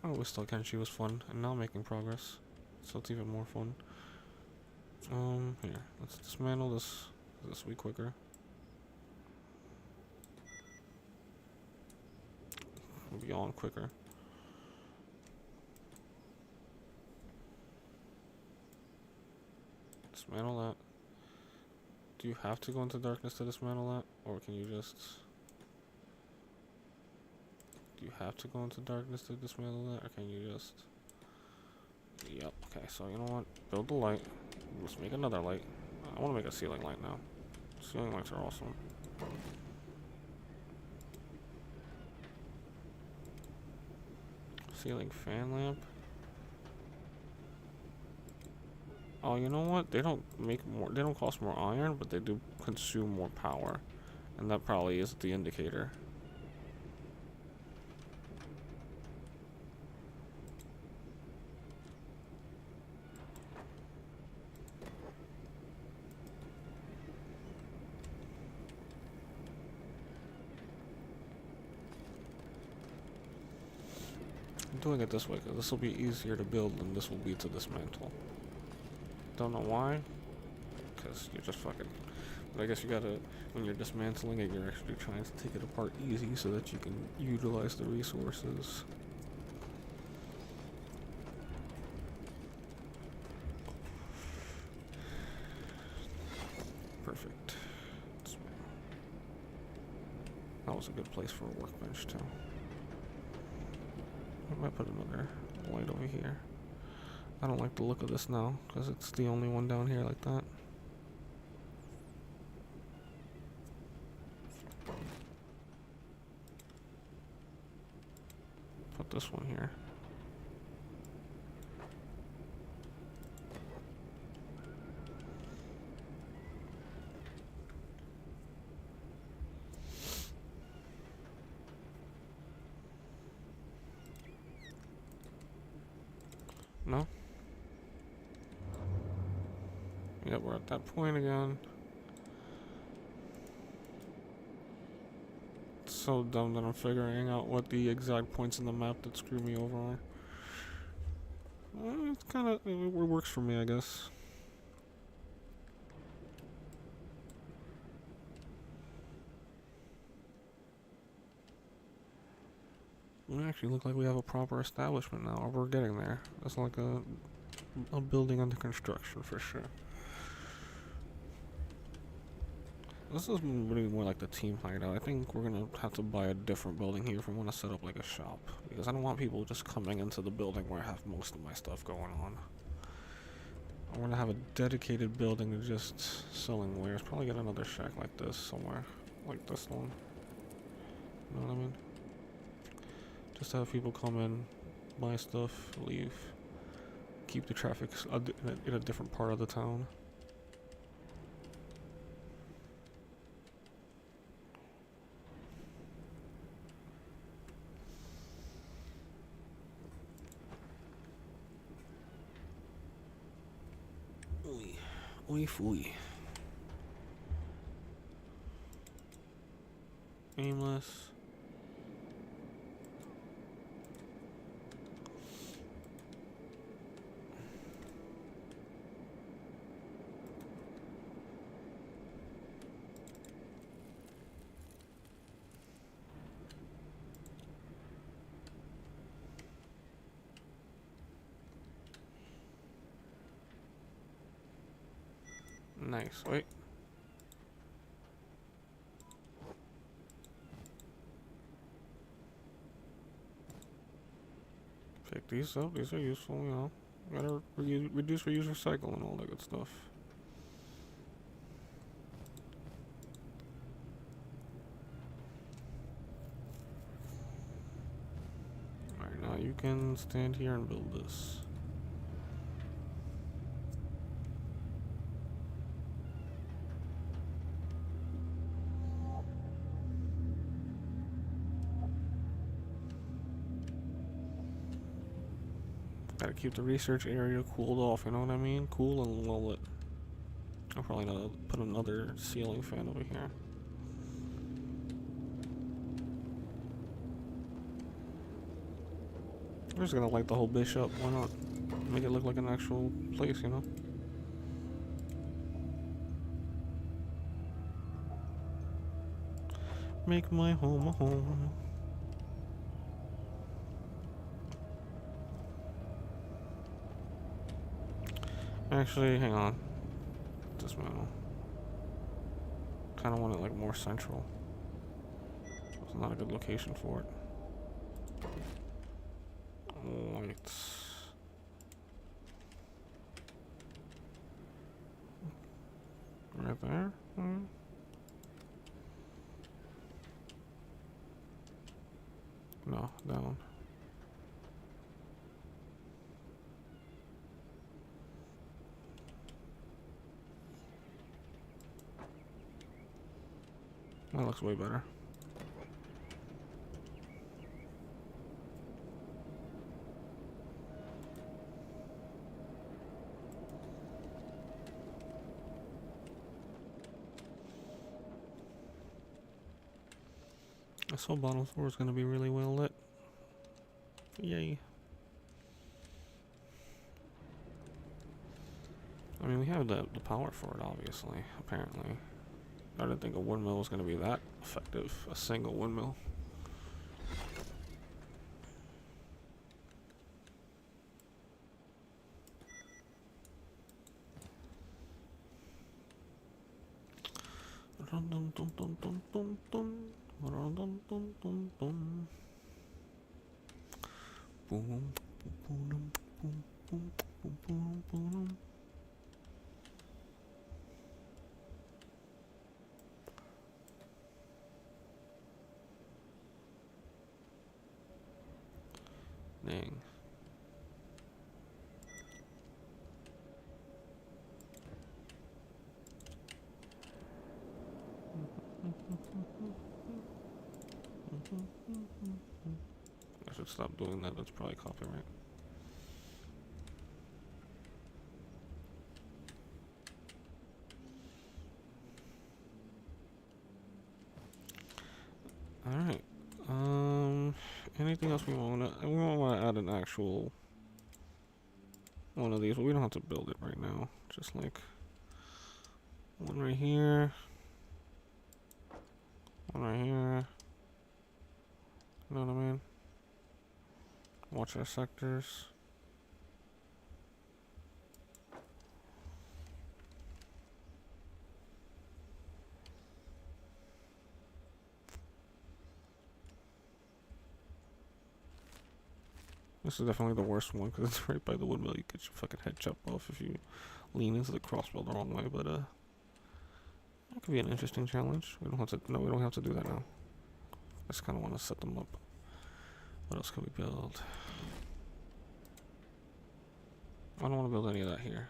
I always thought Kenshi was fun, and now making progress, so it's even more fun. Here, let's dismantle this. This will be quicker. We'll be on quicker. Dismantle that. Do you have to go into darkness to dismantle that, or can you just? Do you have to go into darkness to dismantle that, or can you just? Yep. Okay. So you know what? Build the light. Let's make another light. I want to make a ceiling light now. Ceiling lights are awesome. Ceiling fan lamp. Oh, you know what? They don't make more. They don't cost more iron, but they do consume more power, and that probably is the indicator. I'm doing it this way because this will be easier to build than this will be to dismantle. Don't know why, because you're just fucking. But I guess you gotta, when you're dismantling it, you're actually trying to take it apart easy so that you can utilize the resources. Perfect. That was a good place for a workbench too. I might put another light over here. I don't like the look of this now, because it's the only one down here like that. Put this one here. No? Yep, we're at that point again. It's so dumb that I'm figuring out what the exact points in the map that screw me over are. It's kinda, it works for me, I guess. We actually look like we have a proper establishment now, or we're getting there. It's like a building under construction for sure. This is really more like the team hideout. I think we're gonna have to buy a different building here if we want to set up like a shop. Because I don't want people just coming into the building where I have most of my stuff going on. I want to have a dedicated building to just selling wares. Probably get another shack like this somewhere. Like this one. You know what I mean? Just have people come in, buy stuff, leave. Keep the traffic in a different part of the town. Oy. Oy fooey. Aimless. Nice. Wait. Pick these up. These are useful, you know. Gotta reduce, reuse, recycle, and all that good stuff. Alright, now you can stand here and build this. Gotta keep the research area cooled off, you know what I mean? Cool and well lit. I'll probably put another ceiling fan over here. I'm just gonna light the whole bitch up, why not? Make it look like an actual place, you know? Make my home a home. Actually, hang on. Dismantle. Kinda want it like more central. It's not a good location for it. Lights. Right there? No, down. That looks way better. This whole bottom floor is going to be really well lit. Yay. I mean, we have the power for it, obviously, apparently. I didn't think a windmill was going to be that effective. A single windmill. Dang. I should stop doing that. That's probably copyright. Alright. Anything else we want to... We want to add an actual... one of these, but we don't have to build it right now. Just like... one right here. One right here. You know what I mean? Watch our sectors. This is definitely the worst one because it's right by the windmill. You get your fucking head chopped off if you lean into the crossbow the wrong way. But that could be an interesting challenge. We don't have to. No, we don't have to do that now. I just kind of want to set them up. What else can we build? I don't want to build any of that here.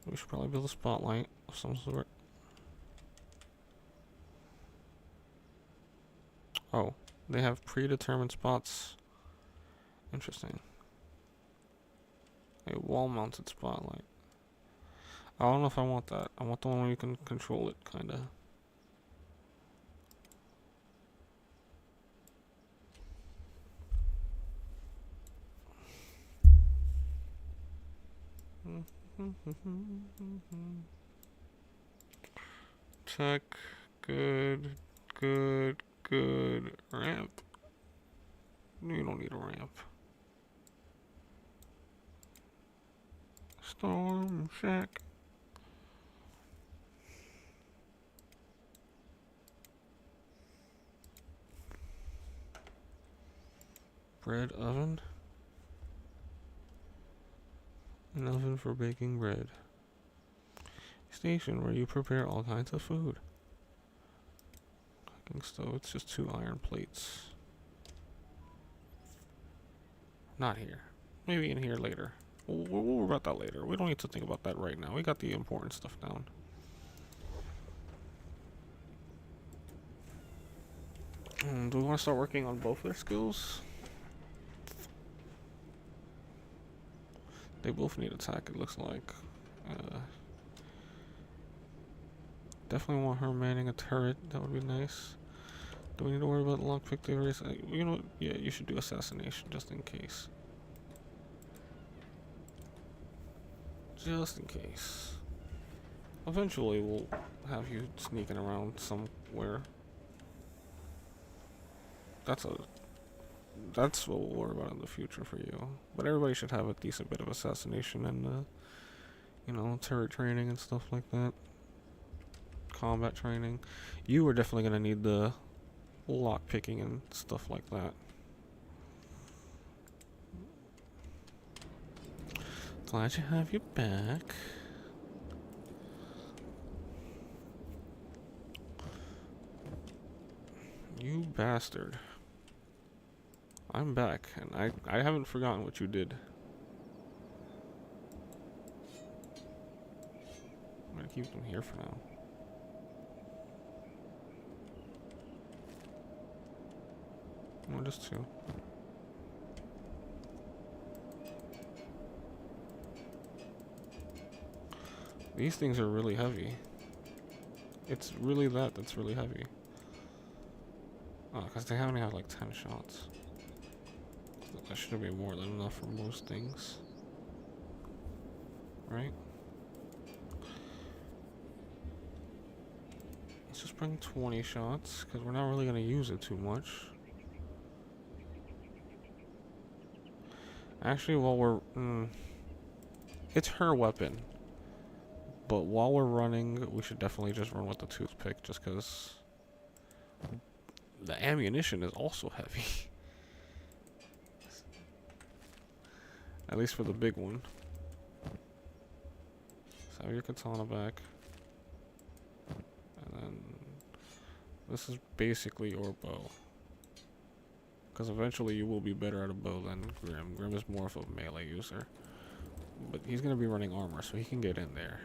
We should probably build a spotlight of some sort. Oh, they have predetermined spots. Interesting. A wall-mounted spotlight. I don't know if I want that. I want the one where you can control it, kinda. Tech, good, good, good. Ramp. You don't need a ramp. Storm Shack. Bread oven. An oven for baking bread. Station where you prepare all kinds of food. Cooking stove. It's just 2 iron plates. Not here. Maybe in here later. We'll worry about that later. We don't need to think about that right now. We got the important stuff down. Do we want to start working on both their skills? They both need attack, it looks like. Definitely want her manning a turret. That would be nice. Do we need to worry about lockpick deliveries? You know, yeah, you should do assassination just in case. Just in case. Eventually, we'll have you sneaking around somewhere. That's what we'll worry about in the future for you. But everybody should have a decent bit of assassination and, you know, turret training and stuff like that. Combat training. You are definitely gonna need the lock picking and stuff like that. Glad you have you back. You bastard. I'm back, and I haven't forgotten what you did. I'm gonna keep them here for now. No, just 2. These things are really heavy. It's really that's really heavy. Oh, because they only have like 10 shots. That should be more than enough for most things. Right? Let's just bring 20 shots, because we're not really going to use it too much. Actually, while we're... it's her weapon. But while we're running, we should definitely just run with the toothpick, just because the ammunition is also heavy. At least for the big one. So have your katana back. And then this is basically your bow. Because eventually you will be better at a bow than Grim. Grim is more of a melee user. But he's going to be running armor, so he can get in there.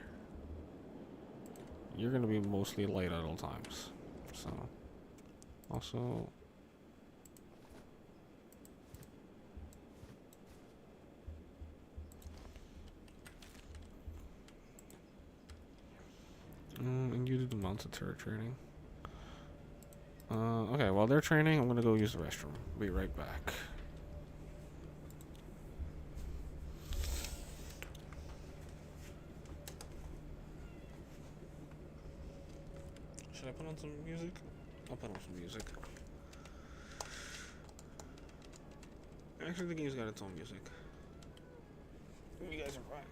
You're going to be mostly light at all times. So, also... and you do the mounted turret training. Okay, while they're training, I'm gonna go use the restroom. Be right back. Should I put on some music? I'll put on some music. Actually, the game's got its own music. You guys are fine.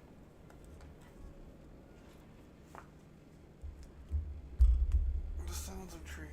The sounds of training.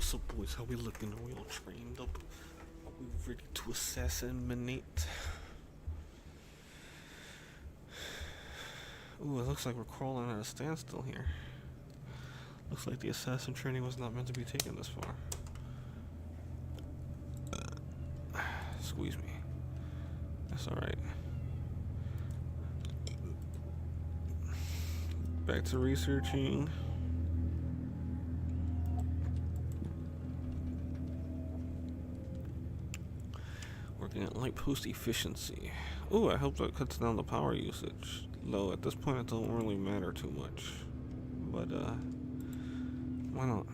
What's up, boys? How we looking? Are we all trained up? Are we ready to assassinate? Ooh, it looks like we're crawling at a standstill here. Looks like the assassin training was not meant to be taken this far. Squeeze me. That's alright. Back to researching. Working at light post efficiency. Ooh, I hope that cuts down the power usage. Though at this point it don't really matter too much. But why not?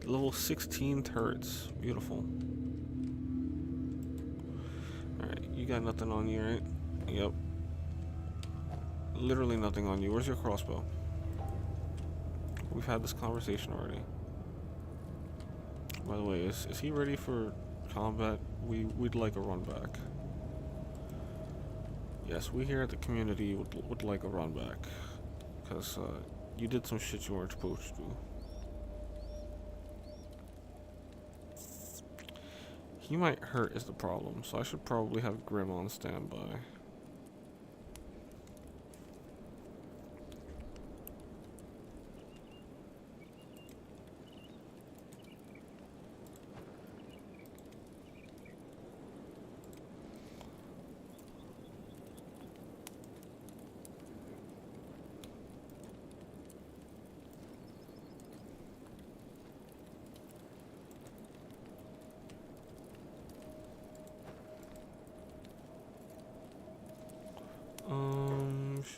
Level 16 turrets. Beautiful. Alright, you got nothing on you, right? Yep. Literally nothing on you. Where's your crossbow? We've had this conversation already. By the way, is he ready for combat? We'd like a run back. Yes, we here at the community would like a run back. Because you did some shit you weren't supposed to. He might hurt is the problem, so I should probably have Grim on standby.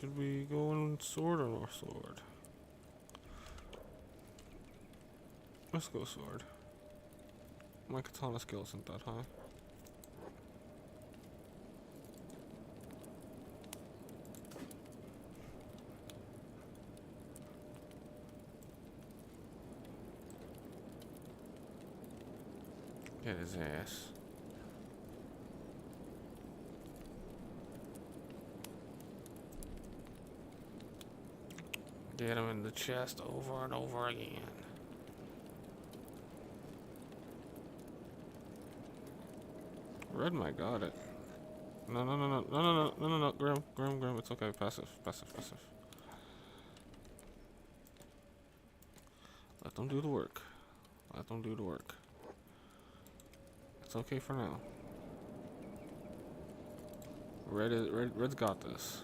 Should we go in sword or no sword? Let's go sword. My katana skill isn't that high. Get his ass. Get him in the chest over and over again. Red might got it. No, Grim, it's okay. Passive. Let them do the work. It's okay for now. Red's got this.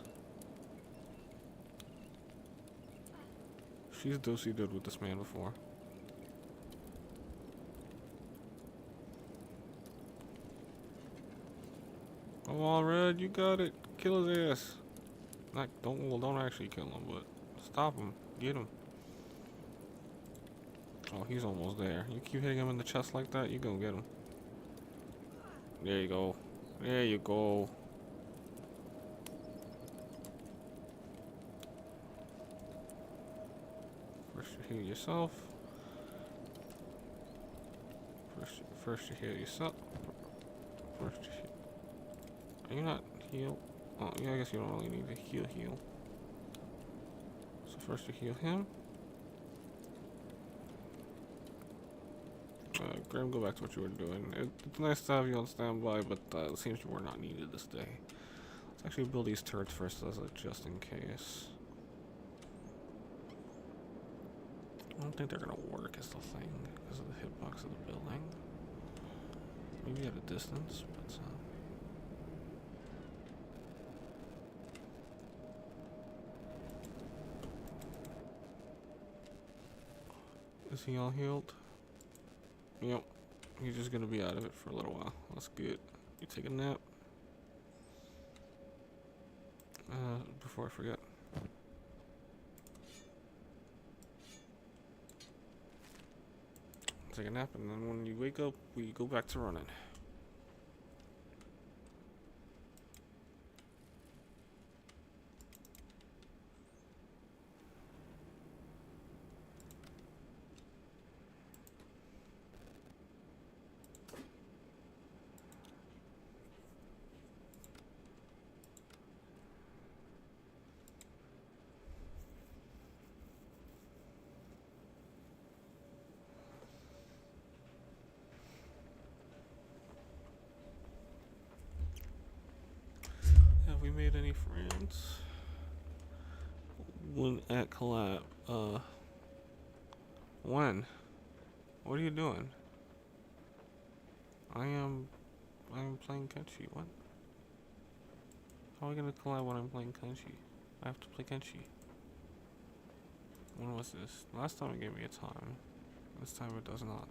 She's do-si-did with this man before. Come on, Red, you got it. Kill his ass. Don't actually kill him, but stop him. Get him. Oh, he's almost there. You keep hitting him in the chest like that, you gonna get him. There you go. There you go. First you heal yourself. First you heal yourself. First you heal. Are you not healed? Oh, yeah, I guess you don't really need to heal. So first you heal him. Graham, go back to what you were doing. It's nice to have you on standby, but it seems you were not needed this day. Let's actually build these turrets first as a just in case. I don't think they're gonna work is the thing because of the hitbox of the building. Maybe at a distance, but is he all healed? Yep. He's just gonna be out of it for a little while. That's good. You take a nap. Before I forget. Take a nap, and then when you wake up, we go back to running. Hey friends. When at collab. When? What are you doing? I am playing Kenshi. What? How are we gonna collab when I'm playing Kenshi? I have to play Kenshi. When was this? Last time it gave me a time. This time it does not.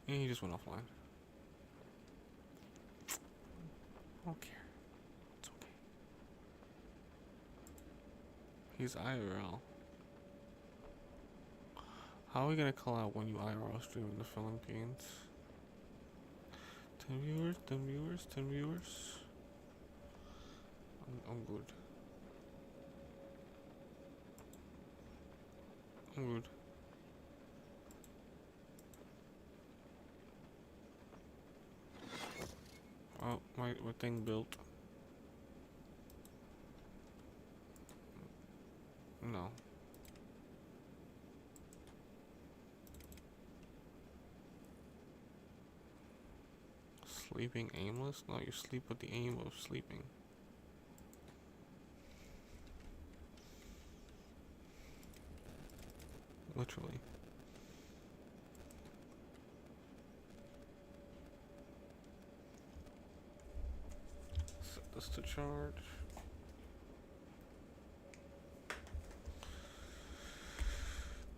And he just went offline. I don't care. It's okay. He's IRL. How are we gonna call out when you IRL stream in the Philippines? 10 viewers, 10 viewers, 10 viewers. I'm good. I'm good. Oh, my thing built. No. Sleeping aimless? No, you sleep with the aim of sleeping. Literally. Set this to charge.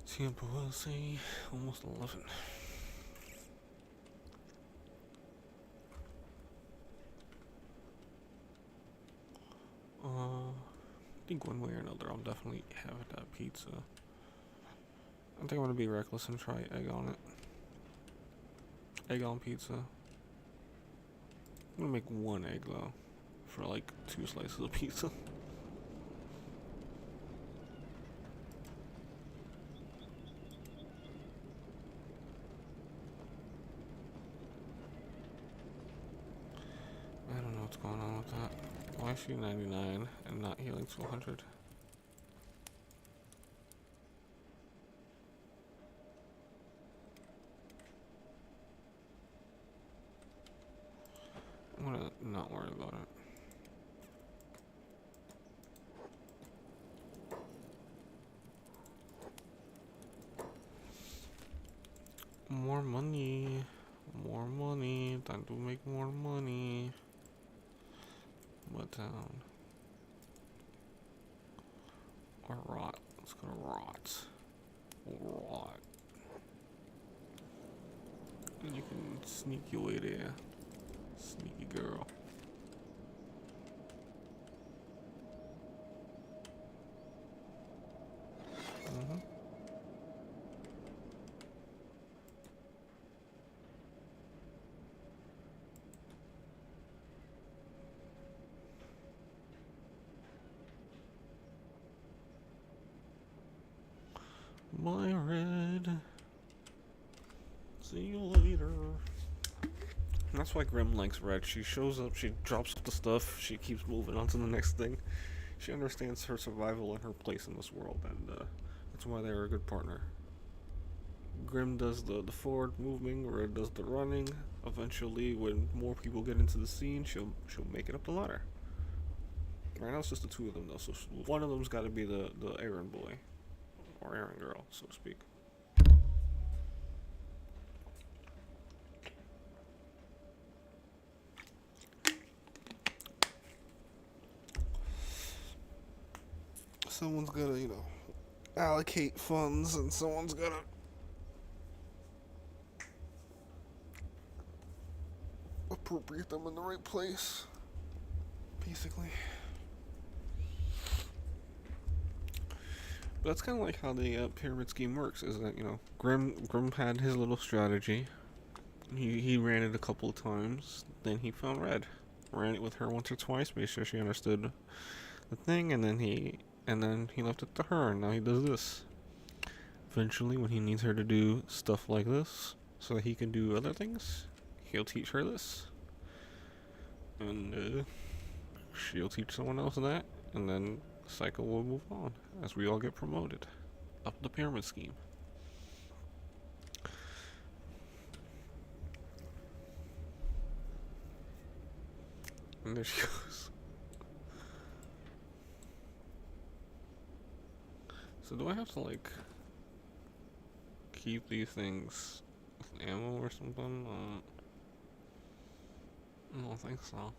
Tampa will say almost 11. I think one way or another I'll definitely have that pizza. I think I'm gonna be reckless and try egg on it. Egg on pizza. I'm gonna make one egg though, for like 2 slices of pizza. I don't know what's going on with that. Why is she 99 and not healing to 100? I'm gonna not worry about it. More money. More money. Time to make more money. What town? Or rot. Let's go to rot. Rot. And you can sneak your way there. Sneaky girl. My red. See you later. And that's why Grim likes red. She shows up, she drops the stuff, she keeps moving on to the next thing. She understands her survival and her place in this world, and that's why they're a good partner. Grim does the forward moving, Red does the running. Eventually, when more people get into the scene, she'll make it up the ladder. Right now it's just the two of them though, so one of them's got to be the errand boy, or errand girl, so to speak. Someone's gotta, allocate funds, and someone's gotta appropriate them in the right place, basically. But that's kind of like how the pyramid scheme works. Is that Grim had his little strategy. He ran it a couple of times. Then he found Red, ran it with her once or twice, made sure she understood the thing, and then he left it to her. And now he does this. Eventually, when he needs her to do stuff like this, so that he can do other things, he'll teach her this, and she'll teach someone else that, and then the cycle will move on as we all get promoted up the pyramid scheme. And there she goes. So do I have to like keep these things with ammo or something? I don't think so.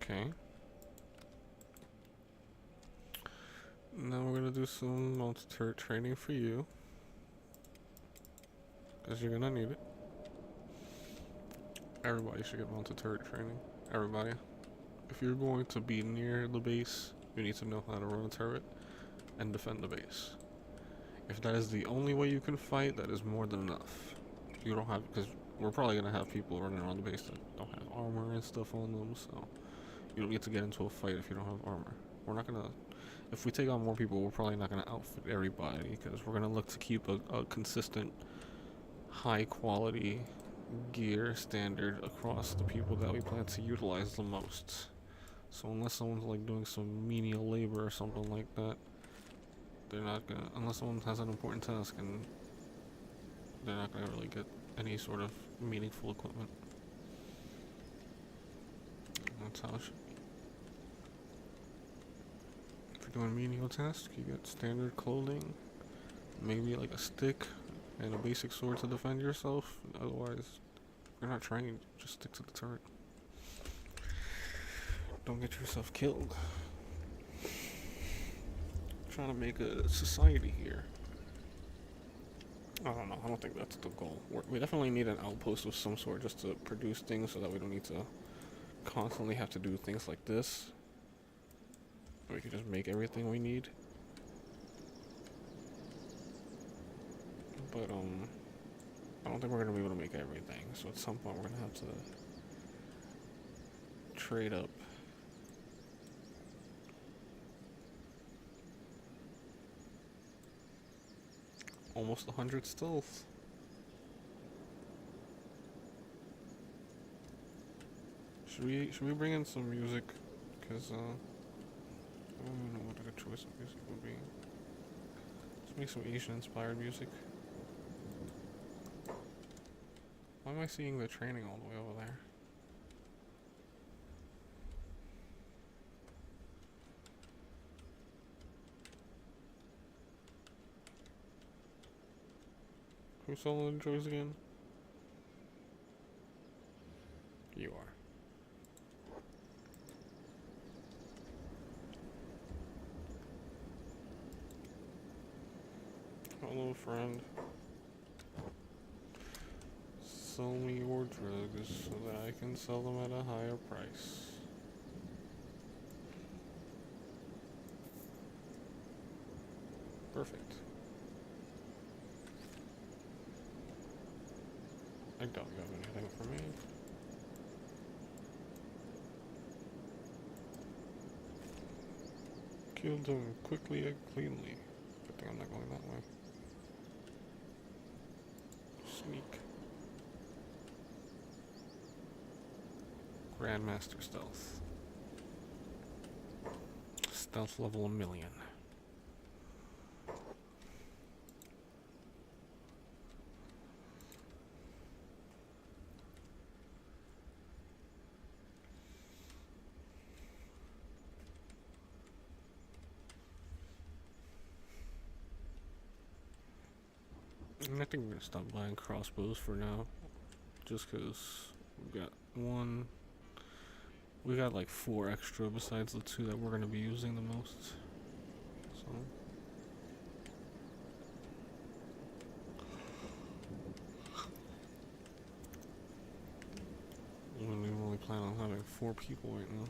Okay. Now we're gonna do some multi-turret training for you. Because you're gonna need it. Everybody should get multi-turret training. Everybody. If you're going to be near the base, you need to know how to run a turret and defend the base. If that is the only way you can fight, that is more than enough. You don't have, because we're probably gonna have people running around the base that don't have armor and stuff on them, so you don't need to get into a fight if you don't have armor. We're not gonna, if we take on more people, we're probably not gonna outfit everybody, because we're gonna look to keep a consistent, high quality gear standard across the people that we plan to utilize the most. So unless someone's like doing some menial labor or something like that, they're not gonna, unless someone has an important task, and they're not gonna really get any sort of meaningful equipment. That's how it should be. If you're doing menial tasks, you get standard clothing, maybe like a stick and a basic sword to defend yourself. Otherwise, if you're not trained, just stick to the turret. Don't get yourself killed. Trying to make a society here. I don't know. I don't think that's the goal. We definitely need an outpost of some sort just to produce things so that we don't need to constantly have to do things like this. We can just make everything we need. But, I don't think we're going to be able to make everything. So at some point we're going to have to trade up. Almost 100 stealth. Should we bring in some music? Because I don't even know what a good choice of music would be. Let's make some Asian inspired music. Why am I seeing the training all the way over there? Who's selling the drugs again? You are. Hello, friend. Sell me your drugs so that I can sell them at a higher price. Perfect. I doubt you have anything for me. Kill them quickly and cleanly. Good thing I'm not going that way. Sneak. Grandmaster stealth. Stealth level 1,000,000. I think we're gonna stop buying crossbows for now. Just cause we got like 4 extra besides the 2 that we're gonna be using the most. So we only plan on having 4 people right now.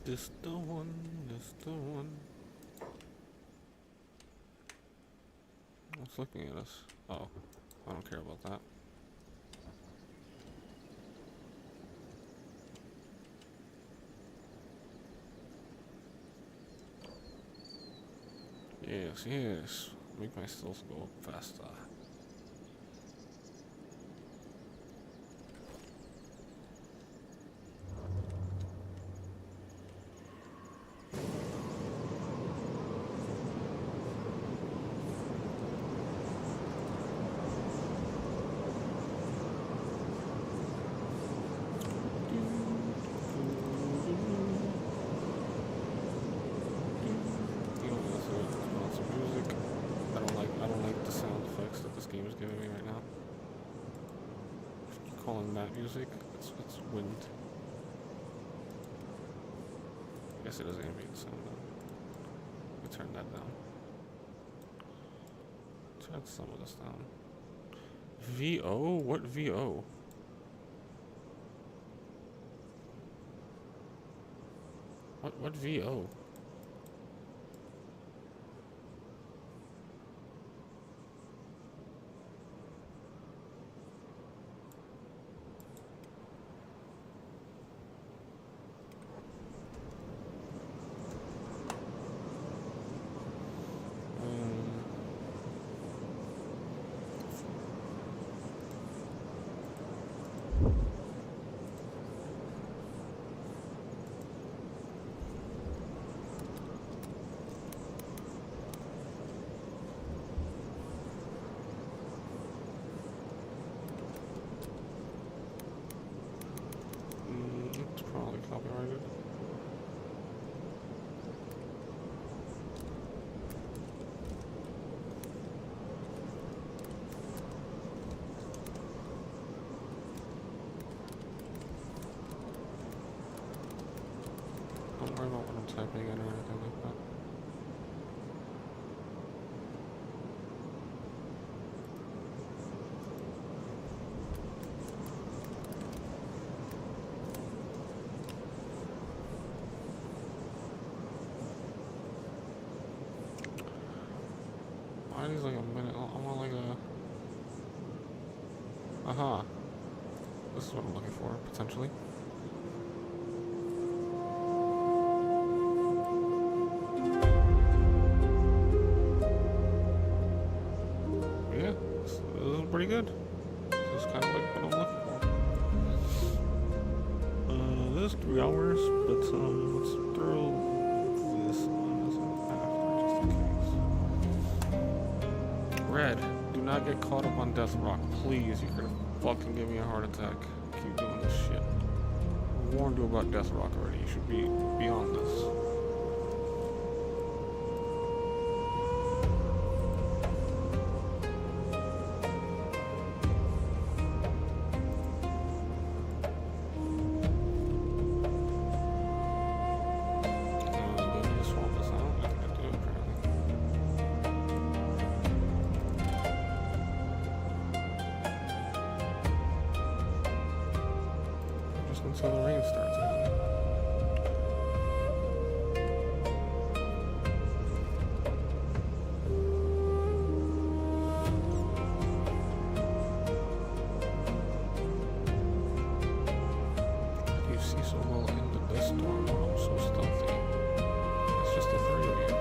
This the one, this the one. What's looking at us? Oh, I don't care about that. Yes, yes. Make my stills go faster. You know, let's put on some music. I don't like the sound effects that this game is giving me right now. Calling that music, it's wind. I guess it is ambient sound though. We turn that down. Turn some of this down. VO? What VO? What VO? It's probably copyrighted. Don't worry about what I'm typing in or anything like that. Why is like a minute? I want like a. Aha. This is what I'm looking for, potentially. Yeah, this is pretty good. This is kind of like what I'm looking for. This is 3 hours, but let's throw this on as an after, just in case. Red, do not get caught up on Death Rock, please. You're gonna fucking give me a heart attack. Keep doing this shit. I warned you about Death Rock already. You should be beyond this. Until the rain starts again. You see so well into this storm when I'm so stealthy. It's just the three of you.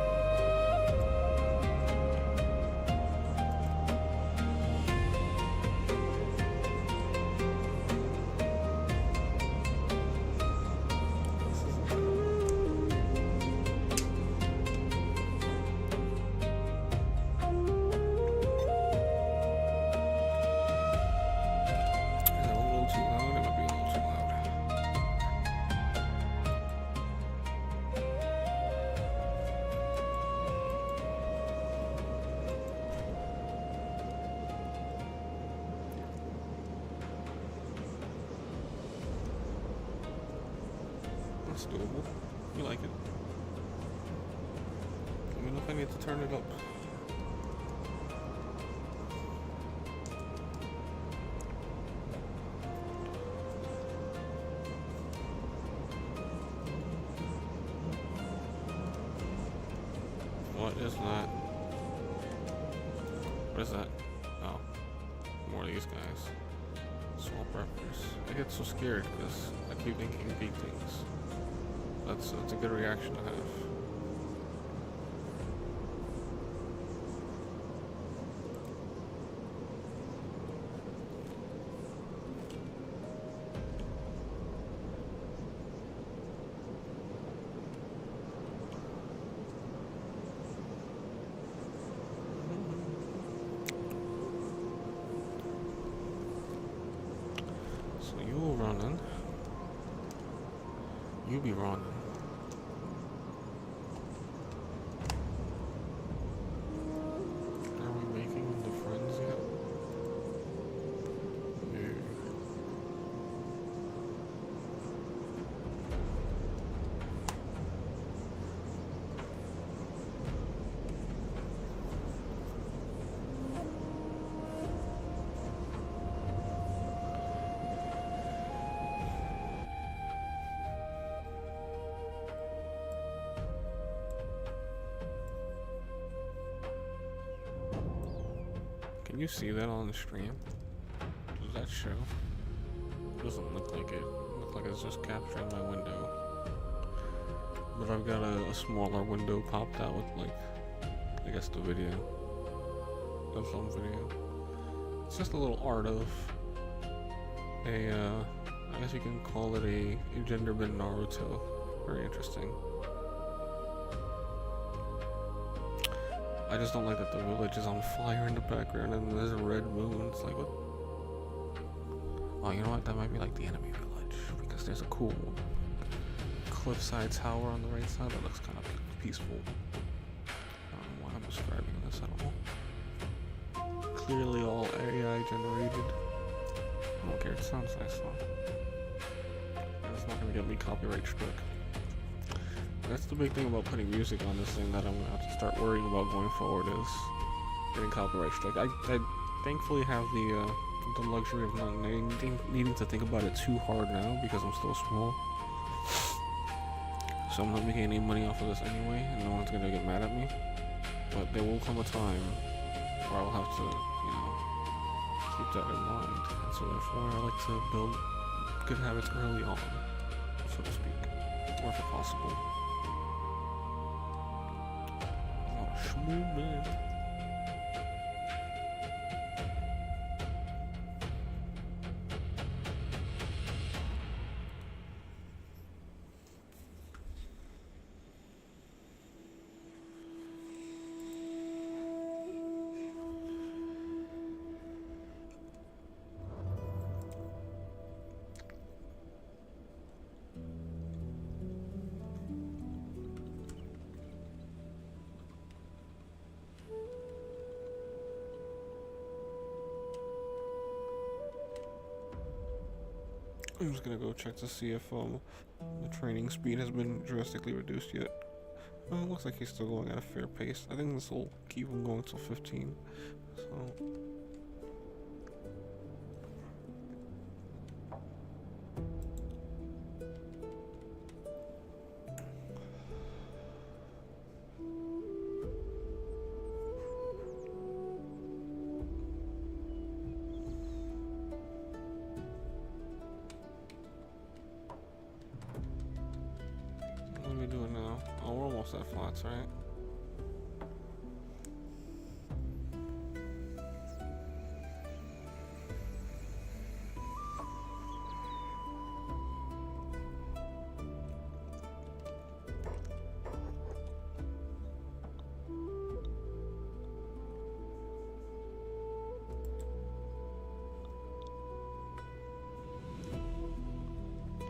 That's doable. You like it. Let me know if I need to turn it up. What is that? What is that? Oh, more of these guys. Swamp rappers. I get so scared because I keep thinking big things. That's a good reaction to have. So you running. You be running. Are we making the friends yet? No. Can you see that on the stream? Does that show? Doesn't look like it. Look like it's just capturing my window. But I've got a smaller window popped out with like, I guess the video. The film video. It's just a little art of a, I guess you can call it a gender bend Naruto. Very interesting. I just don't like that the village is on fire in the background and there's a red moon. It's like, what? Oh, you know what? That might be like the enemy village because there's a cool cliffside tower on the right side that looks kind of peaceful. I don't know why I'm describing this at all. Clearly all AI generated. I don't care, it sounds nice though. And it's not gonna get me copyright struck. That's the big thing about putting music on this thing that I'm gonna have to start worrying about going forward is getting copyright struck. I thankfully have the luxury of not needing to think about it too hard now because I'm still small. So I'm not making any money off of this anyway, and no one's gonna get mad at me. But there will come a time where I'll have to, you know, keep that in mind. And so therefore I like to build good habits early on, so to speak, or if possible. Smooth man. I'm just gonna go check to see if the training speed has been drastically reduced yet. Well, it looks like he's still going at a fair pace. I think this will keep him going till 15. So. Let me do it now. Oh, we're almost at flats, right?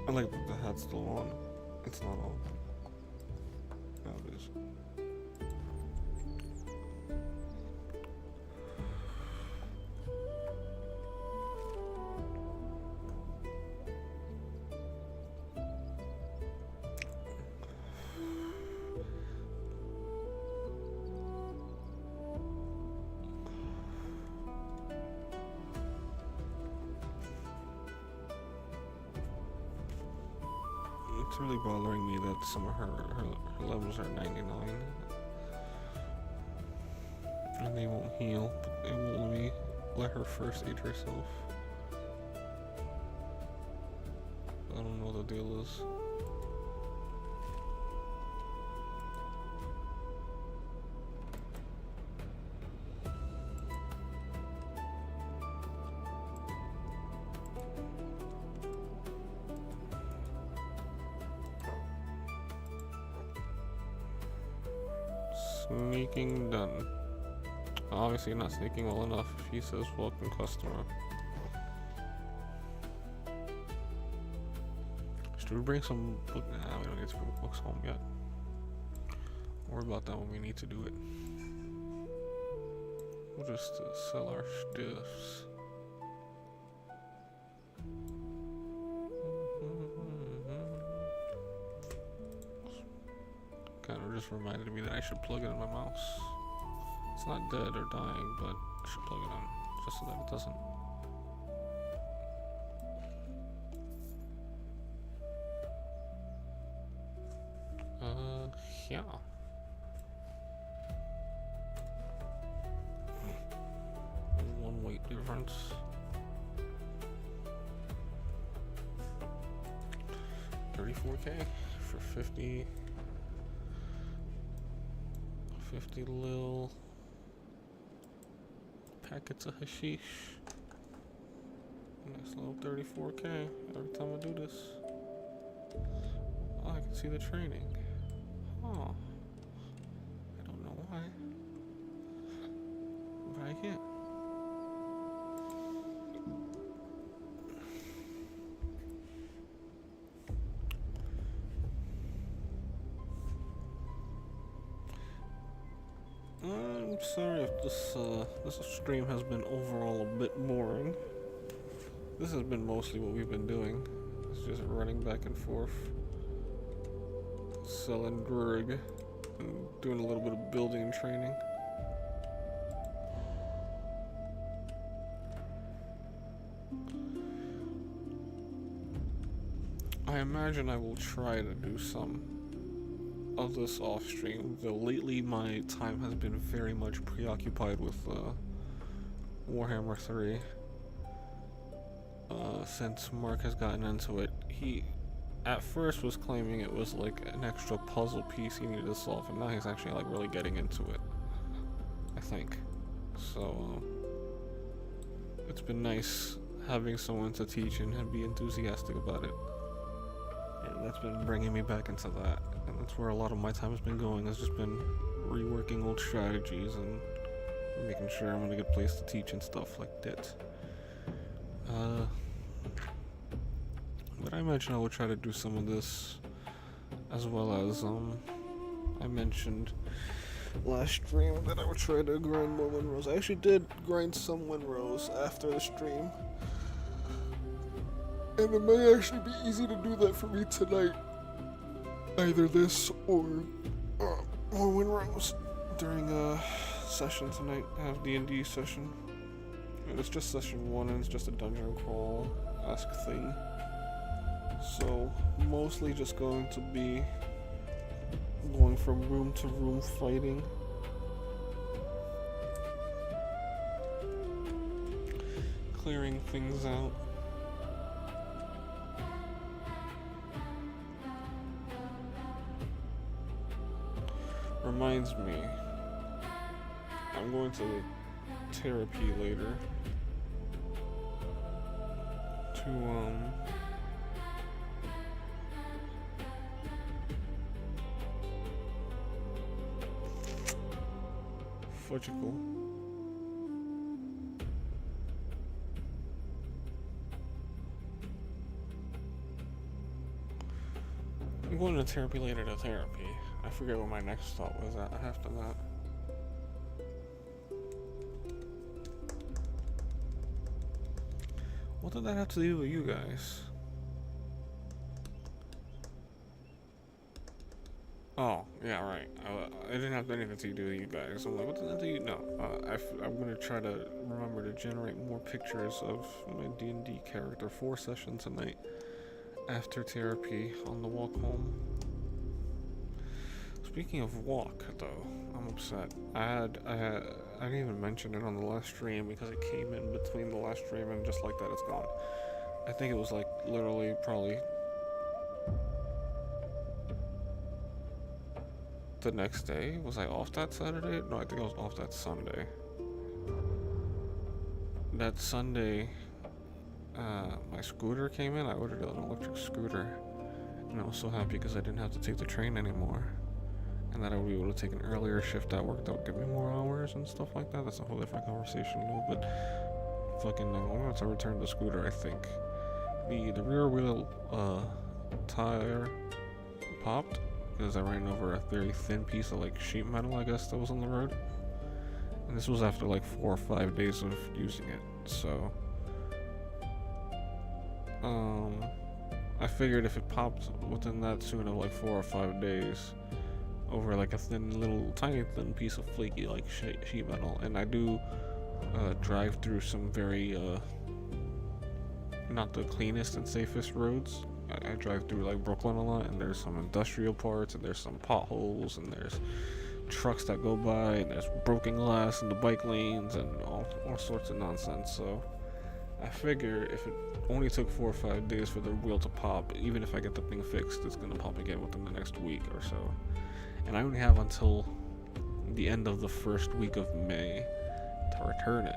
I like that the hat's still on. It's not on. Now it is. It's really bothering me that some of her levels are 99. and they won't heal, but they won't let me let her first aid herself. I don't know what the deal is. Sneaking done. Obviously not sneaking well enough if he says welcome customer. Should we bring some book? Nah, we don't need to bring books home yet. Worry about that when we need to do it. We'll just sell our stuffs. Kind of just reminded me that I should plug it in my mouse. It's not dead or dying, but I should plug it in just so that it doesn't. Yeah. One weight difference. $34K for 50 lil packets of hashish. Nice little 34K every time I do this. Oh, I can see the training. Oh, I don't know why, but I can't. I'm sorry if this stream has been overall a bit boring. This has been mostly what we've been doing. It's just running back and forth, selling drug, and doing a little bit of building and training. I imagine I will try to do some of this off stream, though lately my time has been very much preoccupied with Warhammer 3. Since Mark has gotten into it, he at first was claiming it was like an extra puzzle piece he needed to solve, and now he's actually like really getting into it, I think. So it's been nice having someone to teach and be enthusiastic about it, and that's been bringing me back into that, and that's where a lot of my time has been going. Has just been reworking old strategies and making sure I'm in a good place to teach and stuff like that. But I imagine I will try to do some of this, as well as I mentioned last stream that I would try to grind more win rows. I actually did grind some win rows after the stream, and it may actually be easy to do that for me tonight. Either this or more win rows during a session tonight. I have D&D session, and it's just session 1, and it's just a dungeon crawl-esque thing. So mostly just going to be going from room to room fighting. Clearing things out. Reminds me, I'm going to therapy later to Fudgical. I'm going to therapy later to therapy. I forget what my next thought was after that. What did that have to do with you guys? Oh, yeah, right. I didn't have anything to do with you guys. I'm like, what did that do? No, I'm gonna try to remember to generate more pictures of my D&D character for session tonight after therapy on the walk home. Speaking of walk, though, I'm upset. I didn't even mention it on the last stream because it came in between the last stream and just like that it's gone. I think it was like literally probably the next day. Was I off that Saturday? No, I think I was off that Sunday. That Sunday, my scooter came in. I ordered an electric scooter, and I was so happy because I didn't have to take the train anymore, and that I would be able to take an earlier shift at work that would give me more hours and stuff like that. That's a whole different conversation, though. But fucking, I'm gonna have to return the scooter. I think the rear wheel tire popped because I ran over a very thin piece of like sheet metal, I guess, that was on the road. And this was after like 4 or 5 days of using it, so I figured if it popped within that soon of like 4 or 5 days over like a tiny thin piece of flaky like sheet metal, and I do drive through some very not the cleanest and safest roads. I drive through like Brooklyn a lot, and there's some industrial parts, and there's some potholes, and there's trucks that go by, and there's broken glass in the bike lanes, and all sorts of nonsense. So I figure if it only took 4 or 5 days for the wheel to pop, even if I get the thing fixed, it's gonna pop again within the next week or so. And I only have until the end of the first week of May to return it.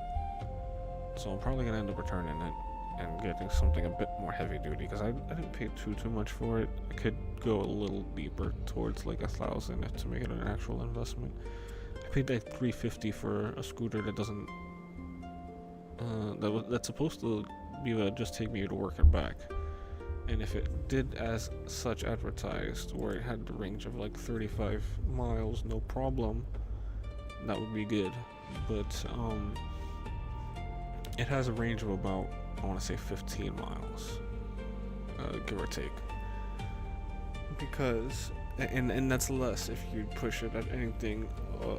So I'm probably gonna end up returning it and getting something a bit more heavy duty, because I didn't pay too much for it. I could go a little deeper towards like 1,000 to make it an actual investment. I paid like $350 for a scooter that doesn't that's supposed to be able to just take me to work and back. And if it did as such advertised, where it had the range of like 35 miles, no problem, that would be good. But it has a range of about, I want to say 15 miles, give or take. Because, and that's less if you push it at anything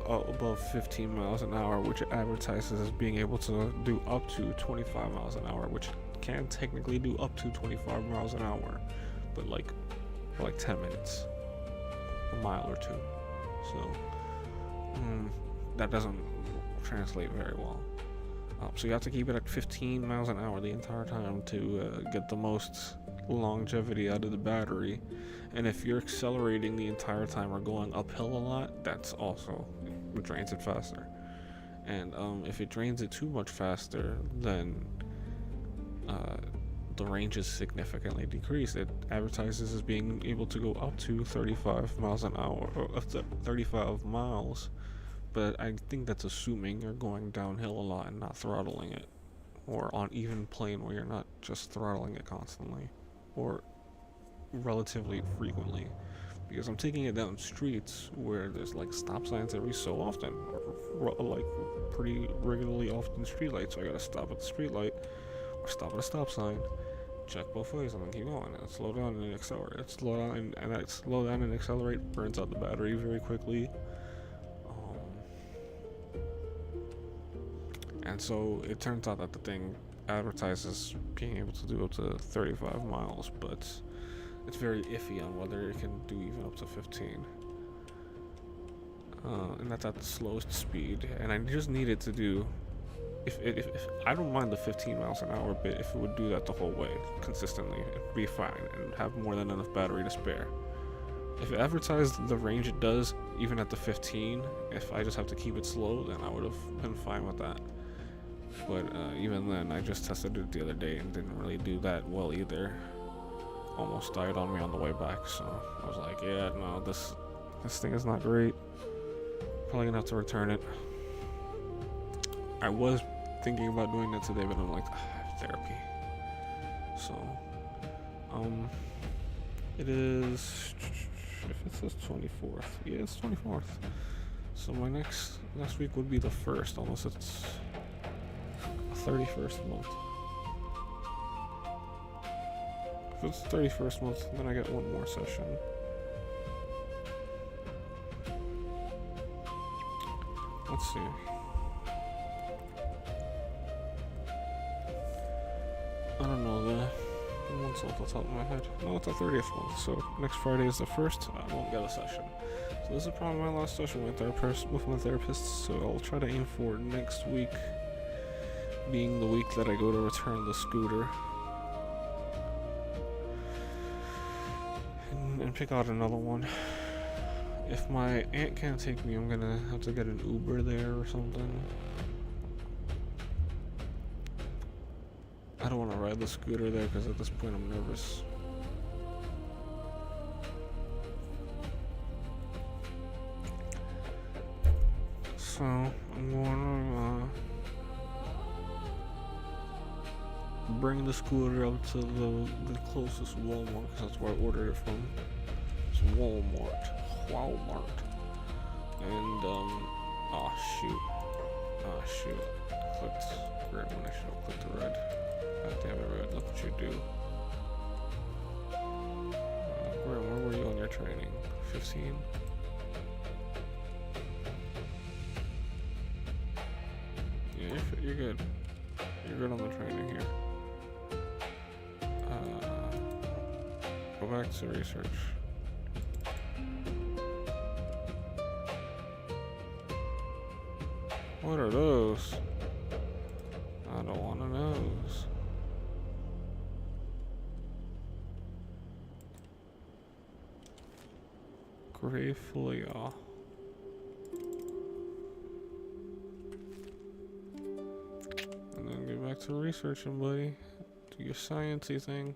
above 15 miles an hour, which it advertises as being able to do up to 25 miles an hour, which can technically do up to 25 miles an hour, but like for like 10 minutes, a mile or two. So that doesn't translate very well. So you have to keep it at 15 miles an hour the entire time to get the most longevity out of the battery. And if you're accelerating the entire time or going uphill a lot, that's also, it drains it faster. And if it drains it too much faster, then the range is significantly decreased. It advertises as being able to go up to 35 miles an hour, or up to 35 miles. But I think that's assuming you're going downhill a lot and not throttling it, or on even plane where you're not just throttling it constantly, or relatively frequently. Because I'm taking it down streets where there's like stop signs every so often, or like pretty regularly often street lights. So I gotta stop at the street light, or stop at a stop sign, check both ways, and then keep going, and slow down and accelerate. Slow down and I slow down and accelerate burns out the battery very quickly. And so it turns out that the thing advertises being able to do up to 35 miles, but it's very iffy on whether it can do even up to 15. And that's at the slowest speed. And I just need it to do, if I don't mind the 15 miles an hour bit, if it would do that the whole way consistently, it'd be fine and have more than enough battery to spare. If it advertised the range it does, even at the 15, if I just have to keep it slow, then I would have been fine with that. But even then, I just tested it the other day and didn't really do that well either. Almost died on me on the way back, so I was like, yeah, no, this thing is not great. Probably gonna have to return it. I was thinking about doing that today, but I'm like, I have therapy. So, it is, if it says 24th, yeah, it's 24th. So my next week would be the 1st, unless it's 31st month. If it's 31st month, then I get one more session. Let's see. I don't know, let's month off the top of my head. No, it's the 30th month, so next Friday is the 1st. I won't get a session. So this is probably my last session with my therapist, so I'll try to aim for next week being the week that I go to return the scooter. And pick out another one. If my aunt can't take me, I'm gonna have to get an Uber there or something. I don't want to ride the scooter there because at this point I'm nervous. So I'm going to bring the scooter up to the closest Walmart because that's where I ordered it from. It's Walmart. And oh shoot. Clicked red when I should have clicked the red. God damn it, Red, look what you do. Where were you on your training? 15? Yeah, you're good. You're good on the training here. Go back to research. What are those? I don't want to know. Gratefully, and then get back to researching, buddy. Do your sciencey thing.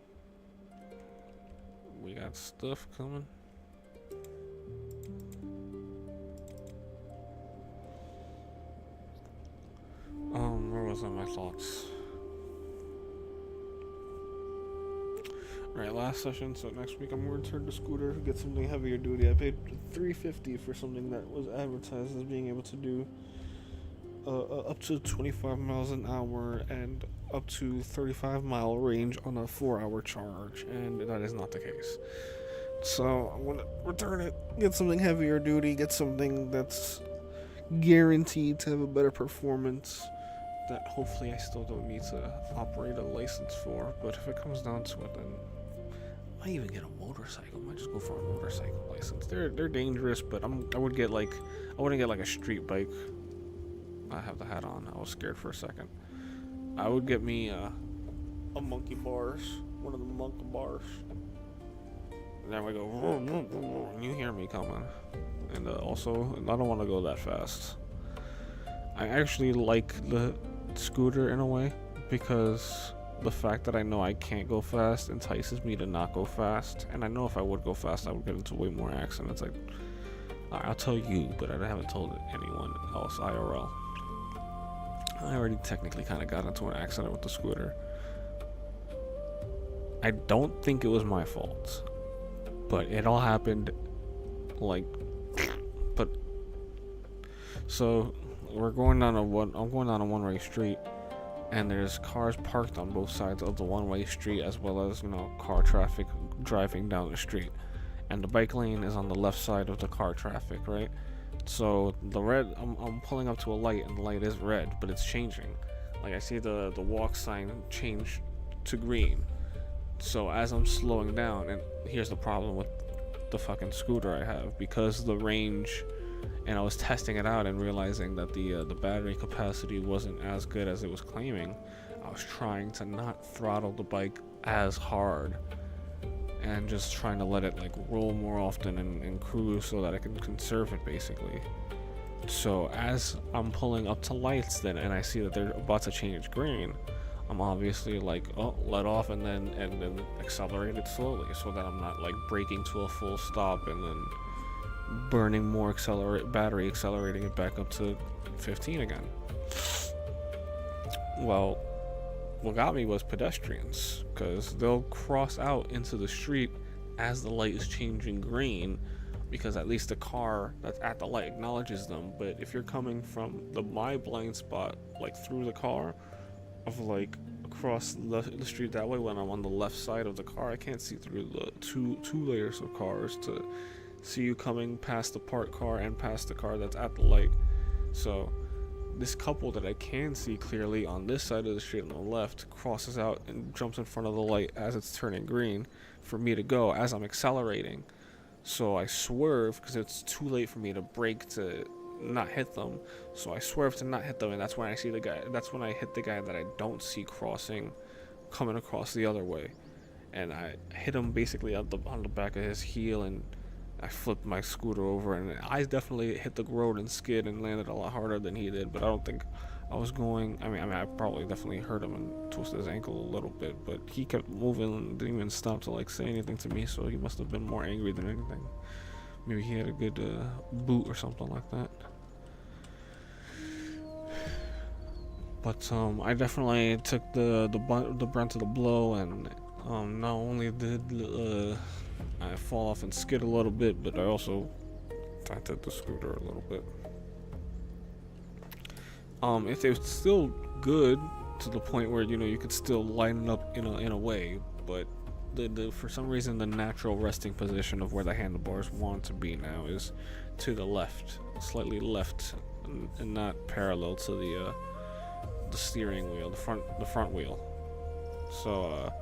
We got stuff coming. Where was I? My thoughts. Alright, last session, so next week I'm gonna return the scooter, get something heavier duty. I paid $350 for something that was advertised as being able to do up to 25 miles an hour and up to 35-mile range on a 4-hour charge, and that is not the case. So I'm gonna return it, get something heavier duty, get something that's guaranteed to have a better performance that hopefully I still don't need to operate a license for, but if it comes down to it, then I might even get a motorcycle. I might just go for a motorcycle license. They're dangerous, but I wouldn't get like a street bike. I have the hat on. I was scared for a second. I would get me a monkey bars, one of the monkey bars. And then we go, and you hear me coming. And also, I don't want to go that fast. I actually like the scooter in a way because the fact that I know I can't go fast entices me to not go fast, and I know if I would go fast I would get into way more accidents. Like, I'll tell you, but I haven't told anyone else IRL. I already technically kind of got into an accident with the scooter. I don't think it was my fault, but it all happened so I'm going down a one-way street, and there's cars parked on both sides of the one-way street, as well as, car traffic driving down the street. And the bike lane is on the left side of the car traffic, right? So the red, I'm pulling up to a light, and the light is red, but it's changing. Like, I see the walk sign change to green. So as I'm slowing down, and here's the problem with the fucking scooter I have, because the range, and I was testing it out and realizing that the battery capacity wasn't as good as it was claiming. I was trying to not throttle the bike as hard and just trying to let it roll more often and cruise so that I can conserve it basically. So as I'm pulling up to lights then, and I see that they're about to change green, I'm obviously let off and then accelerate it slowly so that I'm not braking to a full stop and then burning more battery, accelerating it back up to 15 again. Well, what got me was pedestrians, because they'll cross out into the street as the light is changing green, because at least the car that's at the light acknowledges them. But if you're coming from my blind spot, through the car, of across the street that way, when I'm on the left side of the car, I can't see through the two layers of cars to see you coming past the parked car and past the car that's at the light. So this couple that I can see clearly on this side of the street on the left crosses out and jumps in front of the light as it's turning green for me to go as I'm accelerating. So I swerve because it's too late for me to brake to not hit them. So I swerve to not hit them, and that's when I see the guy. That's when I hit the guy that I don't see crossing, coming across the other way, and I hit him basically on the back of his heel, and I flipped my scooter over, and I definitely hit the road and skid and landed a lot harder than he did. But I don't think I was going. I probably definitely hurt him and twisted his ankle a little bit. But he kept moving and didn't even stop to like say anything to me. So he must have been more angry than anything. Maybe he had a good boot or something like that. But I definitely took the brunt of the blow, and not only did I fall off and skid a little bit, but I also dented the scooter a little bit. If it was still good to the point where you could still line it up in a way, but the for some reason the natural resting position of where the handlebars want to be now is to the left, slightly left, and not parallel to the steering wheel, the front wheel. So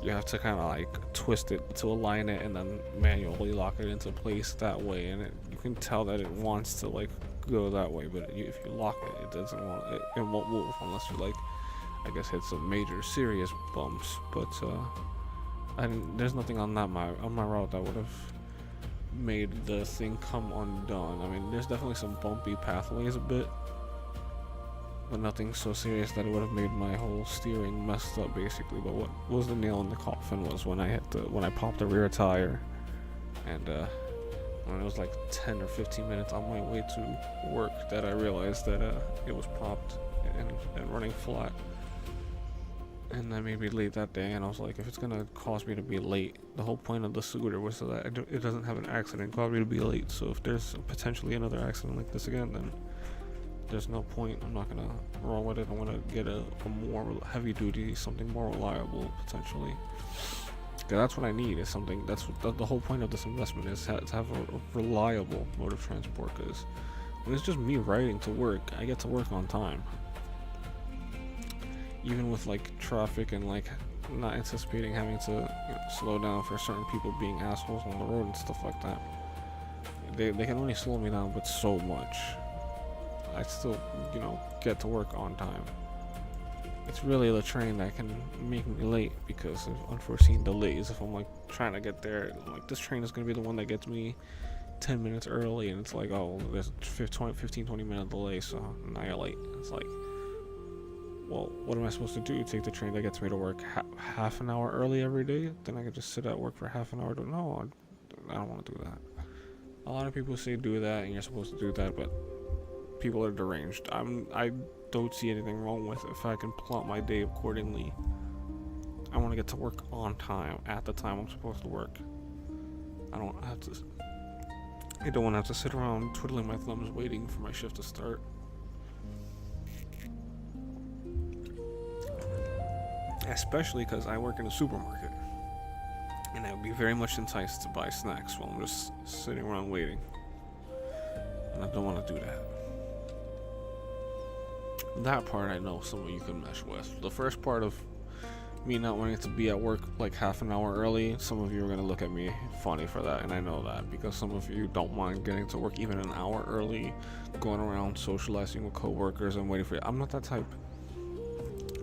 you have to kind of like twist it to align it and then manually lock it into place that way, and you can tell that it wants to like go that way, but if you lock it, it doesn't want it won't move unless you like, I guess, hit some major serious bumps. But there's nothing on my route that would have made the thing come undone. I mean, there's definitely some bumpy pathways a bit, but nothing so serious that it would have made my whole steering messed up basically. But what was the nail in the coffin was when I popped the rear tire, and when it was like 10 or 15 minutes on my way to work that I realized that it was popped and running flat. And that made me late that day, and I was like, if it's gonna cause me to be late, the whole point of the scooter was so that it doesn't have an accident cause me to be late. So if there's potentially another accident like this again, then there's no point. I'm not gonna roll with it. I want to get a more heavy duty, something more reliable potentially. Yeah, that's what I need. Is something that's what the whole point of this investment is, to have a reliable mode of transport. Because when it's just me riding to work, I get to work on time. Even with like traffic and like not anticipating having to slow down for certain people being assholes on the road and stuff like that. They can only slow me down but so much. I still, get to work on time. It's really the train that can make me late because of unforeseen delays. If I'm like trying to get there, like this train is going to be the one that gets me 10 minutes early, and it's like, oh, there's a 15-20 minute delay, so now you're late. It's like, well, what am I supposed to do? Take the train that gets me to work half an hour early every day? Then I can just sit at work for half an hour? No, I don't want to do that. A lot of people say do that and you're supposed to do that, but people are deranged. I don't see anything wrong with it if I can plot my day accordingly. I want to get to work on time at the time I'm supposed to work. I don't want to have to sit around twiddling my thumbs waiting for my shift to start. Especially because I work in a supermarket, and I would be very much enticed to buy snacks while I'm just sitting around waiting, and I don't want to do that. That part I know some of you can mesh with. The first part of me not wanting to be at work like half an hour early, some of you are going to look at me funny for that, and I know that because some of you don't mind getting to work even an hour early, going around socializing with coworkers and waiting for you. I'm not that type.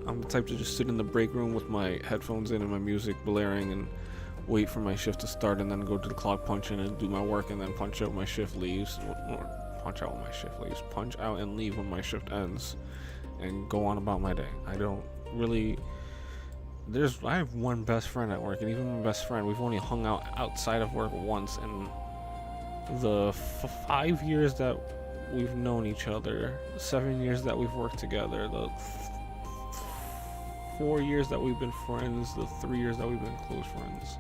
I'm the type to just sit in the break room with my headphones in and my music blaring and wait for my shift to start, and then go to the clock punch in and do my work, and then punch out when my shift leaves, punch out and leave when my shift ends, and go on about my day. I don't really. I have one best friend at work, and even my best friend, we've only hung out outside of work once in the 5 years that we've known each other, 7 years that we've worked together, the 4 years that we've been friends, the 3 years that we've been close friends.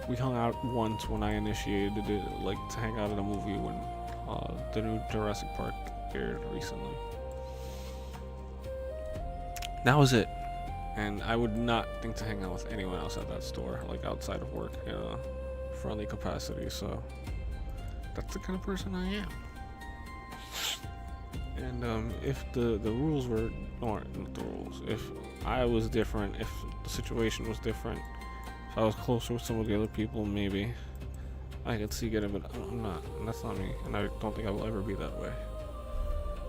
We hung out once when I initiated it, like to hang out at a movie when the new Jurassic Park aired recently. That was it. And I would not think to hang out with anyone else at that store, like outside of work in a friendly capacity. So that's the kind of person I am. And if the rules were, or not the rules, if I was different, if the situation was different, if I was closer with some of the other people, maybe I could see getting, but I'm not. And that's not me, and I don't think I will ever be that way.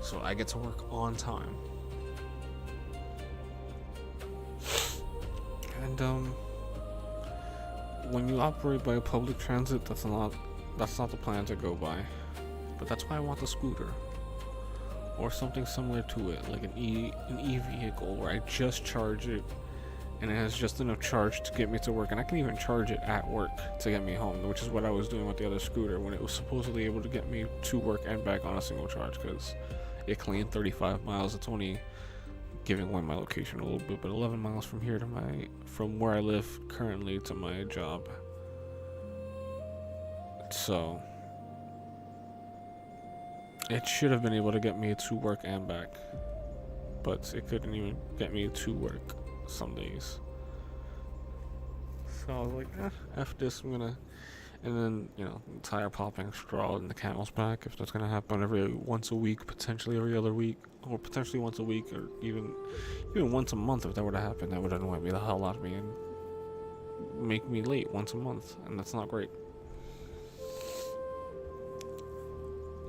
So I get to work on time. And when you operate by public transit, that's not the plan to go by. But that's why I want the scooter, or something similar to it, like an e vehicle where I just charge it, and it has just enough charge to get me to work, and I can even charge it at work to get me home, which is what I was doing with the other scooter when it was supposedly able to get me to work and back on a single charge, because it claimed 35 miles. It's only giving away my location a little bit, but 11 miles from here to from where I live currently to my job. So it should have been able to get me to work and back, but it couldn't even get me to work some days. So I was like, F this, I'm gonna, and then, tire popping, straw in the camel's back, if that's gonna happen every once a week, potentially every other week, or potentially once a week, or even once a month. If that were to happen, that would annoy me the hell out of me and make me late once a month, and that's not great.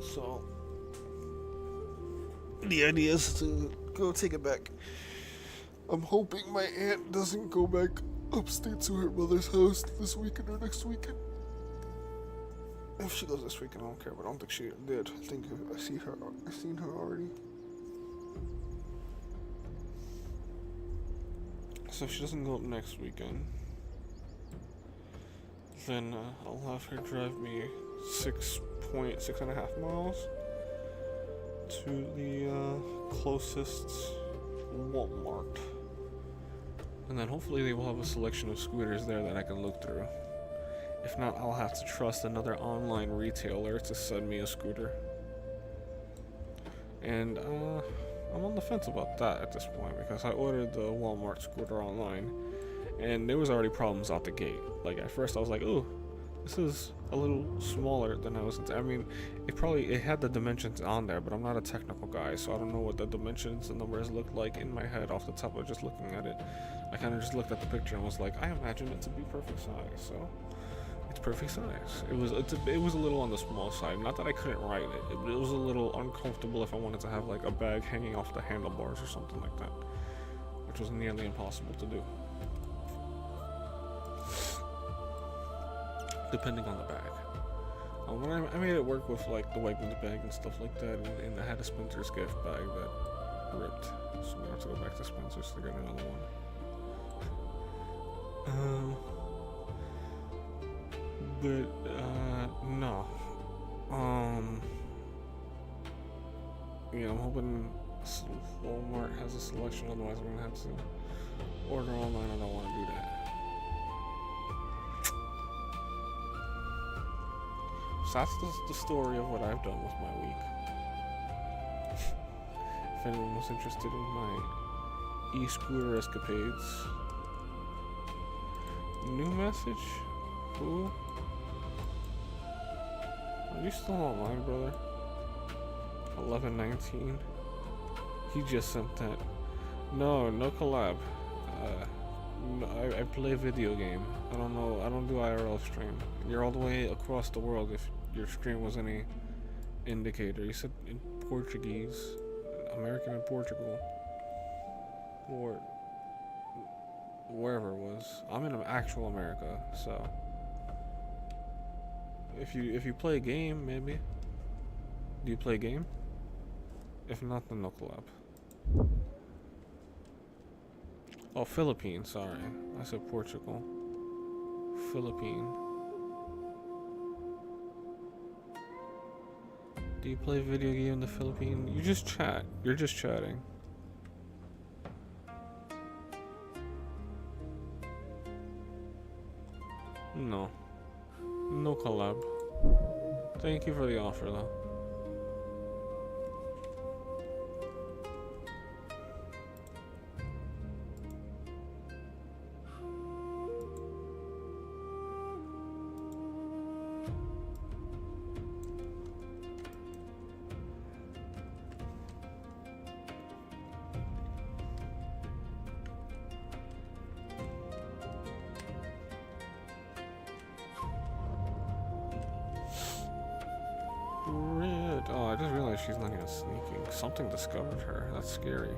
So the idea is to go take it back. I'm hoping my aunt doesn't go back upstate to her mother's house this weekend or next weekend. If she goes this weekend, I don't care, but I don't think she did. I think I've seen her already. So if she doesn't go up next weekend, then I'll have her drive me 6.5 miles to the closest Walmart. And then hopefully they will have a selection of scooters there that I can look through. If not, I'll have to trust another online retailer to send me a scooter. And I'm on the fence about that at this point, because I ordered the Walmart scooter online and there was already problems out the gate. Like at first I was like, ooh, this is a little smaller than I was. I mean, it had the dimensions on there, but I'm not a technical guy, so I don't know what the dimensions and numbers look like in my head off the top of just looking at it. I kind of just looked at the picture and was like, I imagine it to be perfect size, so it's perfect size. It was a little on the small side. Not that I couldn't ride it. It was a little uncomfortable if I wanted to have like a bag hanging off the handlebars or something like that, which was nearly impossible to do, depending on the bag. When I made it work with like the Wegmans bag and stuff like that, and I had a Spencer's gift bag that ripped, so I'm gonna have to go back to Spencer's to get another one. No. I'm hoping Walmart has a selection, otherwise I'm gonna have to order online. I don't want to do that. So that's the story of what I've done with my week. If anyone was interested in my e-scooter escapades. New message? Who? Are you still online, brother? 11:19. He just sent that. No collab. No, I play a video game. I don't know. I don't do IRL stream. You're all the way across the world. If your stream was any indicator, you said in Portuguese, American in Portugal, or wherever it was. I'm in actual America, so if you play a game, maybe. Do you play a game? If not, then no collab. Oh, Philippines, sorry. I said Portugal. Philippine. Do you play video game in the Philippines? You just chat. You're just chatting. No. No collab. Thank you for the offer, though. Oh, I just realized she's not even sneaking. Something discovered her. That's scary.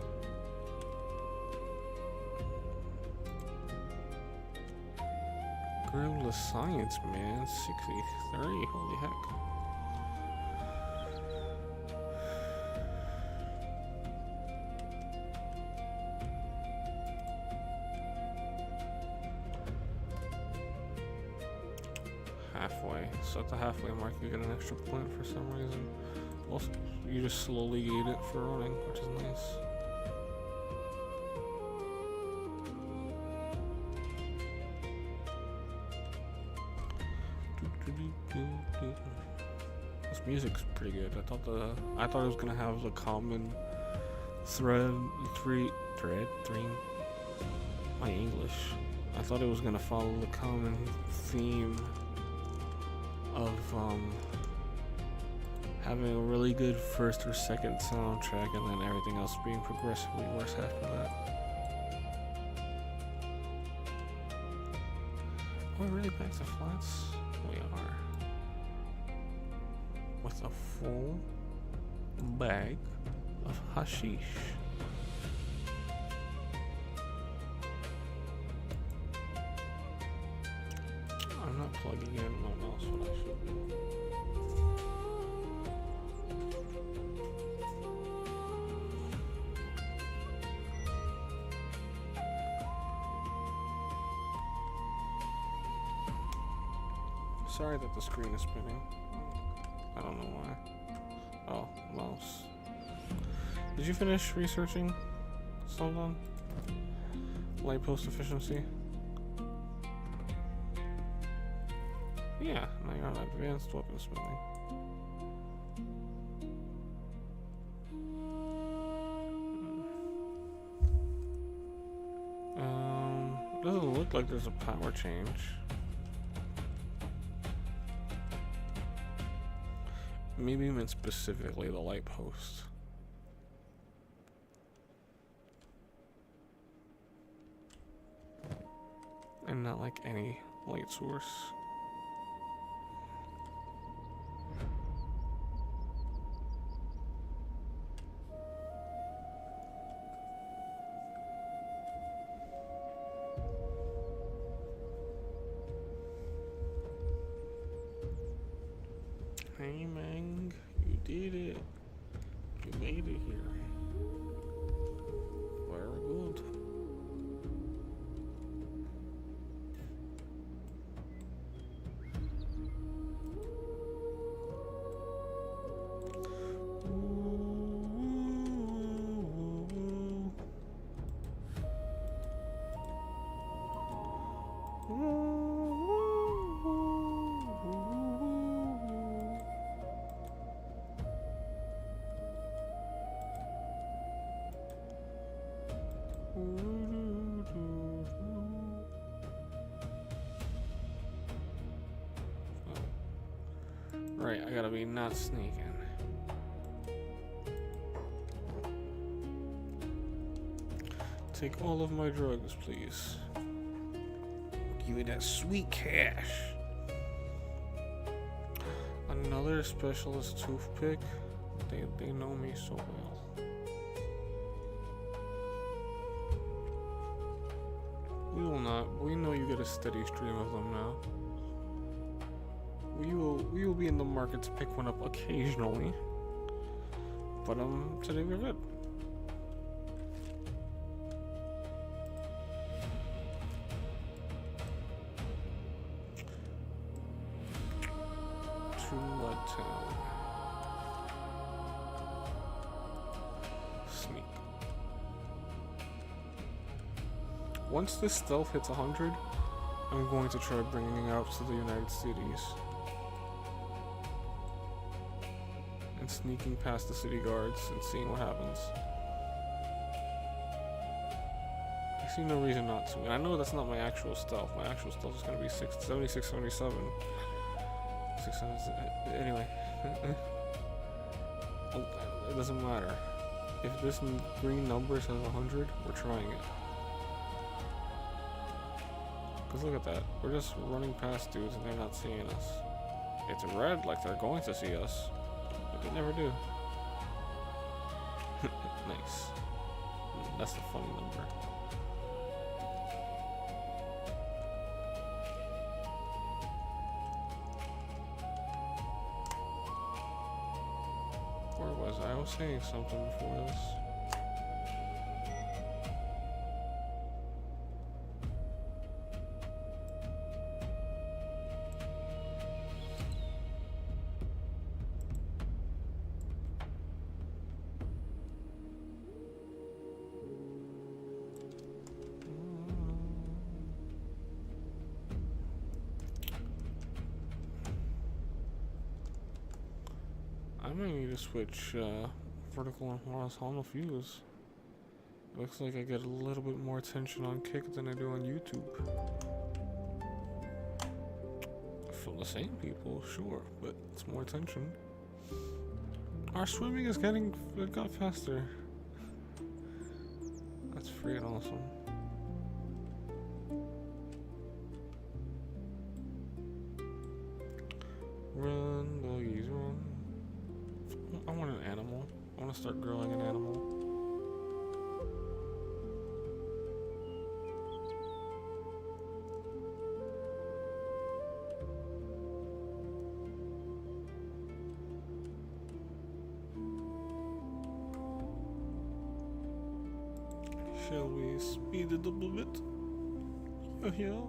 Guerrilla Science, man. 63. Holy heck. Halfway. So at the halfway mark, you get an extra point for some reason. Also, you just slowly gate it for running, which is nice. This music's pretty good. I thought it was gonna have the common thread three. My English. I thought it was gonna follow the common theme of having a really good first or second soundtrack and then everything else being progressively worse after that. Are we really back to flats? We are. With a full bag of hashish. I'm not plugging in my mouse when I should be. Sorry that the screen is spinning. I don't know why. Oh, mouse. Did you finish researching Soldon? Light post efficiency? Yeah, now you're on advanced weaponsmithing. Doesn't look like there's a power change. Maybe you meant specifically the light post. And not like any light source. Hey Mang, you did it. You made it here. Very good. Right, I gotta be not sneaking. Take all of my drugs, please. Give me that sweet cash. Another specialist toothpick. They know me so well. We will not. We know you get a steady stream of them now. We will be in the market to pick one up occasionally. But today we're good. To what town? Sneak. Once this stealth hits 100, I'm going to try bringing it out to the United Cities. And sneaking past the city guards and seeing what happens. I see no reason not to. And I know that's not my actual stealth. My actual stealth is going to be 76, 77. 600, anyway. It doesn't matter. If this green number says 100, we're trying it. Because look at that. We're just running past dudes and they're not seeing us. It's red like they're going to see us. but they never do. Nice. That's the funny number. Where was I? I was saying something before this. I might need to switch vertical and horizontal views. Looks like I get a little bit more attention on Kick than I do on YouTube. From the same people, sure, but it's more attention. Our swimming is it got faster. That's freaking awesome. Run, doggies, run. I want an animal. I want to start growing an animal. Shall we speed it up a bit? Yeah.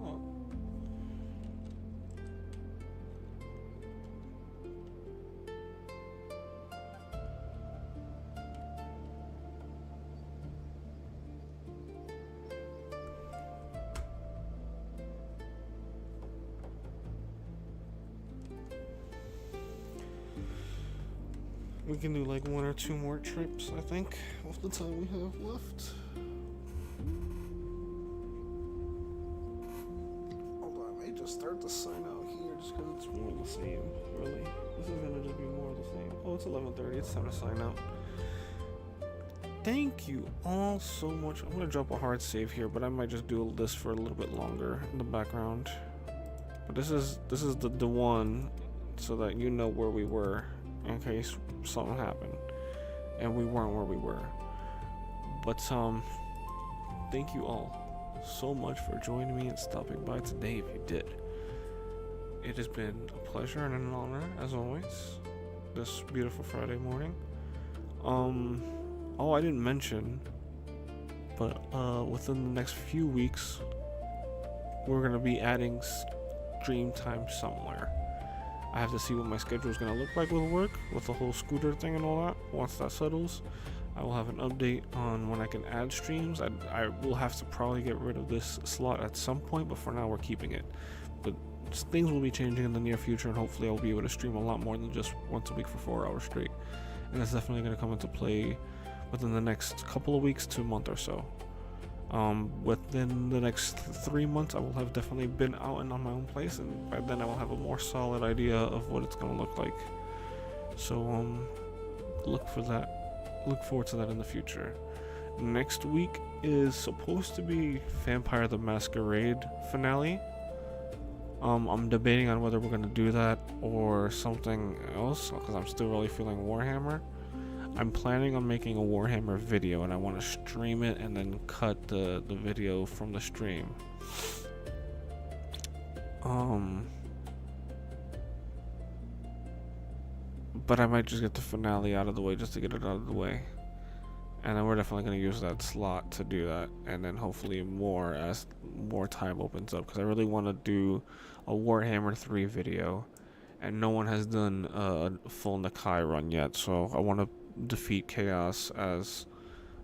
We can do like 1 or 2 more trips, I think, of the time we have left. Hold on, I may just start to sign out here just because it's more of the same, really. This is gonna just be more of the same. Oh, it's 11:30, it's time to sign out. Thank you all so much. I'm gonna drop a hard save here, but I might just do this for a little bit longer in the background. But this is the one so that you know where we were in case something happened and we weren't where we were. But thank you all so much for joining me and stopping by today if you did. It has been a pleasure and an honor as always this beautiful Friday morning. Oh, I didn't mention, but within the next few weeks we're gonna be adding stream time somewhere. I have to see what my schedule is going to look like with work, with the whole scooter thing and all that. Once that settles, I will have an update on when I can add streams. I will have to probably get rid of this slot at some point, but for now we're keeping it. But things will be changing in the near future, and hopefully I'll be able to stream a lot more than just once a week for 4 hours straight. And that's definitely going to come into play within the next couple of weeks to a month or so. Within the next 3 months, I will have definitely been out and on my own place, and by then I will have a more solid idea of what it's gonna look like. So, look for that. Look forward to that in the future. Next week is supposed to be Vampire the Masquerade finale. I'm debating on whether we're gonna do that or something else because I'm still really feeling Warhammer. I'm planning on making a Warhammer video, and I want to stream it and then cut the video from the stream. But I might just get the finale out of the way just to get it out of the way. And then we're definitely going to use that slot to do that, and then hopefully more as more time opens up, because I really want to do a Warhammer 3 video, and no one has done a full Nakai run yet, so I want to defeat Chaos as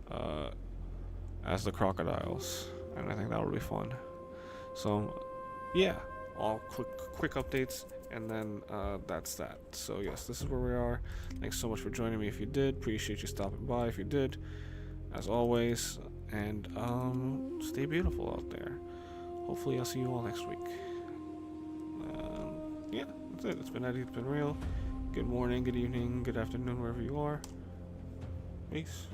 the crocodiles, and I think that would be fun. So yeah, all quick updates, and then that's that. So yes, this is where we are. Thanks so much for joining me if you did. Appreciate you stopping by if you did, as always, and stay beautiful out there. Hopefully I'll see you all next week. Yeah, that's it. It's been Eddie, it's been real. Good morning, good evening, good afternoon, wherever you are. Peace.